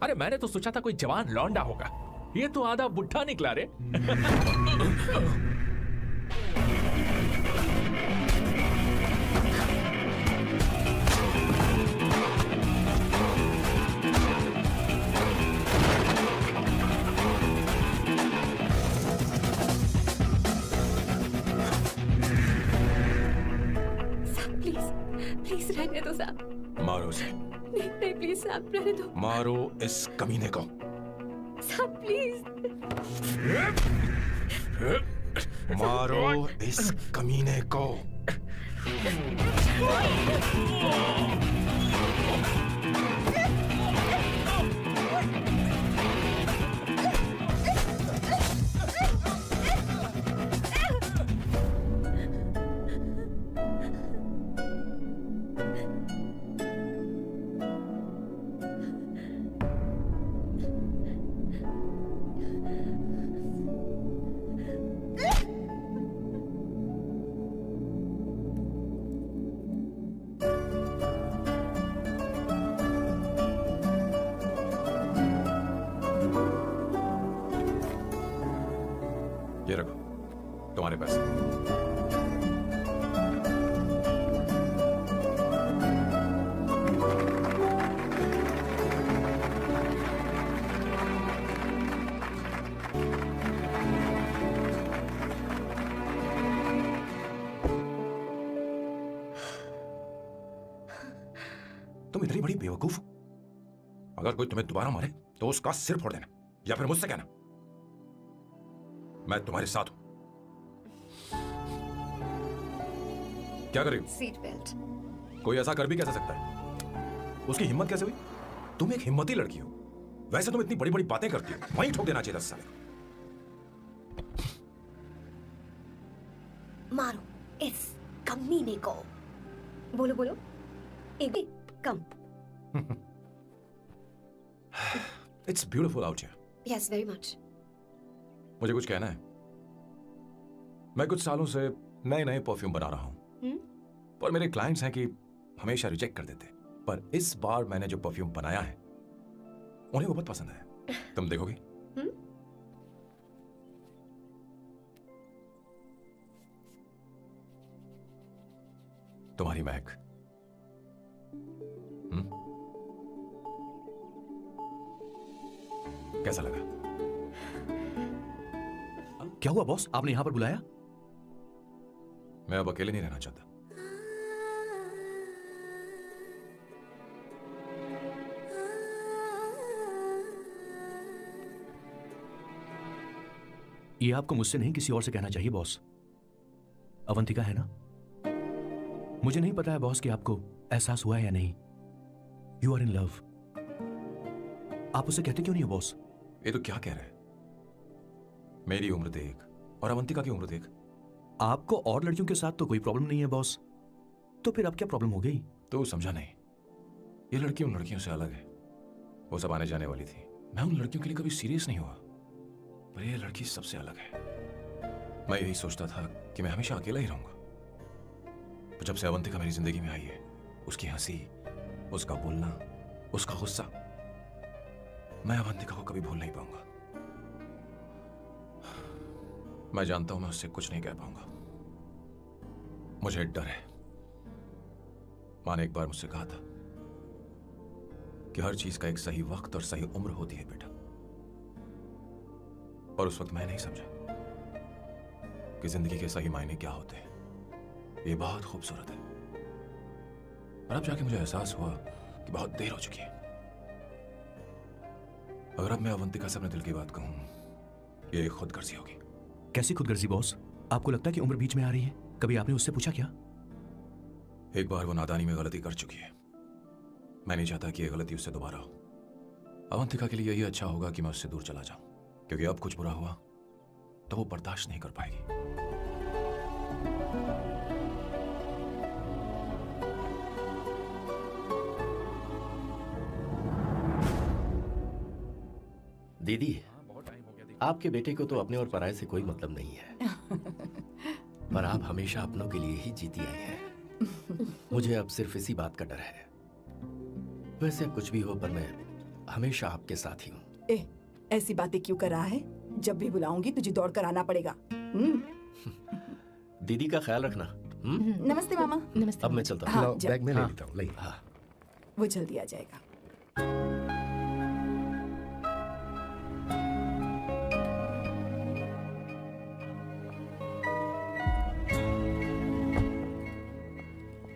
अरे मैंने तो सोचा था कोई जवान लौंडा होगा, ये तो आधा बुढ़ा निकला रे। प्लीज रहने दो सैम। मारो उसे। नहीं प्लीज सैम, रहने दो। मारो इस कमीने को। Sam please. मारो इस कमीने को। तुम इतनी बड़ी बेवकूफ हो। अगर कोई तुम्हें दोबारा मारे तो उसका सिर फोड़ देना, या फिर मुझसे कहना मैं तुम्हारे साथ हूं। क्या कर रही हो? Seat belt. कोई ऐसा कर भी कैसे सकता है? उसकी हिम्मत कैसे हुई? तुम एक हिम्मती लड़की हो, वैसे तुम इतनी बड़ी बड़ी बातें करती हो, वहीं ठोक देना चाहिए 10 साल। मारो इस कमीने को। बोलो बोलो, एक कम। It's beautiful out here. Yes very much. मुझे कुछ कहना है। मैं कुछ सालों से नए नए परफ्यूम बना रहा हूं, पर मेरे क्लाइंट्स हैं कि हमेशा रिजेक्ट कर देते, पर इस बार मैंने जो परफ्यूम बनाया है उन्हें वो बहुत पसंद है। तुम देखोगी? तुम्हारी महक। कैसा लगा? क्या हुआ बॉस, आपने यहां पर बुलाया? मैं अब अकेले नहीं रहना चाहता। ये आपको मुझसे नहीं किसी और से कहना चाहिए बॉस। अवंतिका है ना? मुझे नहीं पता है बॉस कि आपको एहसास हुआ है या नहीं। You are in love. आप उसे कहते क्यों नहीं हो बॉस? ये तो क्या कह रहे हैं? मेरी उम्र देख और अवंतिका की उम्र देख। आपको और लड़कियों के साथ तो कोई प्रॉब्लम नहीं है बॉस, तो फिर अब क्या प्रॉब्लम हो गई? तो समझा नहीं, ये लड़की उन लड़कियों से अलग है। वो सब आने जाने वाली थी। मैं उन लड़कियों के लिए कभी सीरियस नहीं हुआ, पर ये लड़की सबसे अलग है। मैं यही सोचता था कि मैं हमेशा अकेला ही रहूंगा, पर जब से अवंतिका मेरी जिंदगी में आई है, उसकी हंसी, उसका बोलना, उसका गुस्सा, मैं अवंतिका को कभी भूल नहीं पाऊंगा। मैं जानता हूं मैं उससे कुछ नहीं कह पाऊंगा। मुझे डर है। माँ ने एक बार मुझसे कहा था कि हर चीज का एक सही वक्त और सही उम्र होती है बेटा, और उस वक्त मैं नहीं समझा कि जिंदगी के सही मायने क्या होते हैं। ये बहुत खूबसूरत है, और अब जाके मुझे एहसास हुआ कि बहुत देर हो चुकी है। अगर अब मैं अवंतिका से अपने दिल की बात कहूं, ये खुदगर्जी होगी। कैसी खुदगर्जी बॉस? आपको लगता है कि उम्र बीच में आ रही है? कभी आपने उससे पूछा क्या? एक बार वो नादानी में गलती कर चुकी है। मैं नहीं चाहता कि ये गलती उससे दोबारा हो। अवंतिका के लिए यही अच्छा होगा कि मैं उससे दूर चला जाऊं, क्योंकि अब कुछ बुरा हुआ तो वो बर्दाश्त नहीं कर पाएगी। दीदी, आपके बेटे को तो अपने और पराये से कोई मतलब नहीं है, पर आप हमेशा अपनों के लिए ही जीती आई हैं। मुझे अब सिर्फ इसी बात का डर है। वैसे अब कुछ भी हो, पर मैं हमेशा आपके साथ ही हूँ। ऐसी बातें क्यों कर रहा है? जब भी बुलाऊंगी तुझे दौड़ कर आना पड़ेगा। दीदी का ख्याल रखना। नमस्ते मामा। नमस्ते। अब मैं चलता हूँ। हाँ, बैग में ले लेता हूँ। हाँ। वो जल्दी आ जाएगा।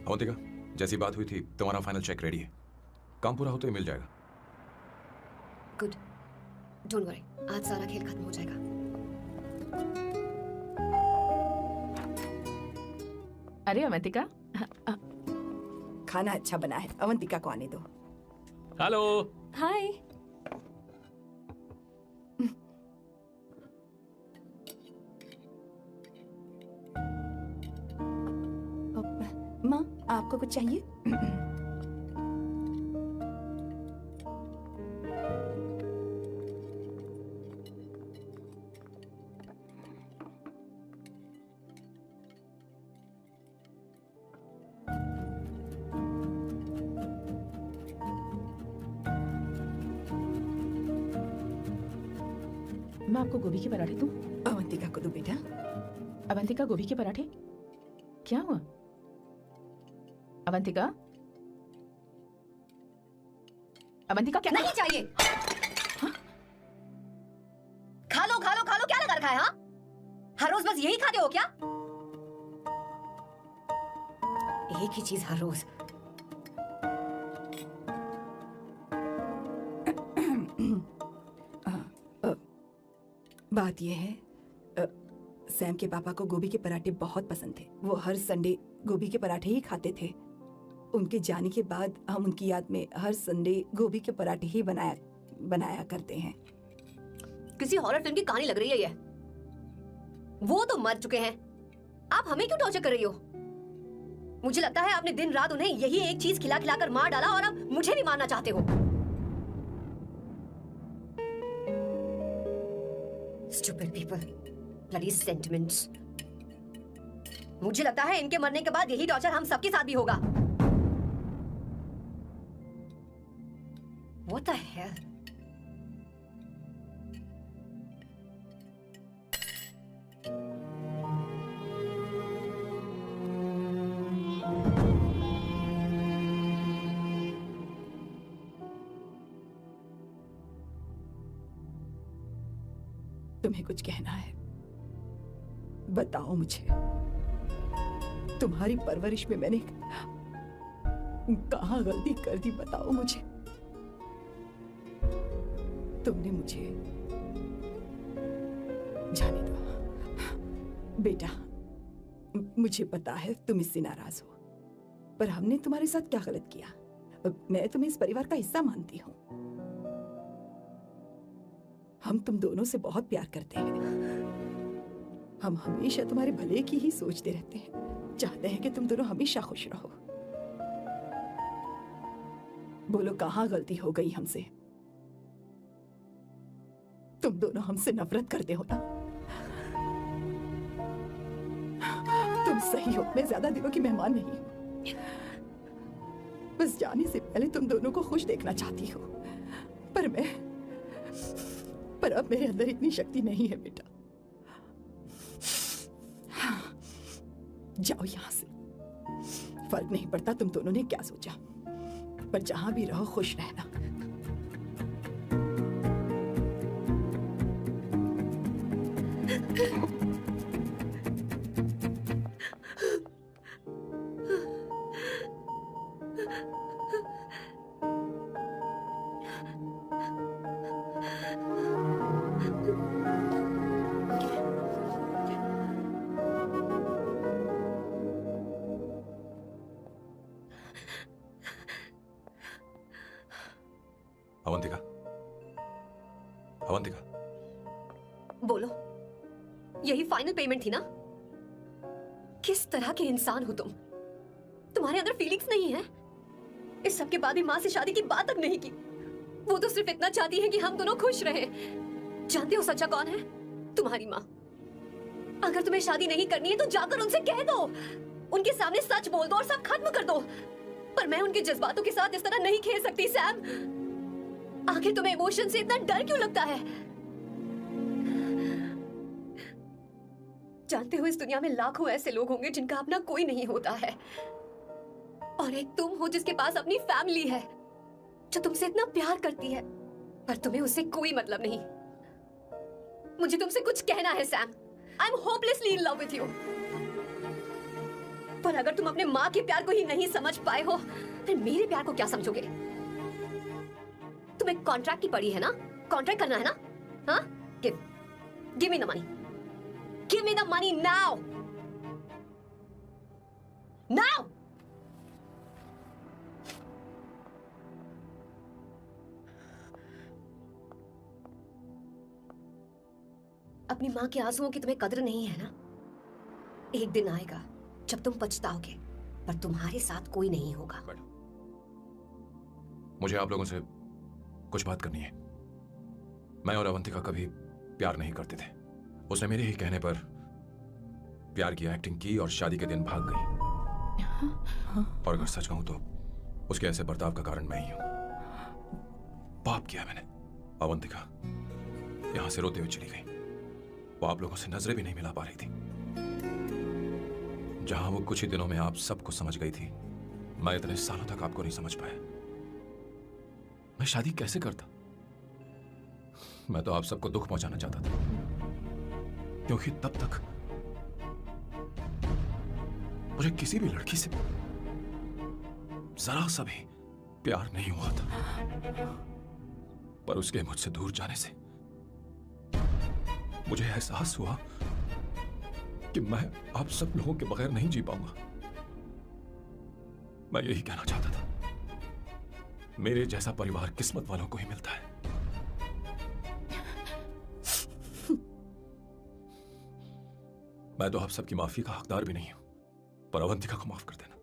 अवंतिका, जैसी बात हुई थी तुम्हारा फाइनल चेक रेडी है। काम पूरा होते ही मिल जाएगा। गुड, डोंट वरी, आज सारा खेल खत्म हो जाएगा। अरे अवंतिका, खाना अच्छा बना है, अवंतिका को आने दो। हेलो। हाय। माँ, आपको कुछ चाहिए? मैं आपको गोभी के पराठे दूं? अवंतिका को दो बेटा। अवंतिका, गोभी के पराठे? क्या हुआ अवंतिका? अवंतिका क्या? नहीं चाहिए। हाँ? खा लो खा लो खा लो, क्या लगा रखा है? हाँ, हर रोज बस यही खाते हो क्या? एक ही चीज हर रोज। बात यह है, सैम के पापा को गोभी के पराठे बहुत पसंद थे। वो हर संडे गोभी के पराठे ही खाते थे। उनके जाने के बाद हम उनकी याद में हर संडे गोभी के पराठे ही बनाया करते हैं। किसी हॉरर फिल्म की कहानी लग रही है ये। वो तो मर चुके हैं, आप हमें क्यों टॉर्चर कर रही हो? मुझे लगता है आपने दिन रात उन्हें यही एक चीज खिला खिला कर मार डाला और अब मुझे भी मारना चाहते हो। Stupid people, bloody sentiments. मुझे लगता है इनके मरने के बाद यही टॉर्चर हम सबके साथ भी होगा। What the hell? तुम्हें कुछ कहना है? बताओ मुझे। तुम्हारी परवरिश में मैंने कहाँ गलती कर दी, बताओ मुझे। तुमने मुझे जाने दो बेटा। मुझे पता है तुम इससे नाराज हो, पर हमने तुम्हारे साथ क्या गलत किया? मैं तुम्हें इस परिवार का हिस्सा मानती हूँ। हम तुम दोनों से बहुत प्यार करते हैं। हम हमेशा तुम्हारे भले की ही सोचते रहते हैं, चाहते हैं कि तुम दोनों हमेशा खुश रहो। बोलो कहाँ गलती हो गई हमसे? तुम दोनों हमसे नफरत करते हो ना? तुम सही हो, मैं ज्यादा दिनों की मेहमान नहीं हूं। बस जाने से पहले तुम दोनों को खुश देखना चाहती हो, पर अब मेरे अंदर इतनी शक्ति नहीं है बेटा। जाओ यहां से। फर्क नहीं पड़ता तुम दोनों ने क्या सोचा, पर जहां भी रहो खुश रहना। अवंतिका, अवंतिका, बोलो, यही फाइनल पेमेंट थी ना? किस तरह के इंसान हो तुम? तुम्हारे अंदर फीलिंग्स नहीं है? इस सब के बाद भी माँ से शादी की बात तक नहीं की। वो तो सिर्फ इतना चाहती है कि हम दोनों खुश रहें। जानते हो सच्चा कौन है? तुम्हारी माँ। अगर तुम्हें शादी नहीं करनी है तो जाकर उनसे कह दो, उनके सामने सच बोल दो और सब खत्म कर दो। पर मैं उनके जज्बातों के साथ इस तरह नहीं खेल सकती सैम। आखिर तुम्हें इमोशन से इतना डर क्यों लगता है? जानते हो इस दुनिया में लाखों ऐसे लोग होंगे जिनका अपना कोई नहीं होता है, और एक तुम हो जिसके पास अपनी फैमिली है जो तुमसे इतना प्यार करती है, पर तुम्हें उससे कोई मतलब नहीं। मुझे तुमसे कुछ कहना है Sam. I am hopelessly in love with you. पर अगर तुम अपने माँ के प्यार को ही नहीं समझ पाए हो, फिर मेरे प्यार को क्या समझोगे? तुम्हें कॉन्ट्रैक्ट की पड़ी है ना? कॉन्ट्रैक्ट करना है ना? हाँ? Give me the money. Give me the money now. Now. अपनी माँ के आंसुओं की तुम्हें कदर नहीं है ना? एक दिन आएगा जब तुम पछताओगे, पर तुम्हारे साथ कोई नहीं होगा। मुझे आप लोगों से कुछ बात करनी है। मैं और अवंतिका कभी प्यार नहीं करते थे। उसने मेरे ही कहने पर प्यार की एक्टिंग की और शादी के दिन भाग गई। और अगर सच कहूं तो उसके ऐसे बर्ताव का कारण मैं ही हूं। पाप किया मैंने। अवंतिका यहां से रोते हुए चली गई। वो आप लोगों से नजरें भी नहीं मिला पा रही थी। जहां वो कुछ ही दिनों में आप सबको समझ गई थी, मैं इतने सालों तक आपको नहीं समझ पाया। मैं शादी कैसे करता? मैं तो आप सबको दुख पहुंचाना चाहता था, क्योंकि तब तक मुझे किसी भी लड़की से जरा सा भी प्यार नहीं हुआ था। पर उसके मुझसे दूर जाने से मुझे एहसास हुआ कि मैं आप सब लोगों के बगैर नहीं जी पाऊंगा। मैं यही कहना चाहता था, मेरे जैसा परिवार किस्मत वालों को ही मिलता है। मैं तो आप सबकी माफी का हकदार भी नहीं हूं, पर अवंतिका को माफ कर देना।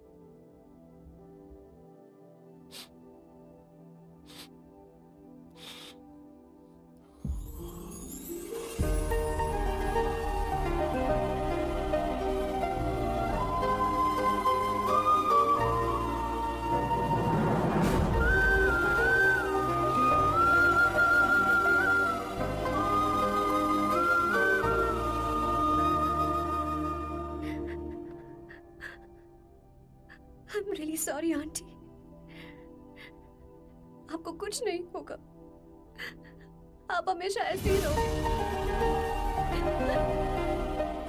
I'm really sorry, aunty. आपको कुछ नहीं होगा। आप हमेशा ऐसे ही रहो।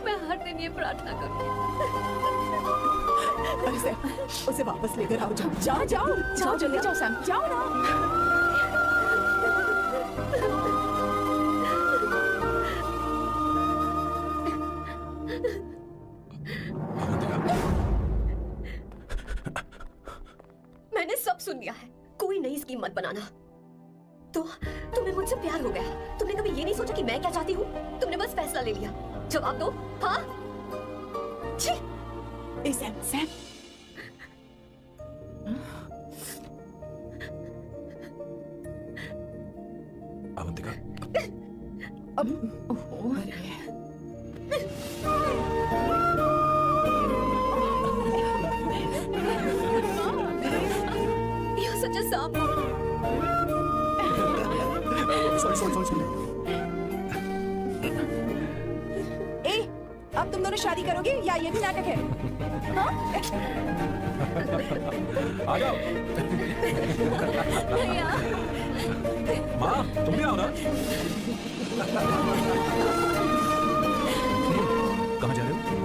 मैं हर दिन ये प्रार्थना करूंगी। उसे वापस लेकर आओ। जाओ जाओ जाओ जाओ जल्दी जाओ सैम, जाओ ना। मैंने सब सुन लिया है। कोई नई स्कीम मत बनाना। तो तुम्हें मुझसे प्यार हो गया। तुमने कभी ये नहीं सोचा कि मैं क्या चाहती हूँ? तुमने बस फैसला ले लिया। जवाब दो। हाँ? छी! ए सैम, सैम। अवंतिका, अब You're such a sap. Sorry. ए, अब तुम दोनों शादी करोगे या ये भी नाटक है? हाँ? आ जाओ। माँ, तुम भी आओ ना। कहाँ जा रहे हो?